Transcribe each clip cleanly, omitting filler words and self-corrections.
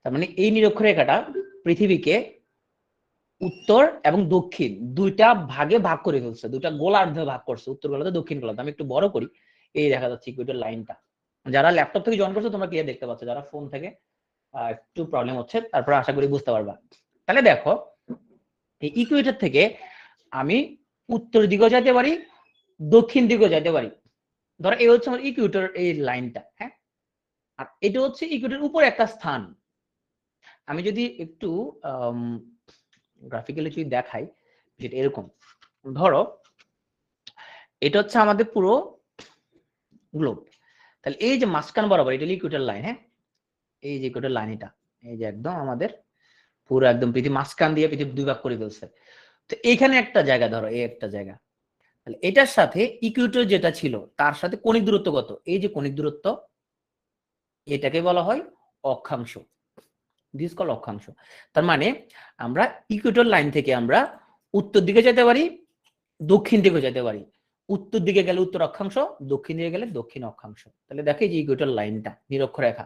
তার মানে এই নিরক্ষরেখাটা পৃথিবীকে উত্তর এবং দক্ষিণ দুইটা ভাগে ভাগ করে ফেলছে, দুইটা গোলার্ধে ভাগ করছে, উত্তর গোলার্ধ দক্ষিণ গোলার্ধ। আমি একটু বড় করি, এই দেখা যাচ্ছে ইকুয়েটর লাইনটা। যারা ল্যাপটপ থেকে জয়েন করছো তোমরা ক্লিয়ার দেখতে পাচ্ছ, যারা ফোন থেকে একটু প্রবলেম হচ্ছে তারপরে আশা করি বুঝতে পারবা। তাহলে দেখো এই ইকুয়েটর থেকে আমি উত্তর দিকেও যেতে পারি, দক্ষিণ দিকেও যেতে পারি। ধরো এই হচ্ছে আমার ইকুয়েটর এই লাইনটা, হ্যাঁ, আর এটা হচ্ছে ইকুয়েটর উপর একটা স্থান। আমি যদি একটু গ্রাফিক্যালি যদি দেখাই, যেটা এরকম, ধরো এটা হচ্ছে আমাদের পুরো গ্লোব। তাহলে এই যে মাঝখান বরাবর এটা ইকুয়েটর লাইন, হ্যাঁ, এই যে ইকুয়েটর লাইন, এটা এই যে একদম আমাদের পুরো একদম পৃথিবী মাঝখান দিয়ে পৃথিবী দুই ভাগ করে ফেলছে। তো এইখানে একটা জায়গা, ধরো এই একটা জায়গা, তাহলে এটার সাথে ইকুয়েটর যেটা ছিল তার সাথে কণিক দূরত্ব কত? এই যে কণিক দূরত্ব, এটাকে বলা হয় অক্ষাংশ, দিস কল অক্ষাংশ। তার মানে আমরা ইকুয়েটর লাইন থেকে আমরা উত্তর দিকে যেতে পারি, দক্ষিণ দিকে যেতে পারি। উত্তর দিকে গেলে উত্তর অক্ষাংশ, দক্ষিণ দিকে গেলে দক্ষিণ অক্ষাংশ। তাহলে দেখো এই যে ইকুয়েটর লাইনটা নিরক্ষরেখা,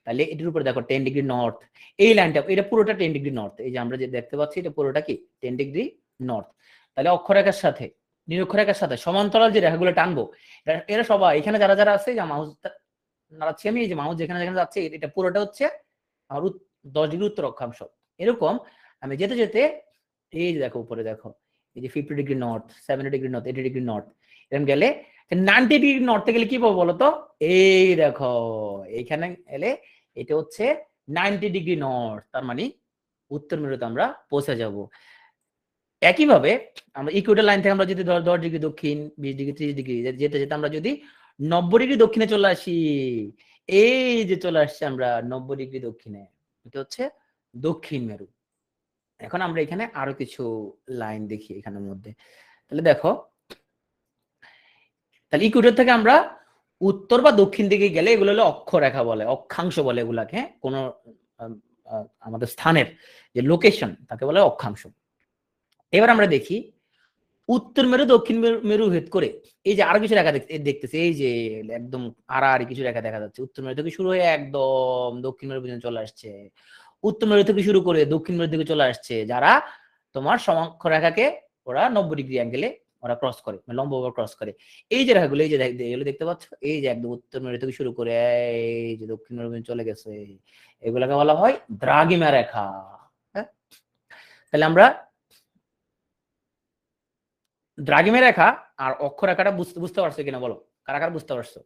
তাহলে এটির উপর দেখো 10 ডিগ্রি নর্থ, এই লাইনটা এটা পুরোটা 10 ডিগ্রি নর্থ। এই যে আমরা যে দেখতে পাচ্ছি এটা পুরোটা কি 10 ডিগ্রি নর্থ। তাহলে অক্ষরেখার সাথে নিরক্ষরেখার সাথে সমান্তরাল যে রেখাগুলো টানবো, এরা সবাই এখানে যারা যারা আছে, যে মাউস নাড়াচ্ছি আমি, এই যে মাউস যেখানে যেখানে যাচ্ছে এটা পুরোটা হচ্ছে আমার 10 ডিগ্রি উত্তর অক্ষাংশ। এরকম আমি যেতে যেতে এই যে দেখো উপরে দেখো এই যে 50 degree north, 70 degree north, 80 degree north, এরকম গেলে 90 ডিগ্রি নর্থে গেলে কি পাবো বলতো? এই দেখো এইখানে এলে এটা হচ্ছে 90 ডিগ্রি নর্থ, তার মানে উত্তর মেরুতে আমরা পৌঁছে যাব। একইভাবে আমরা ইকুয়েটর লাইন থেকে আমরা যদি 10 ডিগ্রি দক্ষিণ, 20 ডিগ্রি, 30 ডিগ্রি যেতে যেতে আমরা যদি 90 ডিগ্রি দক্ষিণে চলে আসি, এই যে চলে আসছে আমরা 90 ডিগ্রি দক্ষিণে, এটা হচ্ছে দক্ষিণ মেরু। এখন আমরা এখানে আরো কিছু লাইন দেখি এখানের মধ্যে। তাহলে দেখো, তাহলে ইকুয়েটর থেকে আমরা উত্তর বা দক্ষিণ দিকে গেলে এগুলো হলো অক্ষরেখা বলে, অক্ষাংশ বলে এগুলাকে, হ্যাঁ, কোন আমাদের স্থানের যে লোকেশন তাকে বলে অক্ষাংশ। এবার আমরা দেখি উত্তর মেরু দক্ষিণ মেরু ভেদ করে এই যে আরো কিছু রেখা দেখতেছি, এই যে একদম আড়াআড়ি কিছু রেখা দেখা যাচ্ছে, উত্তর মেরু থেকে শুরু হয়ে একদম দক্ষিণ মেরু পর্যন্ত চলে আসছে, উত্তর মেরু থেকে শুরু করে দক্ষিণ মেরুর দিকে চলে আসছে, যারা তোমার সমঅক্ষরেখাকে ওরা 90 ডিগ্রি অ্যাঙ্গেলে ওরা ক্রস করে, লম্বভাবে ক্রস করে। এই যে রেখাগুলো, এই যে এগুলো দেখতে পাচ্ছ, এই যে একদম উত্তর মেরু থেকে শুরু করে এই যে দক্ষিণ মেরু পর্যন্ত চলে গেছে, এগুলোকে বলা হয় দ্রাঘিমা রেখা। হ্যাঁ, তাহলে আমরা দ্রাঘিমা রেখা আর অক্ষরেখাটা বুঝতে পারছো কিনা বলো, কারা কারা বুঝতে পারছো?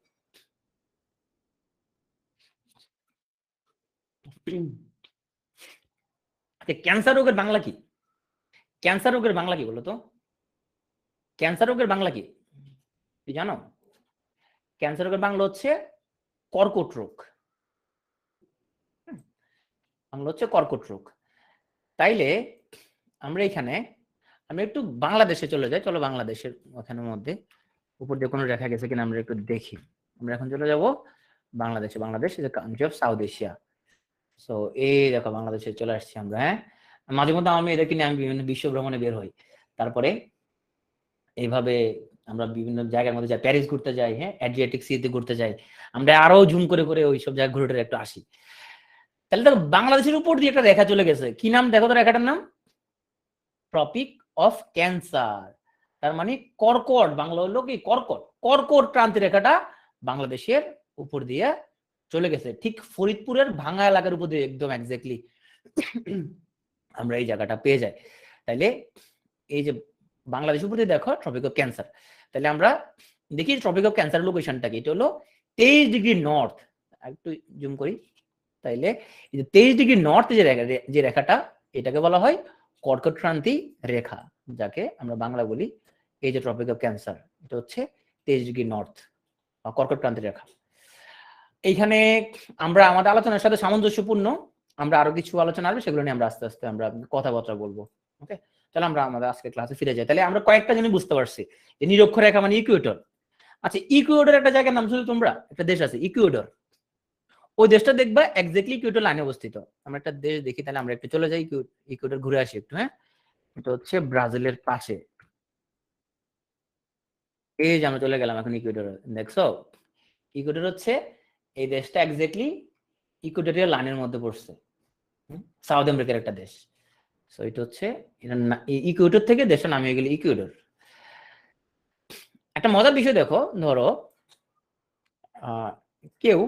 ক্যান্সার রোগের বাংলা কি? ক্যান্সার রোগের বাংলা কি বলো তো? ক্যান্সার রোগের বাংলা কি তুই জানো? ক্যান্সার রোগের বাংলা হচ্ছে কর্কট রোগ, বাংলা হচ্ছে কর্কট রোগ। তাইলে আমরা এখানে আমরা একটু বাংলাদেশে চলে যাই, চলো বাংলাদেশের ওখানের মধ্যে উপর দিয়ে কোনো রেখা গেছে কিনা আমরা একটু দেখি। আমরা এখন চলে যাব বাংলাদেশে। Bangladesh is a country of south Asia. So এই দেখো বাংলাদেশে চলে আসছি আমরা। হ্যাঁ, মাঝে মধ্যে আমি এদেরকে নিয়ে আমি বিভিন্ন বিশ্ব ভ্রমণে বের হই, তারপরে এইভাবে আমরা বিভিন্ন জায়গার মধ্যে যাই, প্যারিস ঘুরতে যাই, হ্যাঁ, অ্যাড্রিয়াটিক সিতে ঘুরতে যাই, আমরা আরো জুম করে করে ওই সব জায়গা ঘুরে একটু আসি। তাহলে দেখো বাংলাদেশের উপর দিয়ে একটা রেখা চলে গেছে, কি নাম দেখো তো রেখাটার নাম? Tropic of cancer. তার মানে কর্কট, বাংলা হলো কি কর্কট, কর্কট ক্রান্তি রেখাটা বাংলাদেশের উপর দিয়ে চলে গেছে, ঠিক ফরিদপুরের ভাঙা এলাকার উপর দিয়ে একদম এক্স্যাক্টলি আমরা এই জায়গাটা পেয়ে যাই। তাইলে এই যে বাংলাদেশের উপর দিয়ে দেখো ট্রপিক অফ ক্যান্সার, তাহলে আমরা দেখি ট্রপিক অফ ক্যান্সার লোকেশনটা কি। এটা হলো 23 ডিগ্রি নর্থ, একটু জুম করি। তাইলে এই যে 23 ডিগ্রি নর্থ যে রেখাটা, এটাকে বলা হয় কর্কট ক্রান্তি রেখা, যাকে আমরা বাংলা বলি এই যে ট্রপিক অফ ক্যান্সার, এটা হচ্ছে 23 ডিগ্রি নর্থ কর্কট ক্রান্তি রেখা। এইখানে আমরা আমাদের আলোচনার সাথে সামঞ্জস্যপূর্ণ আমরা আরো কিছু আলোচনা আসবে, সেগুলো নিয়ে আমরা আস্তে আস্তে আমরা কথাবার্তা বলবো। ওকে, তাহলে আমরা আমাদের আজকে ক্লাসে ফিরে যাই। তাহলে আমরা কয়েকটা জিনিস বুঝতে পারছি যে নিরক্ষরেখা মানে ইকুয়েটর। আচ্ছা, ইকুয়েডর একটা জায়গার নাম শুধু তোমরা, একটা দেশ আছে ইকুয়েডর, ওই দেশটা দেখবা এক্স্যাক্টলি ইকুয়েটর লাইনে অবস্থিত। আমরা একটা দেশ দেখি, তাহলে আমরা একটু চলে যাই ইকুয়েটর ঘুরে আসি একটু। হ্যাঁ, এটা হচ্ছে ব্রাজিলের পাশে, এই যে আমরা চলে গেলাম এখন ইকুয়েটর। দেখছো ইকুয়েটর হচ্ছে এই দেশটা এক্স্যাক্টলি ইকুয়েটরিয়াল লাইনের মধ্যে পড়ছে। সাউথ আমেরিকার একটা দেশ। সো এটা হচ্ছে ইকুয়েডর থেকে দেশের নাম হয়ে গেল ইকুয়েডর। একটা মজার বিষয় দেখো, ধরো কেউ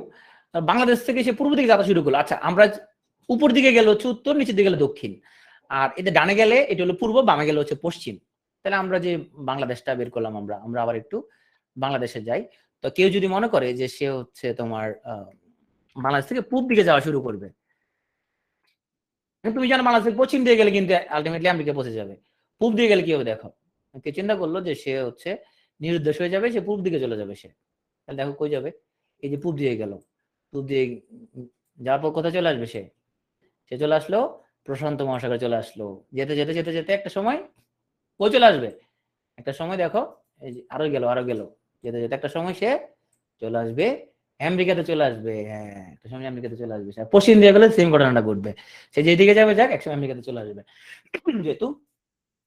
বাংলাদেশ থেকে সে পূর্ব দিকে যাত্রা শুরু করলো। আচ্ছা, আমরা উপর দিকে গেলে হচ্ছে উত্তর, নিচের দিকে গেলে দক্ষিণ, আর এতে ডানে গেলে এটা হলো পূর্ব, বামে গেলে হচ্ছে পশ্চিম। তাহলে আমরা যে বাংলাদেশটা বের করলাম, আমরা আবার একটু বাংলাদেশে যাই। তো কেউ যদি মনে করে যে সে হচ্ছে তোমার বাংলাদেশ থেকে পূর্ব দিকে যাওয়া শুরু করবে, তুমি জানো বাংলাদেশ থেকে পশ্চিম দিকে গেলে কিন্তু আলটিমেটলি আমেরিকা পৌঁছে যাবে। পূর্ব দিকে গেলে কি হবে দেখো, কে চিন্তা করলো যে সে হচ্ছে নিরুদ্দেশ হয়ে যাবে, সে পূর্ব দিকে চলে যাবে। সে তাহলে দেখো কই যাবে, এই যে পূর্ব দিকে গেল, পূর্ব দিকে যাওয়ার পর কোথায় চলে আসবে, সে চলে আসলো প্রশান্ত মহাসাগরে চলে আসলো। যেতে যেতে যেতে যেতে একটা সময় কই চলে আসবে, একটা সময় দেখো এই যে আরো গেল যেতে যেতে একটা সময় সে চলে আসবে আমেরিকাতে চলে আসবে। হ্যাঁ, একটা সময় আমেরিকাতে চলে আসবে। পশ্চিম দিয়ে গেলে সেম ঘটনাটা ঘটবে, সে যেদিকে যাবে যাক, একসময় আমেরিকাতে চলে আসবে। যেহেতু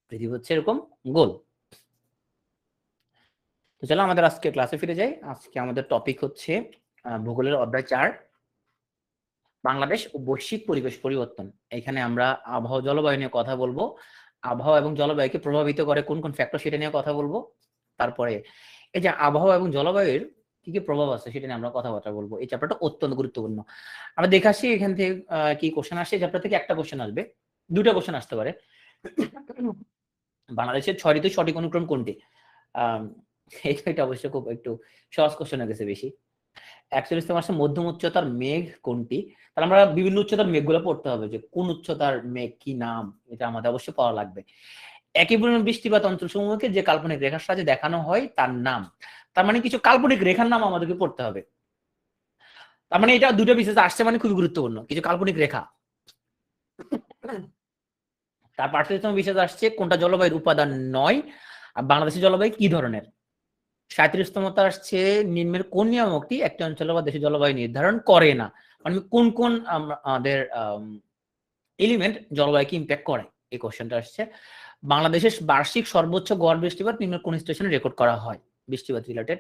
পৃথিবী হচ্ছে এরকম গোল। তো চলো আমাদের আজকে ক্লাসে ফিরে যাই। আজকে আমাদের টপিক হচ্ছে ভূগোলের অধ্যায় 4, বাংলাদেশ ও বৈশ্বিক পরিবেশ পরিবর্তন। এখানে আমরা আবহাওয়া জলবায়ু নিয়ে কথা বলবো, আবহাওয়া এবং জলবায়ুকে প্রভাবিত করে কোন কোন ফ্যাক্টর সেটা নিয়ে কথা বলবো। তারপরে এই যে আবহাওয়া এবং জলবায়ুর কি কি প্রভাব আছে সেটা নিয়ে আমরা কথাবার্তা বলবো। এই চ্যাপ্টারটা অত্যন্ত গুরুত্বপূর্ণ। আমরা দেখে আসি এখান থেকে কি কোশ্চেন আসে। চ্যাপ্টার থেকে একটা কোশ্চেন আসবে, দুটা কোশ্চেন আসতে পারে। বাংলাদেশের 6 ঋতুর সঠিক অনুক্রম কোনটি? এটা অবশ্য খুব একটু সহজ কোশ্চেন হয়ে গেছে বেশি। 41তম আসছে মধ্যম উচ্চতার মেঘ কোনটি? তাহলে আমরা বিভিন্ন উচ্চতার মেঘগুলো পড়তে হবে, যে কোন উচ্চতার মেঘ কি নাম, এটা আমাদের অবশ্যই পাওয়া লাগবে। একই পরিমাণ বৃষ্টিপাত অঞ্চল সমূহকে যে কাল্পনিক রেখার সাহায্যে দেখানো হয় তার নাম। তার মানে কিছু কাল্পনিক রেখার নাম আমাদেরকে পড়তে হবে। তার মানে এটা দুটো বিশেষ আসছে, মানে খুবই গুরুত্বপূর্ণ, কিছু কাল্পনিক রেখা। তার 45তম বিশেষ আসছে কোনটা জলবায়ুর উপাদান নয়, আর বাংলাদেশের জলবায়ু কি ধরনের। 37তমতে আসছে নিম্নের কোন নিয়ামকটি একটি অঞ্চল বা দেশের জলবায়ু নির্ধারণ করে না। মানে কোন কোন আমাদের এলিমেন্ট জলবায়ুকে ইম্প্যাক্ট করে, এই কোশ্চেনটা আসছে। বাংলাদেশের বার্ষিক সর্বোচ্চ গড় বৃষ্টিপাত নিম্নের কোন স্টেশনে রেকর্ড করা হয়, বৃষ্টিপাত রিলেটেড।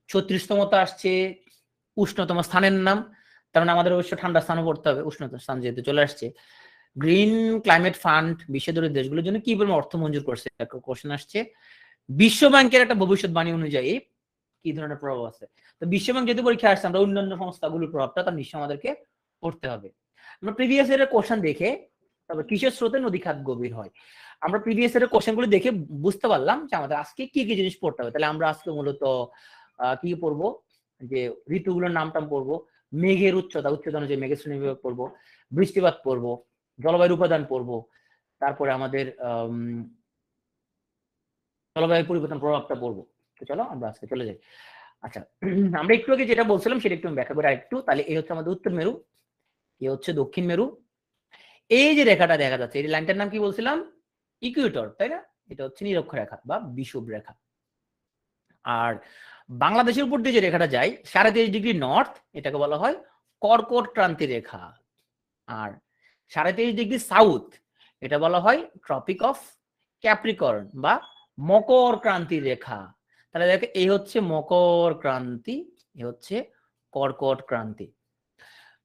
36তমতে আসছে উষ্ণতম স্থানের নাম। তার মানে আমাদের অবশ্য ঠান্ডা স্থানও পড়তে হবে, উষ্ণতম স্থান যেহেতু চলে আসছে। গ্রিন ক্লাইমেট ফান্ড বিশ্বের দেশগুলোর জন্য কি পরিমাণ অর্থ মঞ্জুর করছে, একটা কোশ্চেন আসছে। বিশ্ব ব্যাংকের একটা ভবিষ্যৎবাণী অনুযায়ী কি ধরনের প্রভাব আছে। তো বিশ্বব্যাংক যেহেতু পরীক্ষা আসছে, আমরা অন্যান্য সংস্থাগুলোর প্রভাবটা তার নিশ্চয় আমাদেরকে পড়তে হবে। আমরা প্রিভিয়াস ইয়ারের কোশ্চেন দেখে, তবে কিসের স্রোতে নদী খাত গভীর হয়, আমরা প্রিভিয়াস ইয়ারের কোশ্চেন গুলো দেখে বুঝতে পারলাম যে আমাদের আজকে কি কি জিনিস পড়তে হবে। তাহলে আমরা আজকে মূলত কি পড়বো, যে ঋতুগুলোর নামটাম পড়বো, মেঘের উচ্চতা অনুযায়ী মেঘের শ্রেণী বিভাগ পড়বো, বৃষ্টিপাত পড়বো, জলবায়ুর উপাদান পড়বো, তারপরে আমাদের জলবায়ু পরিবর্তন প্রভাবটা পড়বো। তো চলো আমরা আজকে চলে যাই। আচ্ছা, আমরা একটু আগে যেটা বলছিলাম সেটা একটু ব্যাখ্যা করে আরেকটু। তাহলে এই হচ্ছে আমাদের উত্তর মেরু, এ হচ্ছে দক্ষিণ মেরু। এই যে রেখাটা দেখা যাচ্ছে, এই লাইনটার নাম কি বলছিলাম, ইকুয়েটর, তাই না? এটা হচ্ছে নিরক্ষরেখা বা বিষুব রেখা। আর বাংলাদেশের উপর দিয়ে যে রেখাটা যায় 23.5 ডিগ্রি নর্থ, এটাকে বলা হয় কর্কট ক্রান্তি রেখা। আর 23.5 ডিগ্রি সাউথ, এটা বলা হয় ট্রপিক অফ ক্যাপ্রিকর্ন বা মকর ক্রান্তি রেখা। তাহলে দেখো এই হচ্ছে মকর ক্রান্তি, এই হচ্ছে কর্কট ক্রান্তি।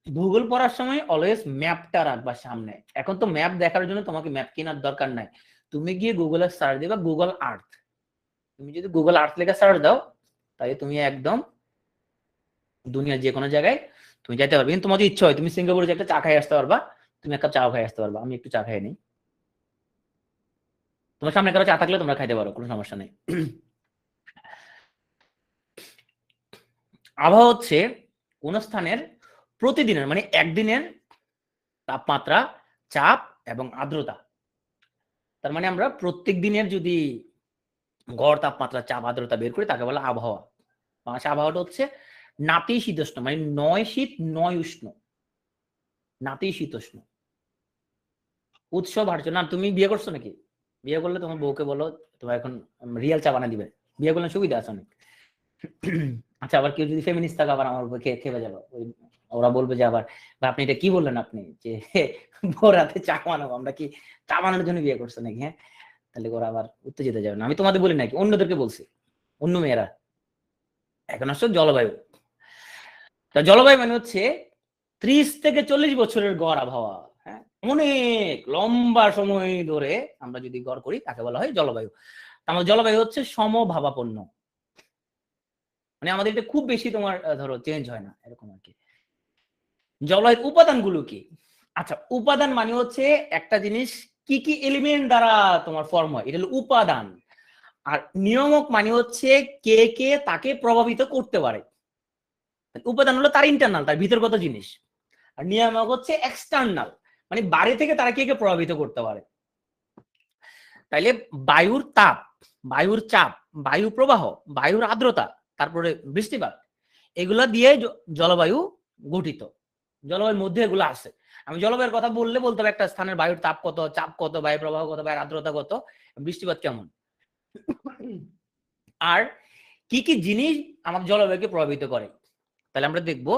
ভূগোল পড়ার সময় অলওয়েজ ম্যাপটা রাখবা সামনে। এখন তো ম্যাপ দেখার জন্য তোমাকে ম্যাপ কেনার দরকার নাই, তুমি গিয়ে গুগলে সার্চ দিবা গুগল আর্থ। তুমি যদি গুগল আর্থ লেখা সার্চ দাও, তাহলে তুমি একদম দুনিয়ার যে কোনো জায়গায় তুমি যেতে পারবে। কিন্তু তোমার যদি ইচ্ছা হয় তুমি সিঙ্গাপুরে যে একটা চা খাই আসতে পারবা, তুমি এক কাপ চা খাই আসতে পারবা। আমি একটু চা খাই নিই, তোমার সামনে কারো চা থাকলে তোমরা খাইতে পারো, কোনো সমস্যা নেই। আবহাওয়া হচ্ছে কোন স্থানের প্রতিদিনের মানে একদিনের তাপমাত্রা, চাপ এবং আর্দ্রতা। তার মানে আমরা প্রত্যেক দিনের যদি গড় তাপমাত্রা, চাপ, আর্দ্রতা বের করি তাকে বলে আবহাওয়া। আবহাওয়াটা হচ্ছে নাতিশীতোষ্ণ, মানে 9 শীত 9 উষ্ণ, নাতিশীতোষ্ণ। উৎসব হারছো না, তুমি বিয়ে করছো নাকি? বিয়ে করলে তোমার বউকে বলো তোমার এখন রিয়েল চা বানা দিবে, বিয়ে করলে সুবিধা আছে অনেক। আচ্ছা, আবার কেউ যদি ফেমিনিস্ট থাকে আবার আমার উপর খেপে যাবে, ওরা বলবে যে আবার আপনি এটা কি বললেন, আপনি যে ভোরাতে চা বানাবো, আমরা কি চা বানানোর জন্য বিয়ে করছো নাকি? হ্যাঁ, তাহলে ওরা আবার উত্তেজিত যাবে না। আমি তোমাদের বলি নাকি, অন্যদেরকে বলছি, অন্য মেয়েরা। এখন আসলে জলবায়ু। তা জলবায়ু মানে হচ্ছে 30 থেকে 40 বছরের গড় আবহাওয়া। হ্যাঁ, অনেক লম্বা সময় ধরে আমরা যদি গড় করি তাকে বলা হয় জলবায়ু। আমার জলবায়ু হচ্ছে সমভাবাপন্ন, মানে আমাদের এটা খুব বেশি তোমার ধরো চেঞ্জ হয় না এরকম আর কি। জলবায়ুর উপাদানগুলো কি? আচ্ছা, উপাদান মানে হচ্ছে একটা জিনিস কি কি এলিমেন্ট দ্বারা তোমার ফর্ম হয়, এটা হলো উপাদান। আর নিয়ামক মানে হচ্ছে কে কে তাকে প্রভাবিত করতে পারে। উপাদান হলো তার ইন্টারনাল, তার ভিতরগত জিনিস। আর নিয়ামক হচ্ছে এক্সটার্নাল, মানে বাইরে থেকে তারা কে কে প্রভাবিত করতে পারে। তাইলে বায়ুর তাপ, বায়ুর চাপ, বায়ু প্রবাহ, বায়ুর আর্দ্রতা, তারপরে বৃষ্টিপাত, এগুলা দিয়ে জলবায়ু গঠিত। জলবায়ুর মধ্যে এগুলো আছে। আমি জলবায়ুর কথা বললে বলতে হবে একটা স্থানের বায়ুর তাপ কত, চাপ কত, বায়ু প্রবাহ কত, বায়ুর আর্দ্রতা কত, বৃষ্টিপাত কেমন, আর কি কি জিনিস আমাদের জলবায়ুকে প্রভাবিত করে। তাহলে আমরা দেখব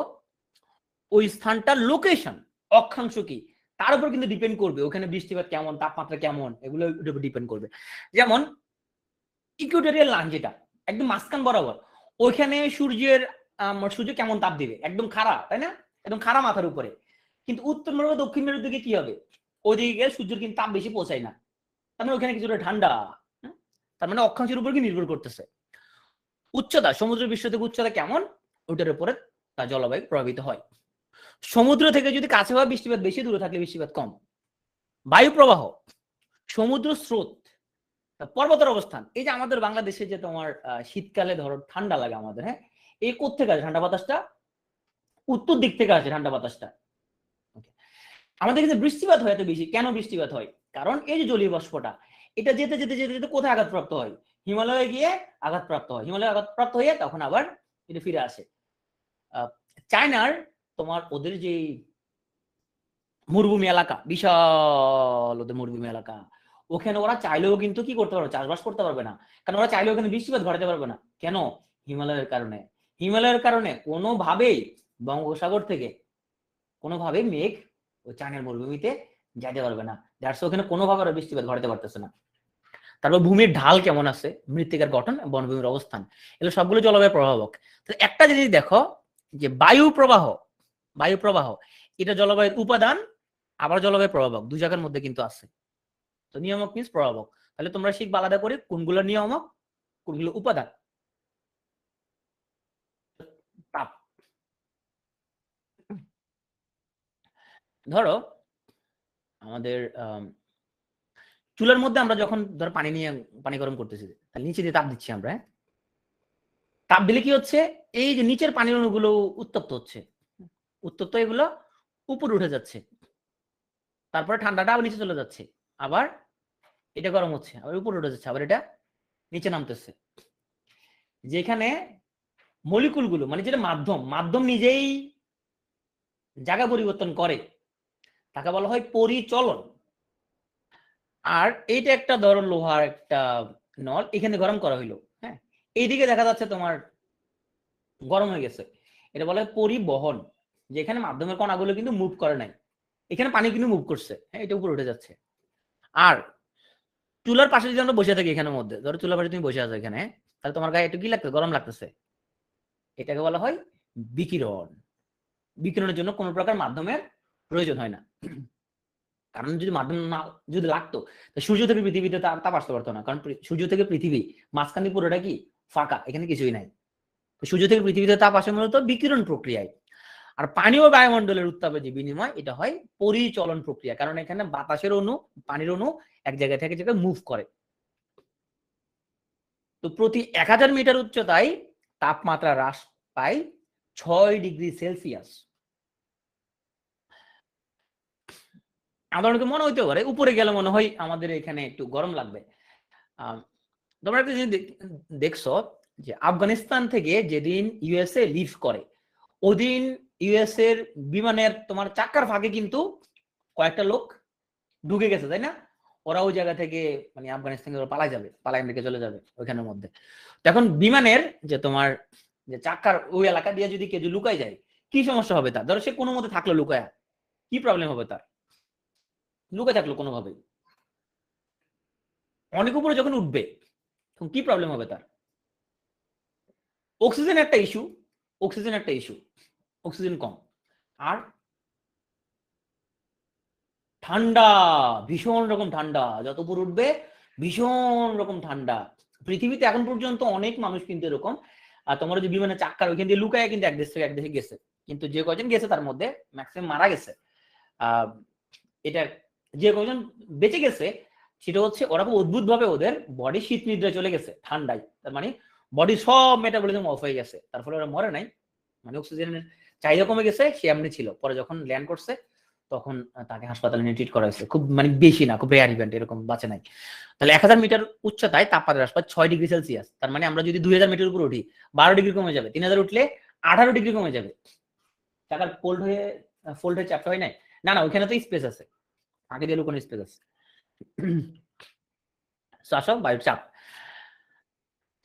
ওই স্থানটার লোকেশন, অক্ষাংশ কি, তার উপর কিন্তু ডিপেন্ড করবে ওখানে বৃষ্টিপাত কেমন, তাপমাত্রা কেমন, এগুলো ডিপেন্ড করবে। যেমন ইকুয়েটরিয়াল লাইন যেটা একদম মাঝখান বরাবর, ওইখানে সূর্য কেমন তাপ দিবে, একদম খাড়া, তাই না, একদম খাড়া মাথার উপরে। কিন্তু উত্তর মেরু দক্ষিণ মেরুর দিকে কি হবে, ওইদিকে গেলে সূর্যের কিন্তু তাপ বেশি পৌঁছায় না, তার মানে ওখানে কিছুটা ঠান্ডা। তার মানে অক্ষাংশের উপর কি নির্ভর করতেছে। উচ্চতা, সমুদ্র বিশ্ব থেকে উচ্চতা কেমন, ওটার উপরে তার জলবায়ু প্রভাবিত হয়। সমুদ্র থেকে যদি কাছে হয় বৃষ্টিপাত বেশি, দূরে থাকলে বৃষ্টিপাত কম। বায়ু প্রবাহ, সমুদ্র স্রোত, পর্বতের অবস্থান। এই যে আমাদের বাংলাদেশে যে তোমার শীতকালে ধরো ঠান্ডা লাগে আমাদের, হ্যাঁ, এই কোত্থেকে আসে ঠান্ডা বাতাসটা, উত্তর দিক থেকে আসে ঠান্ডা বাতাসটা। আমাদের কিন্তু বৃষ্টিপাত হয় এত বেশি, কেন বৃষ্টিপাত হয়, কারণ এই যে জলীয় বাষ্পটা এটা যেতে যেতে যেতে যেতে কোথায় আঘাতপ্রাপ্ত হয়, হিমালয়ে গিয়ে আঘাতপ্রাপ্ত হয়, হিমালয়ে আঘাতপ্রাপ্ত হয়ে তখন আবার এটা ফিরে আসে। চায়নার তোমার ওদের যে মরুভূমি এলাকা, বিশাল ওদের মরুভূমি এলাকা, ওখানে ওরা চাইলেও কিন্তু কি করতে পারবে, চাষবাস করতে পারবে না, কারণ ওরা চাইলেও ওখানে বৃষ্টিপাত ঘটাতে পারবে না। কেন? হিমালয়ের কারণে। হিমালয়ের কারণে কোনোভাবেই বঙ্গোপসাগর থেকে কোনোভাবেই মেঘ ওই চায়নার মরুভূমিতে যাইতে পারবে না, দ্যাটস ওখানে কোনোভাবে ওরা বৃষ্টিপাত ঘটাতে পারতেছে না। তারপর ভূমির ঢাল কেমন আছে, মৃত্তিকার গঠন, বনভূমির অবস্থান, এগুলো সবগুলো জলবায়ু প্রভাবক। একটা জিনিস দেখো যে বায়ু প্রবাহ, বায়ু প্রবাহ এটা জলবায়ুর উপাদান, আবার জলবায়ু প্রভাবক, দুই জায়গার মধ্যে কিন্তু আছে। তো নিয়ামক মিন্স প্রভাবক। তাহলে তোমরা শিখবা আলাদা করে কোনগুলো নিয়ামক, কোনগুলো উপাদান। তাপ, ধরো আমাদের চুলার মধ্যে আমরা যখন ধরো পানি নিয়ে পানি গরম করতেছি, তাহলে নিচে দিয়ে তাপ দিচ্ছি আমরা, হ্যাঁ, তাপ দিলে কি হচ্ছে, এই যে নিচের পানির অণুগুলো উত্তপ্ত হচ্ছে, উত্তপ্ত এগুলো উপরে উঠে যাচ্ছে, তারপরে ঠান্ডাটা আবার নিচে চলে যাচ্ছে, আবার এটা গরম হচ্ছে, আবার উপরে উঠে যাচ্ছে, আবার এটা নিচে নামতেছে। যেখানে মলিকুল গুলো, মানে যেটা মাধ্যম, মাধ্যম নিজেই জায়গা পরিবর্তন করে, তাকে বলা হয় পরিচলন। আর এইটা একটা ধরো লোহার একটা নল, এখানে গরম করা হইলো, হ্যাঁ, এইদিকে দেখা যাচ্ছে তোমার গরম হয়ে গেছে, এটা বলা হয় পরিবহন। যেখানে মাধ্যমের কণাগুলো কিন্তু মুভ করে নাই, এখানে পানি কিন্তু মুভ করছে, হ্যাঁ, এটা উপরে উঠে যাচ্ছে। আর চুলার পাশে যদি আমরা বসে থাকি, এখানের মধ্যে ধরো চুলার পাশে তুমি বসে আছো এখানে, তাহলে তোমার গায়ে একটু কি লাগতেছে, গরম লাগতেছে, এটাকে বলা হয় বিকিরণ। বিকিরণের জন্য কোনো প্রকার মাধ্যমের প্রয়োজন হয় না, কারণ যদি মাধ্যম না যদি লাগতো, সূর্য থেকে পৃথিবীতে তাপ আসতে পারতো না, কারণ সূর্য থেকে পৃথিবী মাঝখানে পুরোটা কি ফাঁকা, এখানে কিছুই নাই। সূর্য থেকে পৃথিবীতে তাপ আসে মূলত বিকিরণ প্রক্রিয়ায়। আর পানি ও বায়ুমণ্ডলের উত্তাপে যে বিনিময়, এটা হয় পরিচলন প্রক্রিয়া, কারণ এখানে বাতাসের অণু, পানির অণু এক জায়গা থেকে জায়গায় মুভ করে। তো প্রতি 1000 মিটার উচ্চতায় তাপমাত্রা হ্রাস পায় 6 ডিগ্রি সেলসিয়াস। আমাদের মনে হইতে পারে উপরে গেলে মনে হয় আমাদের এখানে একটু গরম লাগবে। তোমরা একটা জিনিস দেখছো যে আফগানিস্তান থেকে যেদিন ইউএসএ লিভ করে, ওদিন ইউএস এর বিমানের তোমার চাকার ফাঁকে কিন্তু কয়েকটা লোক ঢুকে গেছে, তাই না, ওরা ওই জায়গা থেকে মানে আফগানিস্তান থেকে পালাই যাবে, পালাই আমেরিকা চলে যাবে ওইখানের মধ্যে। তখন বিমানের যে তোমার যে চাকার ওই এলাকা দিয়ে যদি কেউ লুকাই যায়, কি সমস্যা হবে তার, ধরো সে কোনো মতে থাকলো লুকায়া, কি প্রবলেম হবে তার, লুকায় থাকলো কোনোভাবেই, অনেক উপরে যখন উঠবে তখন কি প্রবলেম হবে তার। অক্সিজেন একটা ইস্যু, অক্সিজেন একটা ইস্যু, অক্সিজেন কম। আর ঠান্ডা, ভীষণ রকম ঠান্ডা, যত উপর উঠবে ভীষণ রকম ঠান্ডা। পৃথিবীতে এখন পর্যন্ত অনেক মানুষ কিন্তু এরকম, আর তোমার যে বিমানের চাক্কার ওইখান দিয়ে লুকায় কিন্তু এক দেশ থেকে এক দেশে গেছে, কিন্তু যে কয়জন গেছে তার মধ্যে ম্যাক্সিমাম মারা গেছে। এটা যে কয়জন বেঁচে গেছে সেটা হচ্ছে ওরা খুব অদ্ভুত ভাবে ওদের বডি শীত নিদ্রায় চলে গেছে ঠান্ডায়, তার মানে বডি সব মেটাবলিজম অফ হয়ে গেছে, তার ফলে ওরা মরে নাই, মানে অক্সিজেনের চাহিদা কমে গেছে, সে এমনি ছিল। পরে যখন ল্যান্ড করছে তখন তাকে হাসপাতালে নিয়ে ট্রিট করা হয়েছে, খুব মানে বেশি না, খুব রেয়ার ইভেন্ট, এরকম বাঁচে নাই। তাহলে 1000 মিটার উচ্চতায় তাপমাত্রা হ্রাস পায় 6 ডিগ্রি সেলসিয়াস, তার মানে আমরা যদি 2000 মিটার উপর উঠি 12 ডিগ্রি কমে যাবে, 3000 উঠলে 18 ডিগ্রি কমে যাবে। চাকার ফোল্ড হয়ে চ্যাপ্টা হয় নাই, না না ওইখানে তো স্পেস আছে, আগে দিয়ে লুকোনো স্পেস আছে। আসো বায়ুর চাপ।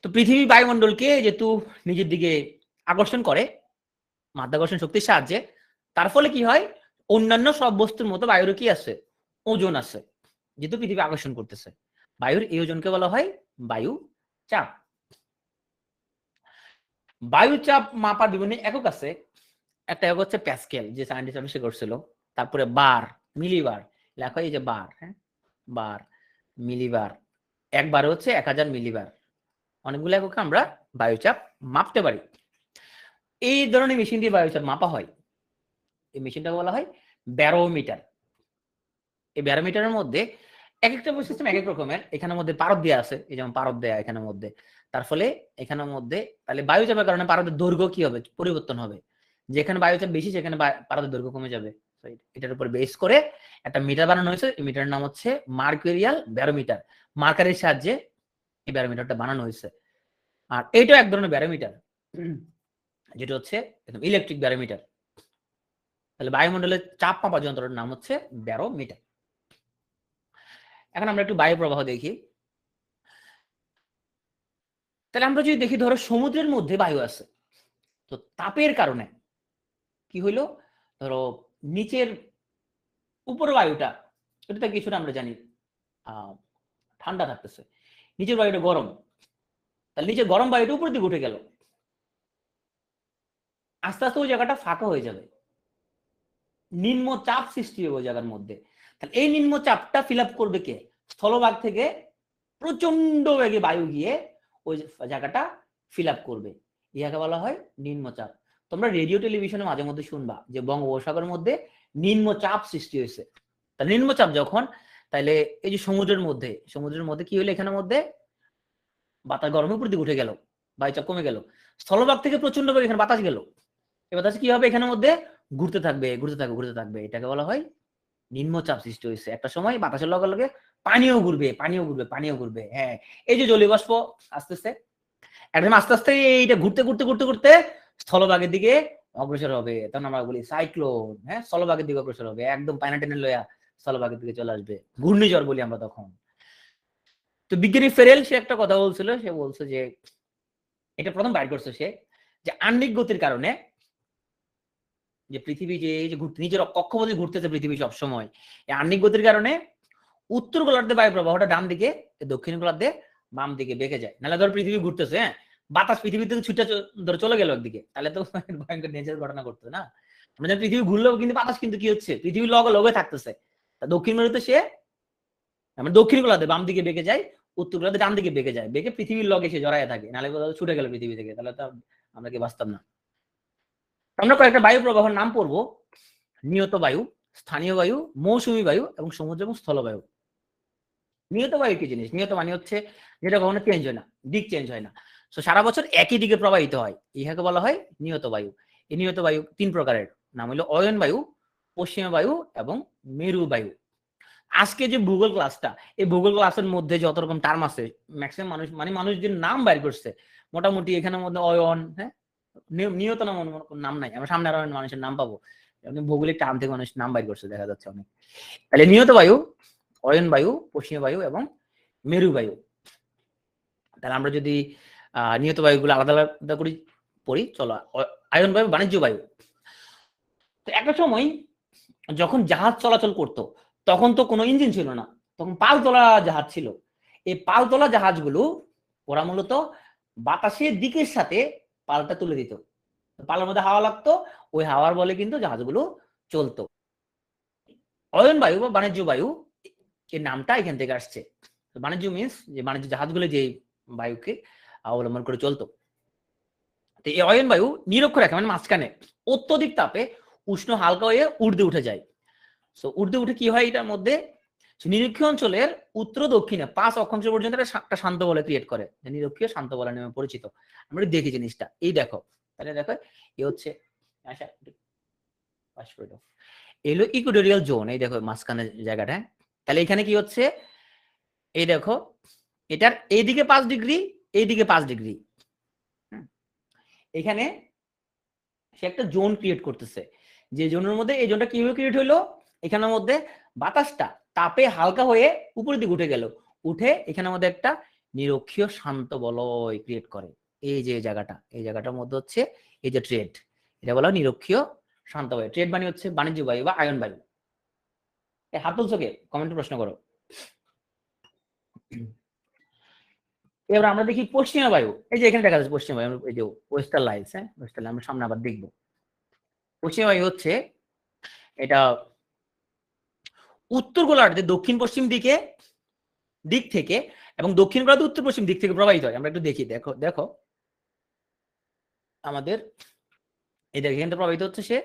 তো পৃথিবী বায়ুমণ্ডলকে যেহেতু নিজের দিকে আকর্ষণ করে মাধ্যাকর্ষণ শক্তির সাহায্যে, তার ফলে কি হয়, অন্যান্য সব বস্তুর মতো বায়ুর কি আছে, ওজন আছে, যেহেতু পৃথিবী আকর্ষণ করতেছে। বায়ুর এই ওজনকে বলা হয় বায়ু চাপ। বায়ু চাপ মাপার বিভিন্ন একক আছে, একটা একক হচ্ছে প্যাসকেল, যে সায়েন্টিস্ট আবিষ্কার করছিল। তারপরে বার, মিলিবার, লেখা এই যে বার, হ্যাঁ বার, মিলিবার, একবার হচ্ছে 1000 মিলিবার। অনেকগুলো এককে আমরা বায়ুচাপ মাপতে পারি। এই ধরনের মেশিন দিয়ে বায়ুচাপ মাপা হয়, এই মেশিনটা বলা হয় ব্যারোমিটার। এই ব্যারোমিটারের মধ্যে এক একটা সিস্টেম এক এক রকমের, এখানের মধ্যে পারদ দেওয়া আছে, এই যেমন পারদ দেয়া এখানের মধ্যে, তার ফলে এখানের মধ্যে তাহলে বায়ুচাপের কারণে পারদের দৈর্ঘ্য কি হবে, পরিবর্তন হবে, যেখানে বায়ুচাপ বেশি সেখানে পারদের দৈর্ঘ্য কমে যাবে। এটার উপর বেস করে একটা মিটার বানানো হয়েছে, এই মিটারের নাম হচ্ছে মার্কুরিয়াল ব্যারোমিটার। মার্কারের সাহায্যে এই ব্যারোমিটারটা বানানো হয়েছে। আর এইটাও এক ধরনের ব্যারোমিটার, যেটা হচ্ছে একদম ইলেকট্রিক ব্যারোমিটার। তাহলে বায়ুমণ্ডলের চাপ মাপা যন্ত্রের নাম হচ্ছে ব্যারোমিটার। এখন আমরা একটু বায়ু প্রবাহ দেখি। তাহলে আমরা যদি দেখি ধরো সমুদ্রের মধ্যে বায়ু আছে, তো তাপের কারণে কি হইলো, ধরো নিচের উপরের বায়ুটা এটা কিছুটা আমরা জানি ঠান্ডা থাকতেছে, নিচের বায়ুটা গরম, তাহলে নিচের গরম বায়ুটা উপরের দিকে উঠে গেল, আস্তে আস্তে ওই জায়গাটা ফাঁকা হয়ে যাবে, নিম্ন চাপ সৃষ্টি হবে ওই জায়গার মধ্যে। তাহলে এই নিম্ন চাপটা ফিল আপ করবে কে, স্থলভাগ থেকে প্রচন্ড বেগে বায়ু গিয়ে ওই জায়গাটা ফিল আপ করবে, ইহাকে বলা হয় নিম্নচাপ। তোমরা রেডিও টেলিভিশনে মাঝে মধ্যে শুনবা যে বঙ্গোপসাগরের মধ্যে নিম্নচাপ সৃষ্টি হয়েছে। তা নিম্নচাপ যখন, তাহলে এই যে সমুদ্রের মধ্যে কি হলো, এখানের মধ্যে বাতাস গরমের উপর দিকে উঠে গেল, বায়ুচাপ কমে গেল, স্থলভাগ থেকে প্রচন্ড বেগে এখানে বাতাস গেল, এই বাতাস কি হবে, এখানের মধ্যে ঘুরতে থাকবে ঘুরতে থাকবে ঘুরতে থাকবে, এটাকে বলা হয় নিম্নচাপ সৃষ্টি হয়েছে। একটা সময় বাতাসের লগে লগে পানিও ঘুরবে পানিও ঘুরবে পানিও ঘুরবে, হ্যাঁ এই যে জলীয় বাষ্প আসতেছে, একদম আস্তে আস্তে এইটা ঘুরতে ঘুরতে ঘুরতে ঘুরতে স্থলভাগের দিকে অগ্রসর হবে, তখন আমরা বলি সাইক্লোন, হ্যাঁ স্থলভাগের দিকে অগ্রসর হবে, একদম পায়না টেনে লইয়া স্থলভাগের দিকে চলে আসবে, ঘূর্ণিঝড় বলি আমরা তখন। তো বিজ্ঞানী ফেরেল সে একটা কথা বলছিল, সে বলছে যে এটা প্রথম বাইর করছে সে, যে আহ্নিক গতির কারণে যে পৃথিবী যে ঘুরতে নিজের কক্ষপথে ঘুরতেছে পৃথিবী সবসময়, এই আহ্নিক গতির কারণে উত্তর গোলার্ধে বায়ু প্রবাহটা ডান দিকে, দক্ষিণ গোলার্ধে বাম দিকে বেঁকে যায়। নাহলে ধর পৃথিবী ঘুরতেছে, হ্যাঁ বাতাস পৃথিবী থেকে ছুটে ধরে চলে গেল একদিকে, তাহলে তো ভয়ঙ্কর নেচার ঘটনা ঘটতো না। আমরা জানি পৃথিবী ঘুরলেও কিন্তু বাতাস কিন্তু কি হচ্ছে, পৃথিবীর লগে লগে থাকতেছে। দক্ষিণ মেরুতে সে আমরা দক্ষিণ গোলার্ধে বাম দিকে বেঁকে যায়, উত্তর গোলার্ধে ডান দিকে বেঁকে যায়, বেঁকে পৃথিবীর লগে সে জড়ায় থাকে, নাহলে ছুটে গেল পৃথিবী থেকে, তাহলে তো আমরা কি বাঁচতাম না। আমরা কয়েকটা বায়ু প্রবাহের নাম পড়বো, নিয়ত বায়ু, স্থানীয় বায়ু, মৌসুমী বায়ু এবং সমুদ্র এবং স্থলবায়ু। নিয়ত বায়ু কি জিনিস, নিয়ত মানে হচ্ছে যেটা কখনো চেঞ্জ হয় না, দিক চেঞ্জ হয় না, তো সারা বছর একই দিকে প্রবাহিত হয়, ইহাকে বলা হয় নিয়ত বায়ু। এই নিয়ত বায়ু 3 প্রকারের, নাম হলো অয়ন বায়ু, পশ্চিমা বায়ু এবং মেরু বায়ু। আজকে যে ভূগোল ক্লাসটা, এই ভূগোল ক্লাসের মধ্যে যত রকম টার্ম আছে ম্যাক্সিমাম মানুষ মানে মানুষ যে নাম বাইর করছে মোটামুটি এখানের মধ্যে অয়ন, হ্যাঁ নিয়ত নাম নাই, আমরা সামনে আরো মানুষের নাম পাবো, ভৌগোলিক টার্ম থেকে মানুষ নাম বাইর করছে দেখা যাচ্ছে অনেক। তাহলে নিয়ত বায়ু, অয়ন বায়ু, পশ্চিমা বায়ু এবং মেরু বায়ু। তাহলে আমরা যদি নিয়ত বায়ুগুলো আলাদা আলাদা করে পড়ি, চলো। আয়ন বায়ু বাণিজ্য বায়ু। তো একটা সময় যখন জাহাজ চলাচল করত তখন তো কোনো ইঞ্জিন ছিল না, তখন পালতোলা জাহাজ ছিল। এই পালতোলা জাহাজগুলো ওরা মূলত বাতাসের দিকের সাথে পালটা তুলে দিত, পালের মধ্যে হাওয়া লাগতো, ওই হাওয়ার বলে কিন্তু জাহাজগুলো চলতো। অয়ন বায়ু বা বাণিজ্য বায়ু এর নামটা এখান থেকে আসছে। বাণিজ্য মিন্স যে বাণিজ্য জাহাজগুলো যে বায়ুকে অবলম্বন করে চলতো। তো এই অয়ন বায়ু নিরক্ষরেখা মানে মাঝখানে অত্যধিক তাপে উষ্ণ হালকা হয়ে ঊর্ধ্বে উঠে যায়। সো ঊর্ধ্বে উঠে কি হয় এটার মধ্যে নিরক্ষীয় অঞ্চলের উত্তর দক্ষিণে 5 অক্ষাংশ পর্যন্ত একটা শান্ত বলয় ক্রিয়েট করে, নিরক্ষীয় শান্ত বলয় নামে পরিচিত। আমরা দেখি জিনিসটা, এই দেখো তাহলে দেখো এই হচ্ছে আচ্ছা এলো ইকুয়েটোরিয়াল জোন, এই দেখো মাঝখানে জায়গাটা। তাহলে এখানে কি হচ্ছে এই দেখো এটার এইদিকে 5 ডিগ্রি এইদিকে 5 ডিগ্রি, এখানে সে একটা জোন ক্রিয়েট করতেছে। যে জোনের মধ্যে এই জোনটা কিভাবে ক্রিয়েট হইলো, এখানের মধ্যে বাতাসটা তাপে হালকা হয়ে উপরের দিকে উঠে গেল, উঠে এখানের মধ্যে একটা নিরক্ষীয় শান্ত বলয় ক্রিয়েট করে। এই যে জায়গাটা, এই জায়গাটার মধ্যে হচ্ছে এই যে ট্রেড, এটা বলা নিরক্ষীয় শান্ত বায়ু। ট্রেড মানে হচ্ছে বাণিজ্য বায়ু বা আয়ন বায়ু। হাত তুলছো কে, কমেন্টে প্রশ্ন করো। এবার আমরা দেখি পশ্চিমা বায়ু, এই যে এখানে দেখা যাচ্ছে পশ্চিমা বায়ু, এই যে ওয়েস্টার্ন লাইন্স, হ্যাঁ ওয়েস্টার্ন আমরা সামনে আবার দেখবো। পশ্চিমা বায়ু হচ্ছে এটা উত্তর গোলার্ধে দক্ষিণ পশ্চিম দিক থেকে এবং দক্ষিণ গোলার্ধে উত্তর পশ্চিম দিক থেকে প্রবাহিত হয়। আমরা একটু দেখি, দেখো দেখো আমাদের এই দেখো এখান থেকে প্রবাহিত হচ্ছে সে,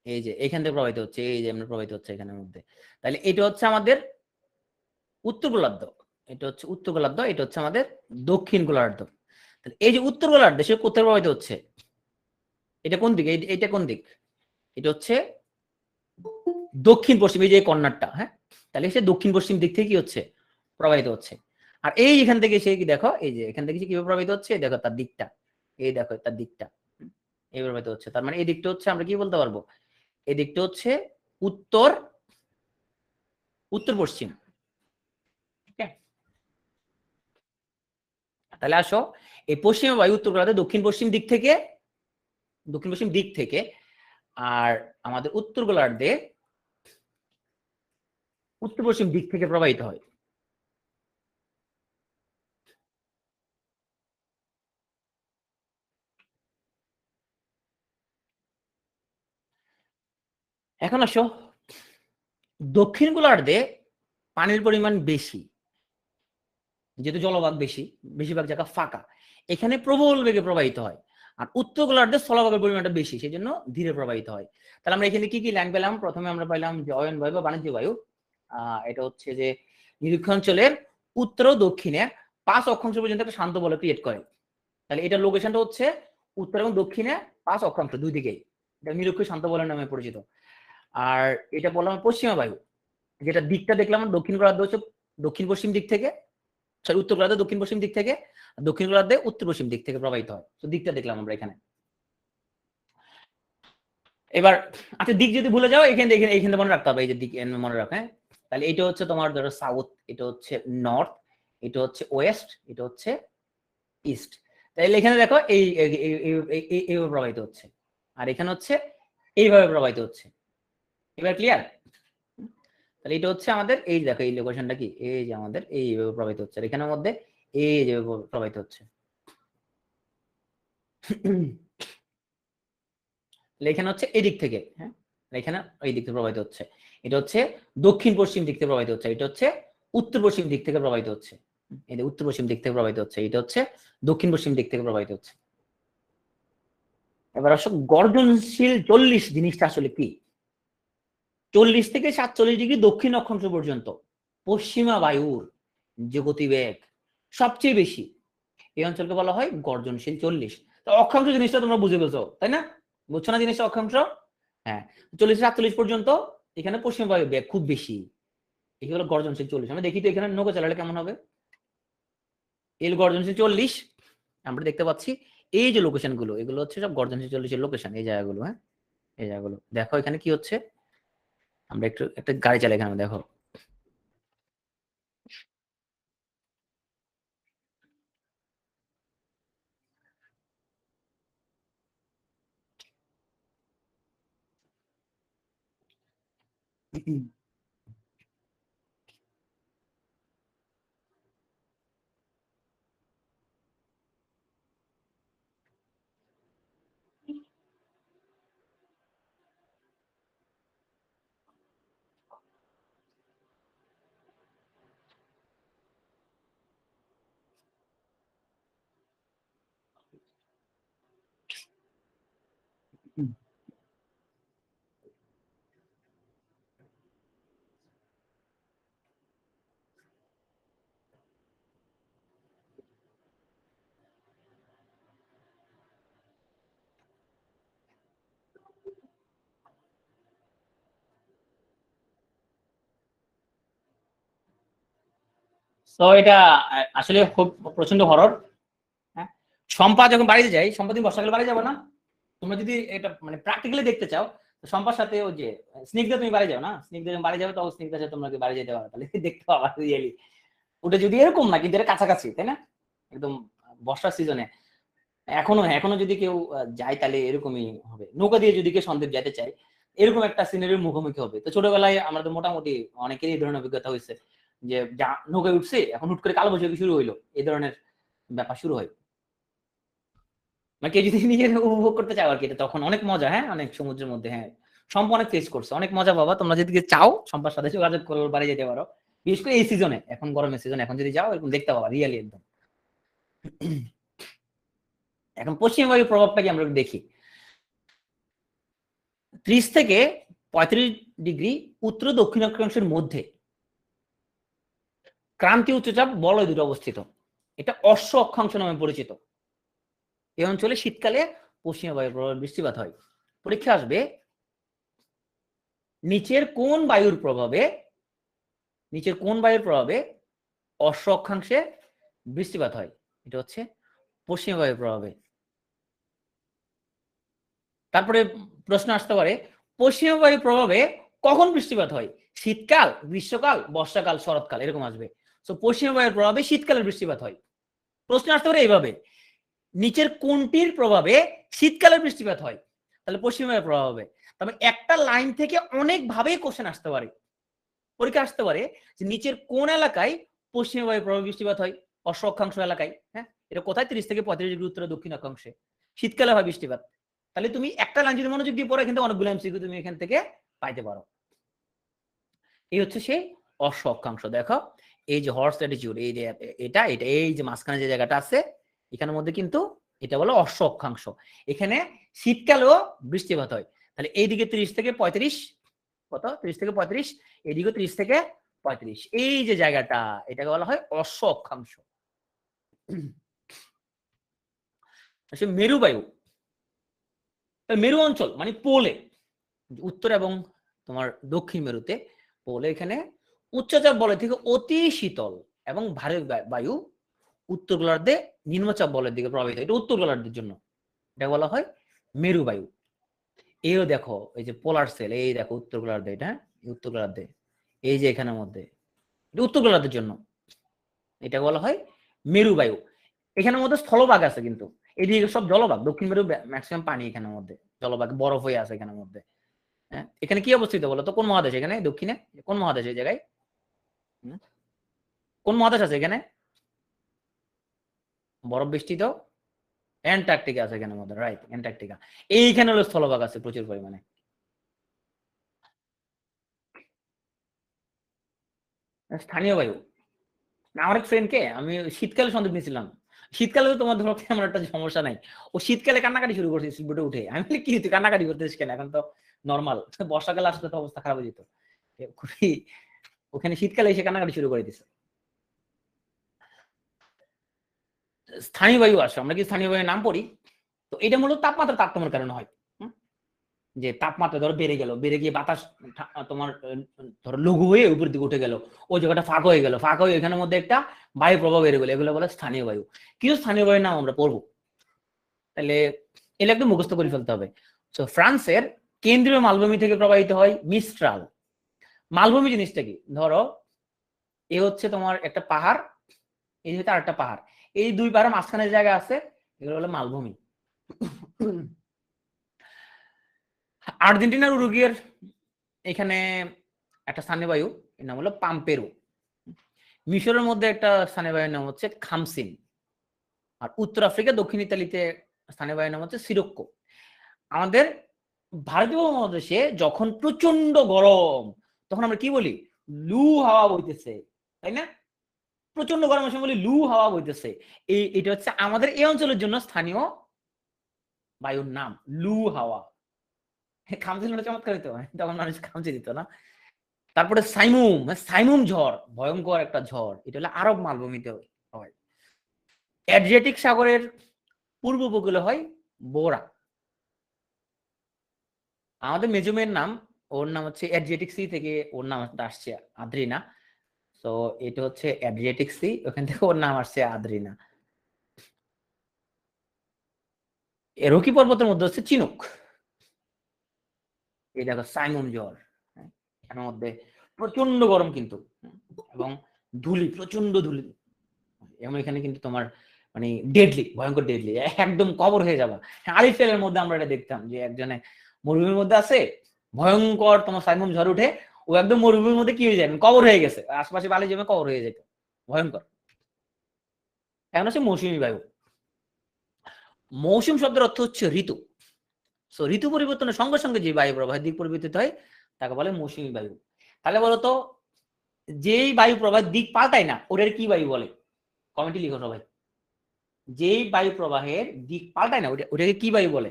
এই যে এখান থেকে প্রবাহিত হচ্ছে, এই যে আমরা প্রবাহিত হচ্ছে এখানের মধ্যে। তাহলে এটা হচ্ছে আমাদের উত্তর গোলার্ধ, এটা হচ্ছে উত্তর গোলার্ধ, এটা হচ্ছে আমাদের দক্ষিণ গোলার্ধ। তাহলে এই যে উত্তর গোলার্ধে সে কোথায় প্রবাহিত হচ্ছে, এটা কোন দিক, এটা কোন দিক, এটা হচ্ছে দক্ষিণ পশ্চিম, এই যে কর্নারটা, হ্যাঁ তাহলে সে দক্ষিণ পশ্চিম দিক থেকে কি হচ্ছে প্রবাহিত হচ্ছে। আর এই এখান থেকে সে কি দেখো, এই যে এখান থেকে সে কিভাবে প্রবাহিত হচ্ছে, দেখো তার দিকটা, এই দেখো তার দিকটা এই প্রবাহিত হচ্ছে। তার মানে এই দিকটা হচ্ছে আমরা কি বলতে পারবো, এই দিকটা হচ্ছে উত্তর উত্তর পশ্চিম। তাহলে আসো এই পশ্চিমা বায়ু উত্তর গোলার্ধে দক্ষিণ পশ্চিম দিক থেকে আর আমাদের উত্তর গোলার্ধে উত্তর পশ্চিম দিক থেকে প্রবাহিত হয়। এখন আসো দক্ষিণ গোলার্ধে পানির পরিমাণ বেশি, যেহেতু জলভাগ বেশি, বেশিরভাগ জায়গা ফাঁকা, এখানে প্রবল বেগে প্রবাহিত হয়। আর উত্তর গোলার্ধে স্থলভাগের পরিমাণটা বেশি, সেই জন্য ধীরে প্রবাহিত হয়। তাহলে আমরা এখানে কি কি ল্যান্ড পেলাম, প্রথমে আমরা পাইলাম যে অয়ন বায়ু বা বাণিজ্য বায়ু, এটা হচ্ছে যে নিরক্ষাঞ্চলের উত্তর ও দক্ষিণে 5 অক্ষাংশ পর্যন্ত একটা শান্ত বলয় ক্রিয়েট করে। তাহলে এটার লোকেশনটা হচ্ছে উত্তর এবং দক্ষিণে 5 অক্ষাংশ দুই দিকেই, এটা নিরক্ষীয় শান্ত বলয় নামে পরিচিত। আর এটা বললাম পশ্চিমা বায়ু, যেটা দিকটা দেখলাম দক্ষিণ গোলার্ধ হচ্ছে দক্ষিণ পশ্চিম দিক থেকে, সরি উত্তর গোলার্ধে দক্ষিণ পশ্চিম দিক থেকে, দক্ষিণ গোলার্ধে উত্তর পশ্চিম দিক থেকে প্রবাহিত হয়। তো দিকটা দেখলাম আমরা এখানে। এবার আচ্ছা দিক যদি ভুলে যাও এখানে এখানে এখানে মনে রাখতে হবে, এই যে দিক মনে রাখ, হ্যাঁ তাহলে এটা হচ্ছে তোমার ধরো সাউথ, এটা হচ্ছে নর্থ, এটা হচ্ছে ওয়েস্ট, এটা হচ্ছে ইস্ট। তাহলে এখানে দেখো এইভাবে প্রবাহিত হচ্ছে, আর এখানে হচ্ছে এইভাবে প্রবাহিত হচ্ছে। এবার ক্লিয়ার? তাহলে এটা হচ্ছে আমাদের এই দেখো এই লোকেশনটা কি, এই যে আমাদের এইভাবে প্রবাহিত হচ্ছে, আর এখানের মধ্যে এই যে প্রবাহিত হচ্ছে। এখানে হচ্ছে এই দিক থেকে, হ্যাঁ এখানে এই দিক থেকে প্রবাহিত হচ্ছে, এটা হচ্ছে দক্ষিণ পশ্চিম দিক থেকে প্রবাহিত হচ্ছে, এটা হচ্ছে উত্তর পশ্চিম দিক থেকে প্রবাহিত হচ্ছে, এটা উত্তর পশ্চিম দিক থেকে প্রবাহিত হচ্ছে, এটা হচ্ছে দক্ষিণ পশ্চিম দিক থেকে প্রবাহিত হচ্ছে। এবার আসলে গর্জনশীল 40 জিনিসটা আসলে কি, 40 থেকে 47 ডিগ্রি দক্ষিণ অক্ষাংশ পর্যন্ত পশ্চিমা বায়ুর যে গতিবেগ সবচেয়ে বেশি, এই অঞ্চলকে বলা হয় গর্জনশীল 40। তো অক্ষাংশ জিনিসটা তোমরা বুঝে গেছো তাই না, বুঝছো না জিনিসটা অক্ষাংশ, হ্যাঁ 40 থেকে 48 পর্যন্ত এখানে পশ্চিম বায়ু বেগ খুব বেশি, এই হলো গর্জনশীল 40। আমরা দেখি তো এখানে নৌকা চালালে কেমন হবে, এই গর্জনশীল 40 আমরা দেখতে পাচ্ছি, এই যে লোকেশন গুলো এগুলো হচ্ছে সব গর্জনশীল 40 লোকেশন, এই জায়গাগুলো, হ্যাঁ এই জায়গাগুলো দেখো এখানে কি হচ্ছে, আমরা একটু একটা গাড়ি চালাই এখানে দেখো। তো এটা আসলে খুব প্রচন্ড হরর। হ্যাঁ, শম্পা যখন বাড়িতে যাই, শম্পা তুমি বর্ষাকালে বাড়ি যাবো না? তোমরা যদি এটা মানে প্র্যাকটিক্যালি দেখতে চাও, শম্পার সাথে ওই যে স্নিগ্ধা, তুমি বাড়ি যাও না, স্নিগ্ধা যখন বাড়ি যাবে তখন স্নিগ্ধার সাথে তোমরা বাড়ি যেতে পারো, তাহলে দেখতে পাবা রিয়েলি। ওটা যদি এরকম না, কিন্তু এটা কাছাকাছি, তাই না? একদম বর্ষার সিজনে এখনো এখনো যদি কেউ যায় তাহলে এরকমই হবে। নৌকা দিয়ে যদি কেউ সন্দ্বীপ যেতে চায়, এরকম একটা সিনারির মুখোমুখি হবে। তো ছোটবেলায় আমরা তো মোটামুটি অনেকেরই এই ধরনের অভিজ্ঞতা হয়েছে, যে নৌকায় উঠছে, এখন হুট করে কালবৈশাখী শুরু হইলো, এই ধরনের ব্যাপার শুরু হয়। মানে কেউ যদি নিজের উপভোগ করতে চাও আর কি, এটা তখন অনেক মজা। হ্যাঁ, অনেক সমুদ্রের মধ্যে, হ্যাঁ সম্পা অনেক ফেস করছে, অনেক মজা পাবা তোমরা যদি চাও, সম্পার সাথে যোগাযোগ করে ওর বাড়ি যেতে পারো। বিশেষ করে এই সিজনে, এখন গরমের সিজন, এখন যদি যাও এরকম দেখতে পাবা রিয়েলি একদম। এখন পশ্চিম বায়ুর প্রভাবটা কি আমরা দেখি। 30 থেকে 35 ডিগ্রি উত্তর দক্ষিণ অক্ষাংশের মধ্যে ক্রান্তীয় উচ্চচাপ বলয় দুটো অবস্থিত। এটা অশ্ব অক্ষাংশ নামে পরিচিত। এই অঞ্চলে শীতকালে পশ্চিমা বায়ুর প্রভাবে বৃষ্টিপাত হয়। পরীক্ষা আসবে নিচের কোন বায়ুর প্রভাবে অশ্ব অক্ষাংশে বৃষ্টিপাত হয়। এটা হচ্ছে পশ্চিমা বায়ুর প্রভাবে। তারপরে প্রশ্ন আসতে পারে পশ্চিমা বায়ুর প্রভাবে কখন বৃষ্টিপাত হয়, শীতকাল, গ্রীষ্মকাল, বর্ষাকাল, শরৎকাল, এরকম আসবে। তো পশ্চিমা বায়ুর প্রভাবে শীতকালের বৃষ্টিপাত হয়। প্রশ্ন আসতে পারে এইভাবে, নিচের কোনটির প্রভাবে শীতকালের বৃষ্টিপাত হয়, তাহলে পশ্চিমা বায়ুর প্রভাবে। তবে একটা লাইন থেকে অনেক ভাবে কোশ্চেন আসতে পারে, পরীক্ষা আসতে পারে যে নিচের কোন এলাকায় পশ্চিমা বায়ুর প্রভাবে বৃষ্টিপাত হয়, অশ্ব অক্ষাংশ এলাকায়। হ্যাঁ, এটা কোথায়, 30 থেকে 35 ডিগ্রি উত্তর দক্ষিণ অক্ষাংশে শীতকালে হয় বৃষ্টিপাত। তাহলে তুমি একটা লাইন যদি মনোযোগ দিয়ে পড়ে, কিন্তু অনেকগুলো এমসিকিউ তুমি এখান থেকে পাইতে পারো। এই হচ্ছে সেই অশ্ব অক্ষাংশ। দেখো এই যে হর্স ল্যাটিটিউড, এই যে এটা এটা এই যে মাঝখানে যে জায়গাটা আছে, এখানের মধ্যে কিন্তু এটা বলো অশ্ব অক্ষাংশ। এখানে শীতকালেও বৃষ্টিপাত হয়। তাহলে এইদিকে 30 থেকে 35, কত 30 থেকে 35, এদিকে 30 থেকে 35, এই যে জায়গাটা, এটাকে বলা হয় অশ্ব অক্ষাংশ। মেরুবায়ু, মেরু অঞ্চল মানে পোলে, উত্তর এবং তোমার দক্ষিণ মেরুতে পোলে, এখানে উচ্চচাপ বলয় থেকে অতি শীতল এবং ভারী বায়ু উত্তর গোলার্ধে নিম্নচাপ বলয়ের দিকে প্রবাহিত। এটা উত্তর গোলার্ধের জন্য, এটা বলা হয় মেরু বায়ু। এও দেখো এই যে পোলার সেল, এই দেখো উত্তর গোলার্ধে, এটা উত্তর গোলার্ধে, এই যে এখানের মধ্যে, এটা উত্তর গোলার্ধের জন্য, এটা বলা হয় মেরু বায়ু। এখানের মধ্যে স্থলভাগ আছে, কিন্তু এদিকে সব জলভাগ। দক্ষিণ মেরু ম্যাক্সিমাম পানি, এখানের মধ্যে জলভাগ, বরফ হয়ে আছে এখানের মধ্যে। হ্যাঁ, এখানে কি অবস্থিত বলো তো, কোন মহাদেশ এখানে দক্ষিণে, কোন মহাদেশ এই জায়গায়, কোন মহাদেশ আছে এখানে বরফ বেষ্টিত? অ্যান্টার্কটিকা আছে এখানের মধ্যে, রাইট, অ্যান্টার্কটিকা। এইখানে হলো স্থলভাগ আছে প্রচুর পরিমাণে। স্থানীয় বায়ু, আমার এক ফ্রেন্ডকে আমি শীতকালে সন্দেহ নিয়েছিলাম। শীতকালে তো তোমার ধরো তেমন একটা সমস্যা নাই, ও শীতকালে কান্নাকাটি শুরু করছে স্পিডবোটে উঠে। আমি বলি কি তুই কান্নাকাটি করতেছিস কেন, এখন তো নর্মাল। বর্ষাকালে আসলে তো অবস্থা খারাপ হয়ে যেত। ওখানে শীতকালে এসে কান্নাকাটি শুরু করে দিছে। স্থানীয় বায়ু আসে, আমরা কি স্থানীয় বায়ুর নাম পড়ি, তো এটা মূলত তাপমাত্রার তারতম্যের কারণে হয়। যে তাপমাত্রা ধরো বেড়ে গিয়ে বাতাস তোমার ধরো লঘু হয়ে উপর দিকে উঠে গেল, ওই জায়গাটা ফাঁকা হয়ে এখানের মধ্যে একটা বায়ু প্রভাব বেড়ে গেলো, এগুলো বলে স্থানীয় বায়ু। কিছু স্থানীয় বায়ুর নাম আমরা পড়বো, তাহলে এগুলো একটু মুখস্থ করে ফেলতে হবে। তো ফ্রান্সের কেন্দ্রীয় মালভূমি থেকে প্রবাহিত হয় মিস্ট্রাল। মালভূমি জিনিসটা কি, ধরো এ হচ্ছে তোমার একটা পাহাড়, এই হচ্ছে আরেকটা পাহাড়, এই দুই পাহাড়ের মাঝখানে জায়গা আছে, এগুলো হলো মালভূমি। আর্জেন্টিনার উরুগুয়ের এখানে একটা স্থানীয় বায়ু, এর নাম হলো পাম্পেরু। মিশরের মধ্যে একটা স্থানীয় বায়ুর নাম হচ্ছে খামসিন। আর উত্তর আফ্রিকা দক্ষিণ ইতালিতে স্থানীয় বায়ুর নাম হচ্ছে সিরোক্কো। আমাদের ভারতীয় মহাদেশে যখন প্রচন্ড গরম, তখন আমরা কি বলি, লু হাওয়া বইতেছে, তাই না? প্রচন্ড গরমের সময় বলি লু হাওয়া বইতেছে। এটা হচ্ছে আমাদের এই অঞ্চলের জন্য স্থানীয় বায়ুর নাম, লু হাওয়া। খামচি দিলে চমৎকার হইতো, তখন মানুষ খামচি দিত না। তারপরে সাইমুম, সাইমুম ঝড়, ভয়ঙ্কর একটা ঝড়, এটা হলো আরব মালভূমিতে হয়। অ্যাড্রিয়াটিক সাগরের পূর্ব উপকূলে হয় বোরা। আমাদের মেজুমের নাম, ওর নাম হচ্ছে অ্যাড্রিয়াটিক সি থেকে ওর নাম আসছে আদ্রিনা। তো এটা হচ্ছে অ্যাড্রিয়াটিক সি, ওখান থেকে ওর নাম আসছে আদ্রিনা। রকি পর্বতের মধ্যে হচ্ছে চিনুক। এই দেখো সাইমুম ঝড়, এর মধ্যে প্রচন্ড গরম কিন্তু, এবং ধুলি, প্রচন্ড ধুলি, এবং এখানে কিন্তু তোমার মানে ডেডলি, ভয়ঙ্কর ডেডলি, একদম কবর হয়ে যাবা। আরিফেলের মধ্যে আমরা এটা দেখতাম যে একজনে মরুভূমির মধ্যে আছে, ভয়ঙ্কর তোমার সাইমুম ঝড় উঠে, ও একদম মরুভূমির মধ্যে কি হয়ে যায়, কবর হয়ে গেছে, আশপাশে বালি জমে কবর হয়ে যেত, ভয়ঙ্কর। এখন হচ্ছে মৌসুমী বায়ু। মৌসুম শব্দের অর্থ হচ্ছে ঋতু। সো ঋতু পরিবর্তনের সঙ্গে সঙ্গে যে বায়ু প্রবাহের দিক পরিবর্তিত হয় তাকে বলে মৌসুমী বায়ু। তাহলে বলতো যেই বায়ু প্রবাহের দিক পাল্টায় না ওটার কি বায়ু বলে? কমেন্টে লিখো সবাই। যেই বায়ু প্রবাহের দিক পাল্টায় না ওটাকে কি বায়ু বলে?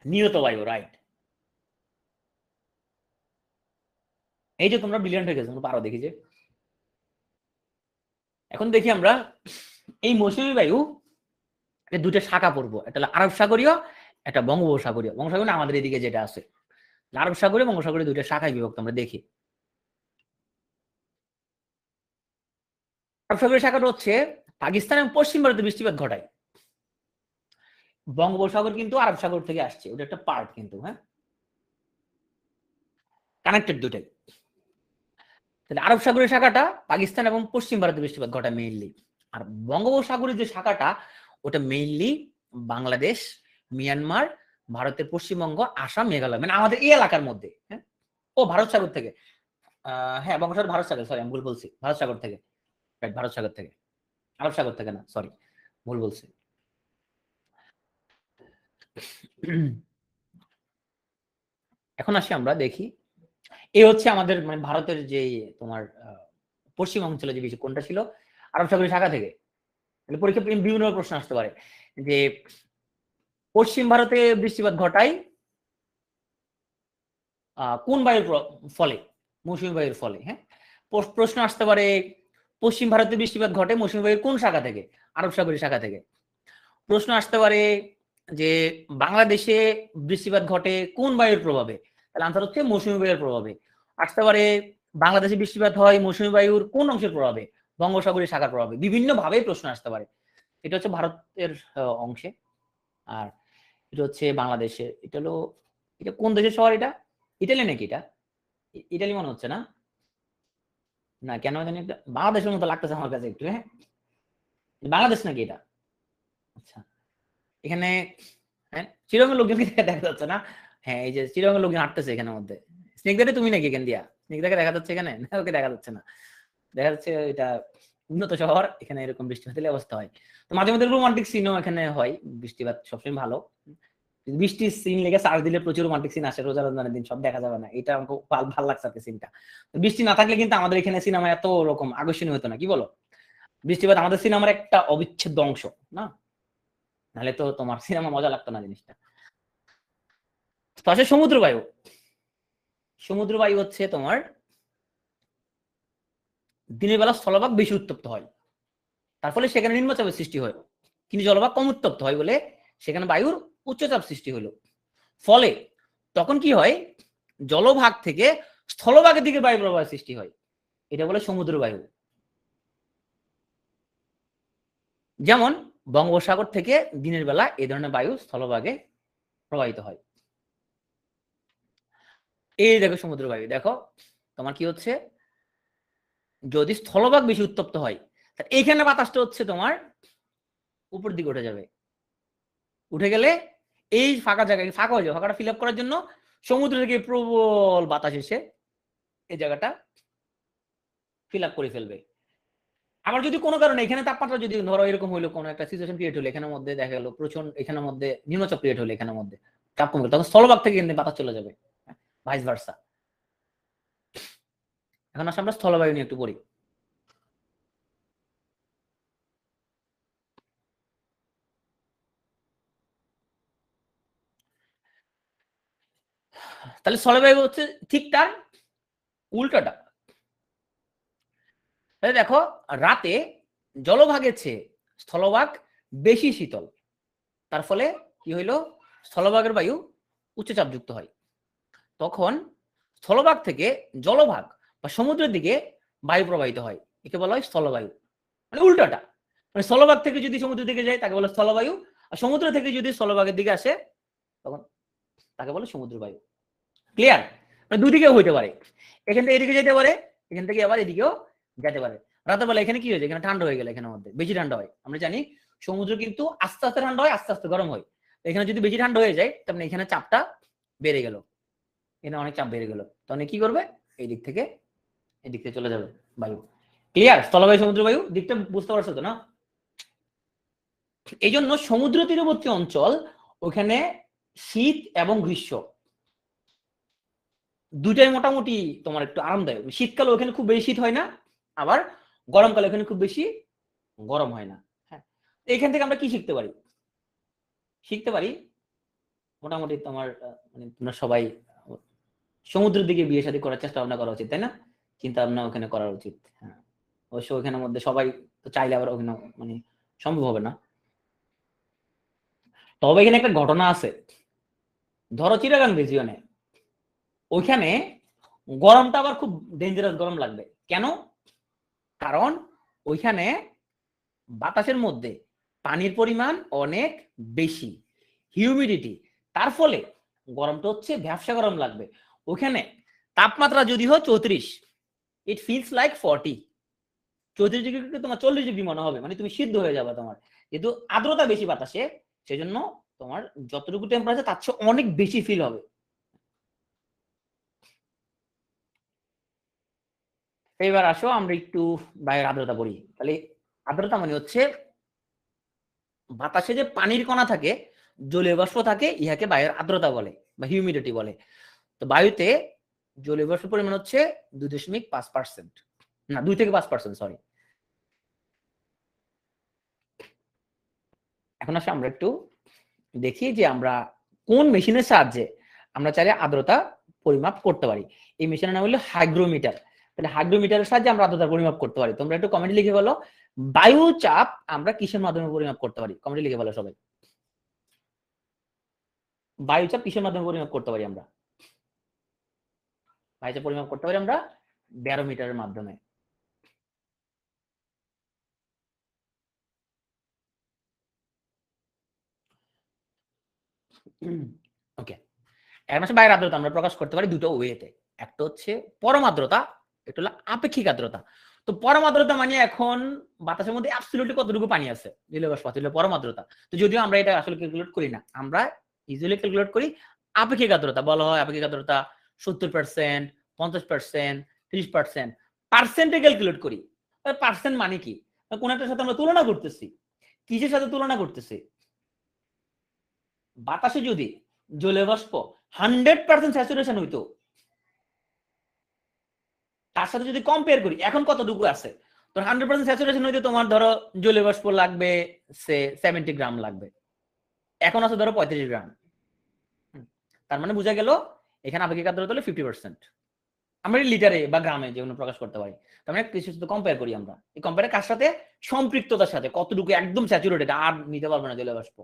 নিয়ত বায়ু, রাইট। এই যে তোমরা ব্রিলিয়ান্ট হয়ে গেছো, তোমরা পারো দেখি যে। এখন দেখি আমরা এই মৌসুমী বায়ু দুটো শাখা পড়বো, একটা হলো আরব সাগরীয়, একটা বঙ্গোপসাগরীয়। বঙ্গোপসাগরীয় আমাদের এদিকে যেটা আছে, আরব সাগরীয় বঙ্গোপসাগরীয় দুইটা শাখায় বিভক্ত, আমরা দেখি। আরব সাগরীয় শাখাটা হচ্ছে পাকিস্তান এবং পশ্চিম ভারতে বৃষ্টিপাত ঘটায়। বঙ্গোপসাগর কিন্তু আরব সাগর থেকে আসছে, ওটা একটা পার্ট কিন্তু, হ্যাঁ, কানেক্টেড দুটাই। তাহলে আরব সাগরীয় শাখাটা পাকিস্তান এবং পশ্চিম ভারতে বৃষ্টিপাত ঘটায় মেইনলি। আর বঙ্গোপসাগরের যে শাখাটা ওটা মেইনলি বাংলাদেশ, মিয়ানমার, ভারতের পশ্চিমবঙ্গ, আসাম, মেঘালয়, মানে আমাদের এই এলাকার মধ্যে, হ্যাঁ। ও ভারত সাগর থেকে, হ্যাঁ বঙ্গোপসাগর ভারত সাগর, সরি আমি ভুল বলছি, ভারত সাগর থেকে, ভারত সাগর থেকে, আরব সাগর থেকে না, সরি ভুল বলছি। এখন আসি আমরা দেখি, এই হচ্ছে আমাদের মানে ভারতের যে তোমার পশ্চিম অঞ্চলে যে বিষয় কোনটা ছিল, আরব সাগরীয় শাখা থেকে। পরীক্ষা বিভিন্ন প্রশ্ন আসতে পারে যে পশ্চিম ভারতে বৃষ্টিপাত ঘটায় কোন বায়ুর ফলে, মৌসুমী বায়ুর ফলে, হ্যাঁ। প্রশ্ন আসতে পারে পশ্চিম ভারতে বৃষ্টিপাত ঘটে মৌসুমী বায়ুর কোন শাখা থেকে, আরব সাগরীয় শাখা থেকে। প্রশ্ন আসতে পারে যে বাংলাদেশে বৃষ্টিপাত ঘটে কোন বায়ুর প্রভাবে, তাহলে আনসার হচ্ছে মৌসুমী বায়ুর প্রভাবে। আসতে পারে বাংলাদেশে বৃষ্টিপাত হয় মৌসুমী বায়ুর কোন অংশের প্রভাবে, বঙ্গোপসাগরীয় শাখার প্রভাবে। বিভিন্ন ভাবে প্রশ্ন আসতে পারে। এটা হচ্ছে ভারতের অংশে। আর এটা হচ্ছে বাংলাদেশে, এটা হলো, এটা কোন দেশের শহর, এটা ইটালি নাকি, এটা ইটালি মনে হচ্ছে না, না কেন জানি একটা বাংলাদেশের মতো লাগতেছে আমার কাছে একটু, হ্যাঁ বাংলাদেশ নাকি এটা, আচ্ছা। এখানে হ্যাঁ চিরঙ্গের লোকজনকে দেখা যাচ্ছে না, হ্যাঁ এই যে চিরঙ্গের লোকজন হাঁটতেছে এখানের মধ্যে। স্নেকদারে তুমি নাকি এখান দিয়া, স্নেকদাকে দেখা যাচ্ছে এখানে না, ওকে দেখা যাচ্ছে না, দেখা যাচ্ছে এটা উন্নত শহর, এখানে এরকম বৃষ্টিপাত হলে অবস্থা হয়। তো মাঝে মধ্যে রোমান্টিক সিনও এখানে হয়, বৃষ্টিপাত সবসময় ভালো। বৃষ্টির সিন লেগে সার্চ দিলে প্রচুর রোমান্টিক সিন আসে, রোজা রমজানের দিন সব দেখা যাবে না, এটা আমাকে ভালো লাগছে আর কি সিনটা। বৃষ্টি না থাকলে কিন্তু আমাদের এখানে সিনেমা এত রকম আকর্ষণীয় হতো না, কি বলো? বৃষ্টিপাত আমাদের সিনেমার একটা অবিচ্ছেদ্য অংশ না, নাহলে তো তোমার সিনেমা মজা লাগতো না জিনিসটা। তো আসে সমুদ্র বায়ু। সমুদ্র বায়ু হচ্ছে তোমার দিনের বেলা স্থলভাগ বেশি উত্তপ্ত হয়, তার ফলে সেখানে নিম্নচাপের সৃষ্টি হয়, কিন্তু জলভাগ কম উত্তপ্ত হয় বলে সেখানে বায়ুর উচ্চচাপ সৃষ্টি হলো। ফলে তখন কি হয়, জলভাগ থেকে স্থলভাগের দিকে বায়ু প্রবাহের সৃষ্টি হয়, এটা বলে সমুদ্র বায়ু। যেমন বঙ্গোপসাগর থেকে দিনের বেলা এই ধরনের বায়ু স্থলভাগে প্রবাহিত হয়। এই দেখো সমুদ্র বায়ু, দেখো তোমার কি হচ্ছে, যদি স্থলভাগ বেশি উত্তপ্ত হয় এইখানে বাতাসটা হচ্ছে তোমার উপর দিকে উঠে যাবে, উঠে গেলে এই ফাঁকা জায়গায় ফাঁকা হয়ে যাবে, ফাঁকাটা ফিল আপ করার জন্য সমুদ্র থেকে প্রবল বাতাস এসে এই জায়গাটা ফিল আপ করে ফেলবে। আবার যদি কোনো কারণে এখানে তাপমাত্রা যদি ধরো এরকম হইলো, কোনো একটা সিচুয়েশন ক্রিয়েট হলো এখানের মধ্যে, দেখা গেলো প্রচন্ড এখানের মধ্যে নিম্নচাপ ক্রিয়েট হলো এখানের মধ্যে, চাপ কমে গেল, তখন স্থলভাগ থেকে কিন্তু বাতাস চলে যাবে, ভাইস ভার্সা। এখন আসলে আমরা স্থলবায়ু নিয়ে একটু পড়ি। তাহলে স্থলবায়ু হচ্ছে ঠিক তার উল্টাটা। তাহলে দেখো রাতে জলভাগের চেয়ে স্থলভাগ বেশি শীতল, তার ফলে কি হইল, স্থলভাগের বায়ু উচ্চচাপযুক্ত হয়। তখন স্থলভাগ থেকে জলভাগ বা সমুদ্রের দিকে বায়ু প্রবাহিত হয়, একে বলা হয় স্থলবায়ু। মানে উল্টাটা, মানে স্থলভাগ থেকে যদি সমুদ্রের দিকে যায় তাকে বলে স্থলবায়ু, আর সমুদ্র থেকে যদি স্থলভাগের দিকে আসে তখন তাকে বলে সমুদ্র বায়ু। ক্লিয়ার? মানে দুই দিকেও হইতে পারে, এখান থেকে এদিকে যেতে পারে, এখান থেকে আবার এদিকেও যেতে পারে। রাতের বেলা এখানে কি হয়েছে, এখানে ঠান্ডা হয়ে গেল, এখানের মধ্যে বেশি ঠান্ডা হয়। আমরা জানি সমুদ্র কিন্তু আস্তে আস্তে ঠান্ডা হয়, আস্তে আস্তে গরম হয়। এখানে যদি বেশি ঠান্ডা হয়ে যায় তার মানে এখানে চাপটা বেড়ে গেল, এখানে অনেক চাপ বেড়ে গেল, তখন কি করবে, এই দিক থেকে এদিক থেকে চলে যাবে বায়ু। ক্লিয়ার? স্থলবায়ু সমুদ্র বায়ু দিকটা বুঝতে পারছো তো না? এই জন্য সমুদ্র তীরবর্তী অঞ্চল ওখানে শীত এবং গ্রীষ্ম দুইটাই মোটামুটি তোমার একটু আরামদায়ক। শীতকালে ওখানে খুব বেশি শীত হয় না, আবার গরমকালে ওখানে খুব বেশি গরম হয় না। হ্যাঁ, এখান থেকে আমরা কি শিখতে পারি? শিখতে পারি মোটামুটি তোমার মানে তোমরা সবাই সমুদ্রের দিকে বিয়ে শাদী করার চেষ্টা ভাবনা করা উচিত, তাই না? চিন্তা ভাবনা ওখানে করা উচিত। হ্যাঁ, অবশ্য ওখানের মধ্যে সবাই তো চাইলে আবার ওখানে মানে সম্ভব হবে না। তবে এখানে একটা ঘটনা আছে, ধরো চিটাগাং রিজিয়নে ওইখানে গরমটা আবার খুব ডেঞ্জারাস গরম লাগবে। কেন? কারণ ওইখানে বাতাসের মধ্যে পানির পরিমাণ অনেক বেশি, হিউমিডিটি, তার ফলে গরমটা হচ্ছে ভ্যাপসা গরম লাগবে। ওখানে তাপমাত্রা যদি হয় 34, ইট ফিলস লাইক 40। 34 ডিগ্রি তোমার 40 ডিগ্রি মনে হবে, মানে তুমি সিদ্ধ হয়ে যাবে। তোমার যেহেতু আর্দ্রতা বেশি বাতাসে, সেজন্য তোমার যতটুকু টেম্পারেচার তার চেয়ে অনেক বেশি ফিল হবে। এবার আসো আমরা একটু বায়ুর আর্দ্রতা পড়ি। তাহলে আর্দ্রতা মানে হচ্ছে বাতাসে যে পানির কণা থাকে, জলীয় বাষ্প থাকে, ইহাকে বায়ুর আর্দ্রতা বলে বা হিউমিডিটি বলে। তো বায়ুতে জলীয় বাষ্পের পরিমাণ হচ্ছে 2.5%, না 2 থেকে 5%, সরি। এখন আসলে আমরা একটু দেখি যে আমরা কোন মেশিনের সাহায্যে আমরা চাইলে আর্দ্রতা পরিমাপ করতে পারি। এই মেশিনের নাম হলো হাইগ্রোমিটার। তাহলে হাইগ্রোমিটারের সাহায্যে আমরা আর্দ্রতা পরিমাপ করতে পারি। তোমরা একটু কমেন্টে লিখে বলো বায়ু চাপ আমরা কিসের মাধ্যমে পরিমাপ করতে পারি, কমেন্টে লিখে বলো সবাই। বায়ু চাপ কিসের মাধ্যমে পরিমাপ করতে পারি আমরা? বায়ু চাপ পরিমাপ করতে পারি আমরা ব্যারোমিটারের মাধ্যমে। ওকে, এখন আসলে বায়ুর আর্দ্রতা আমরা প্রকাশ করতে পারি দুটো ওয়েতে। একটা হচ্ছে পরম আর্দ্রতা, একটা হলো আপেক্ষিক আর্দ্রতা। তো পরম আর্দ্রতা মানে এখন বাতাসের মধ্যে অ্যাবসলিউটলি কতটুকু পানি আছে, জলীয় বাষ্প আছে, পরম আর্দ্রতা। তো যদিও আমরা এটা আসলে ক্যালকুলেট করি না, আমরা ইজিলি ক্যালকুলেট করি আপেক্ষিক আর্দ্রতা। বলা হয় আপেক্ষিক আর্দ্রতা 70%, 50%, 30%, পার্সেন্টে ক্যালকুলেট করি। পার্সেন্ট মানে কি? কোন একটার সাথে আমরা তুলনা করতেছি, কিসের সাথে তুলনা করতেছি? বাতাসে যদি জলীয় বাষ্প 100% স্যাচুরেশন হইতো, তার সাথে যদি কম্পেয়ার করি এখন কতটুকু আছে, তো 100% স্যাচুরেশন হইতে তোমার ধরো জলীয় বাষ্প লাগবে সে 70 গ্রাম লাগবে, এখন আছে ধরো 35 গ্রাম। তার মানে বোঝা গেল এখানে আপেক্ষিক আর্দ্রতা হলো 50%। আমরা লিটারে বা গ্রামে যেগুলো প্রকাশ করতে পারি। তার মানে কিছু সাথে কম্পেয়ার করি আমরা, এই কম্পেয়ার কার সাথে? সম্পৃক্ততার সাথে, কতটুকু একদম স্যাচুরেটেড আর নিতে পারবে না জলীয় বাষ্প।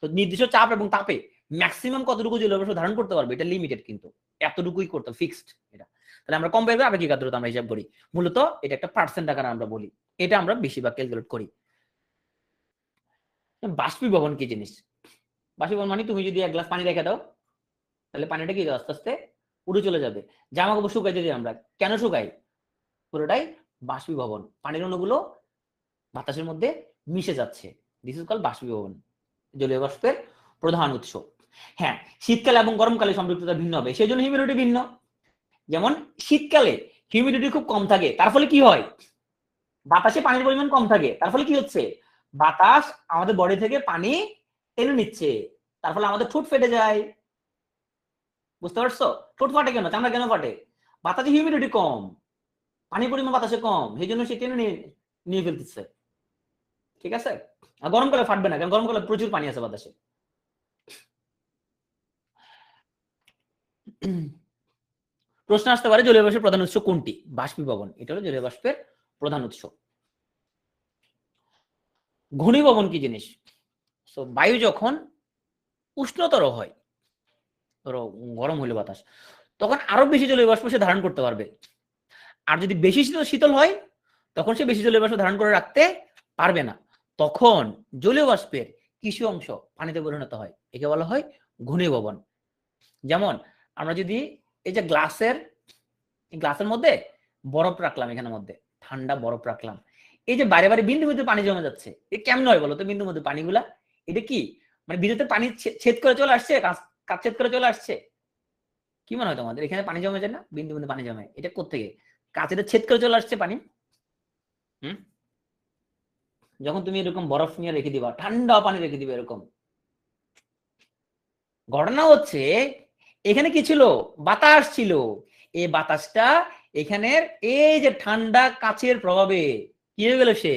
তো নির্দিষ্ট চাপ এবং তাপে ম্যাক্সিমাম কতটুকু জলীয় বাষ্প ধারণ করতে পারবে, এটা লিমিটেড, কিন্তু এতটুকুই করতে ফিক্সড এটা। তাহলে আমরা কম্পেয়ার করে আপেক্ষিক আর্দ্রতা আমরা হিসাব করি। মূলত এটা একটা পার্সেন্ট আকারে আমরা বলি, এটা আমরা বেশিরভাগ ক্যালকুলেট করি। বাষ্পীভবন কি জিনিস? বাষ্পীভবন মানে তুমি যদি এক গ্লাস পানি রেখে দাও, তাহলে পানিটা কি আস্তে আস্তে উড়ে চলে যাবে। জামা কাপড় শুকাই যদি আমরা, কেন শুকাই? পুরোটাই বাষ্পীভবন, পানির অণুগুলো বাতাসের মধ্যে মিশে যাচ্ছে। দিস ইজ কল্ড বাষ্পীভবন, জলীয় বাষ্পের প্রধান উৎস। হ্যাঁ, শীতকালে এবং গরমকালে সম্পৃক্ততা ভিন্ন হবে, সেই জন্য হিউমিডিটি ভিন্ন। যেমন শীতকালে হিউমিডিটি খুব কম থাকে, তার ফলে কি হয়? বাতাসে পানির পরিমাণ কম থাকে, তার ফলে কি হচ্ছে? বাতাস আমাদের বডি থেকে পানি টেনে নিচ্ছে, তার ফলে আমাদের ঠোঁট ফেটে যায়। বুঝতে পারছো? ঠোঁট ফাটে কেন, চামড়া কেন ফাটে? বাতাসে হিউমিডিটি কম, পানির পরিমাণ বাতাসে কম, সেই জন্য সে টেনে নিয়ে ফেলতেছে। ঠিক আছে? আর গরমকালে ফাটবে না, কারণ গরমকালে প্রচুর পানি আছে বাতাসে। প্রশ্ন আসতে পারে জলীয় বাষ্পের প্রধান উৎস কোনটি? বাষ্পীভবন, এটা হলো জলীয় বাষ্পের প্রধান উৎস। ঘনীভবন কি জিনিস? সো বায়ু যখন উষ্ণতর হয়, ধরো গরম হইলো বাতাস, তখন আরো বেশি জলীয় বাষ্প সে ধারণ করতে পারবে। আর যদি বেশি শীতল হয়, তখন সে বেশি জলীয় বাষ্প ধারণ করে রাখতে পারবে না। তখন জলীয় বাষ্পের কিছু অংশ পানিতে পরিণত হয়, একে বলা হয় ঘনীভবন। যেমন আমরা যদি এই যে গ্লাসের মধ্যে বরফ রাখলাম, এখানের মধ্যে ঠান্ডা বরফ রাখলাম, এই যে বারে বারে বিন্দুর মধ্যে পানি জমে যাচ্ছে, এ কেমন হয় বলো তো? বিন্দুর মধ্যে পানিগুলা, এটা কি মানে বিদ্যুতের পানি ছেদ করে চলে আসছে, কাজ ছেদ করে চলে আসছে? কি মনে হয় তোমাদের? এখানে পানি জমে যায় না, বিন্দুর মধ্যে পানি জমে, এটা কোত্থেকে? কাঁচের ছেদ করে চলে আসছে পানি। যখন তুমি এরকম বরফ নিয়ে রেখে দিবা, ঠান্ডা পানি রেখে দিবে, এরকম ঘটনা হচ্ছে এখানে কি ছিল? বাতাস ছিল। এই বাতাসটা এখানের এই যে ঠান্ডা কাচের প্রভাবে কি হয়ে গেল, সে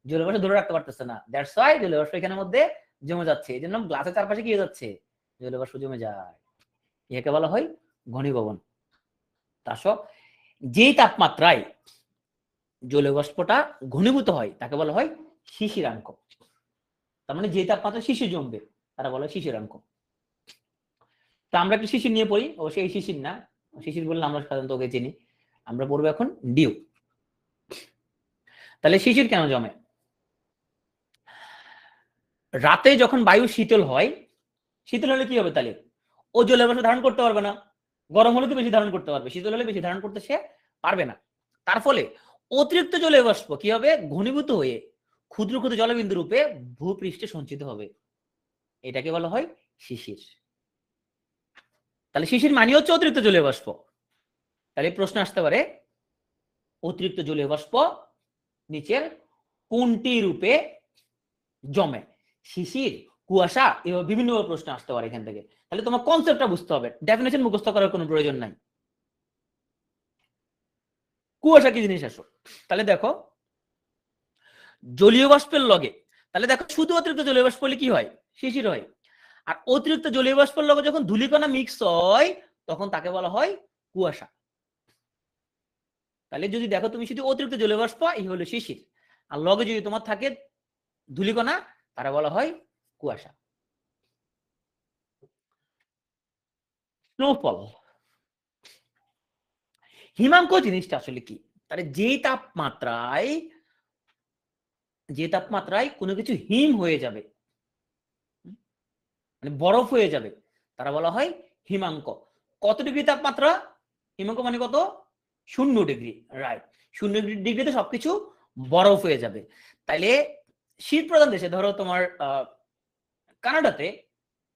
জলীয় বাষ্প ধরে রাখতে পারতেছে না। দ্যাটস ওয়াই জলীয় বাষ্প এখানের মধ্যে জমে যাচ্ছে। এই জন্য গ্লাসের চারপাশে কি হয়ে যাচ্ছে? জলীয় বাষ্প জমে যায়। একে বলা হয় ঘনীভবন। তাসব যেই তাপমাত্রায় জলীয় বাষ্পটা ঘনীভূত হয় তাকে বলা হয় শিশিরাঙ্ক। তার মানে যে তাপমাত্রা শিশির জমবে তারা বলা হয় শিশিরাঙ্ক। তো আমরা একটু শিশির নিয়ে পড়ি, অবশ্যই এই শিশির না, শিশির বললে আমরা সাধারণত ওকে চিনি, আমরা পড়বো এখন ডিউ। তাহলে শিশির কেন জমে? রাতে যখন বায়ু শীতল হয়, শীতল হলে কি হবে? তাহলে ও জলীয় বাষ্প ধারণ করতে পারবে না। গরম হলে তো বেশি ধারণ করতে পারবে, শীতল হলে বেশি ধারণ করতে সে পারবে না। তার ফলে অতিরিক্ত জলীয় বাষ্প কি হবে? ঘনীভূত হয়ে ক্ষুদ্র ক্ষুদ্র জলবিন্দু রূপে ভূপৃষ্ঠে সঞ্চিত হবে। এটাকে বলা হয় শিশির। তাহলে শিশির মানে হচ্ছে অতিরিক্ত জলীয় বাষ্প। তাহলে প্রশ্ন আসতে পারে অতিরিক্ত জলীয় বাষ্প নিচের কোনটি রূপে জমে? শিশির, কুয়াশা, এভাবে বিভিন্ন প্রশ্ন আসতে পারে এখান থেকে। তাহলে তোমার কনসেপ্টটা বুঝতে হবে, ডেফিনেশন মুখস্থ করার কোনো প্রয়োজন নাই। কুয়াশা কি জিনিস আসো? তাহলে দেখো জলীয় বাষ্পের লগে, তাহলে দেখো শুধু অতিরিক্ত জলীয় বাষ্প হলে কি হয়? শিশির হয়। আর অতিরিক্ত জলীয় বাষ্পের লগে যখন ধূলিকণা মিক্স হয় তখন তাকে বলা হয় কুয়াশা। তাহলে যদি দেখো তুমি শুধু অতিরিক্ত জলীয় বাষ্প, এই হলো শিশির, আর লগে যদি তোমার থাকে ধূলিকণা, তারা বলা হয় কুয়াশা। স্নোফল, হিমাঙ্ক জিনিসটা আসলে কি? তাহলে যে তাপমাত্রায় কোনো কিছু হিম হয়ে যাবে, মানে বরফ হয়ে যাবে, তারা বলা হয় হিমাঙ্ক। কত ডিগ্রি তাপমাত্রা? হিমাঙ্ক মানে কত? 0 ডিগ্রি, রাইট। 0 ডিগ্রিতে সবকিছু বরফ হয়ে যাবে। তাইলে শীত প্রধান দেশে, ধরো তোমার কানাডাতে,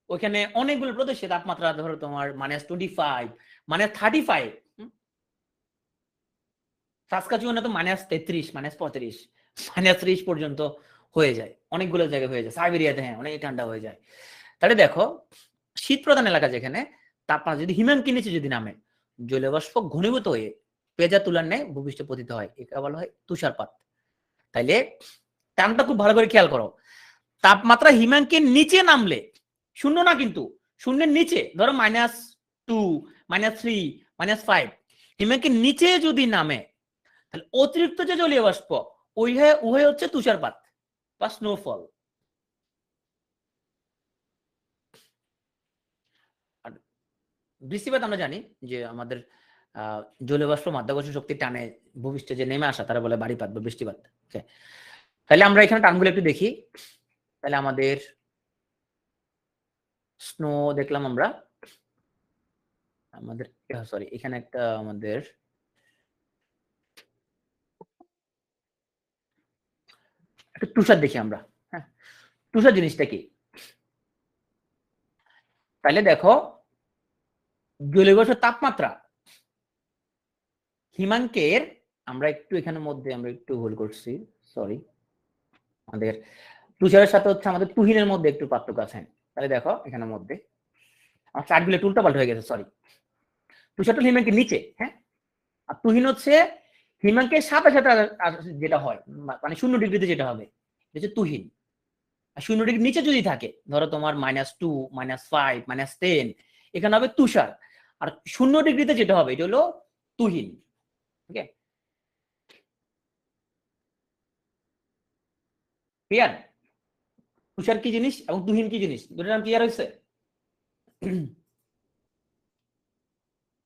ওইখানে অনেকগুলো প্রদেশে তাপমাত্রা ধরো তোমার -25, -35, সাসকাচুয়ানে তো -33, -35, -30 পর্যন্ত হয়ে যায়, অনেকগুলো জায়গায় হয়ে যায়। সাইবেরিয়াতে হ্যাঁ অনেক ঠান্ডা হয়ে যায়। তাহলে দেখো শীত প্রধান এলাকা যেখানে তাপমাত্রা যদি হিমাঙ্কের নিচে যদি নামে, জলীয় বাষ্প ঘনীভূত হয়ে পেঁজা তুলার ন্যায় ভূপৃষ্ঠে পতিত হয়, একে বলা হয় তুষারপাত। তাইলে টার্মটা খুব ভালো করে খেয়াল করো। তাপমাত্রা হিমাঙ্কের নিচে নামলে, শূন্য না কিন্তু, শূন্যের নিচে, ধরো -2, -3, -5, হিমাঙ্কের নিচে যদি নামে, তাহলে অতিরিক্ত যে জলীয় বাষ্প উভয় হচ্ছে তুষারপাত বা স্নোফল। আর বৃষ্টিপাত আমরা জানি যে আমাদের জলীয় বাষ্প মাধ্যাকর্ষণ শক্তির টানে ভূপৃষ্ঠে যে নেমে আসা তারা বলে বাড়িপাত বা বৃষ্টিপাত। তাহলে আমরা এখানে টার্মগুলো একটু দেখি। তাহলে আমাদের স্নো দেখলাম আমরা, আমাদের সরি এখানে একটা আমাদের একটা তুষার দেখি আমরা। হ্যাঁ, তুষার জিনিসটা কি? তাহলে দেখো জলীয় বাষ্পের তাপমাত্রা হিমাঙ্কের, আমরা একটু এখানের মধ্যে আমরা একটু ভুল করছি, সরি, আমাদের তুষারের সাথে হচ্ছে আমাদের তুহিনের মধ্যে একটু পার্থক্য আছে। তাহলে দেখো এখানের মধ্যে আমার চার্টগুলো উল্টা পাল্টা হয়ে গেছে, সরি। তুষারটা হিমাঙ্কের নিচে, হ্যাঁ, আর তুহিন হচ্ছে হিমাঙ্কের সাথে সাথে যেটা হয়, মানে 0 ডিগ্রিতে যেটা হবে এটা হচ্ছে তুহিন। আর 0 ডিগ্রির নিচে যদি থাকে, ধরো তোমার -2, -5, -10, এখানে হবে তুষার। আর 0°তে যেটা হবে এটা হলো তুহিন। ওকে, ক্লিয়ার? তুষার কি জিনিস এবং তুহিন কি জিনিস, দুটোর নাম ক্লিয়ার হয়েছে?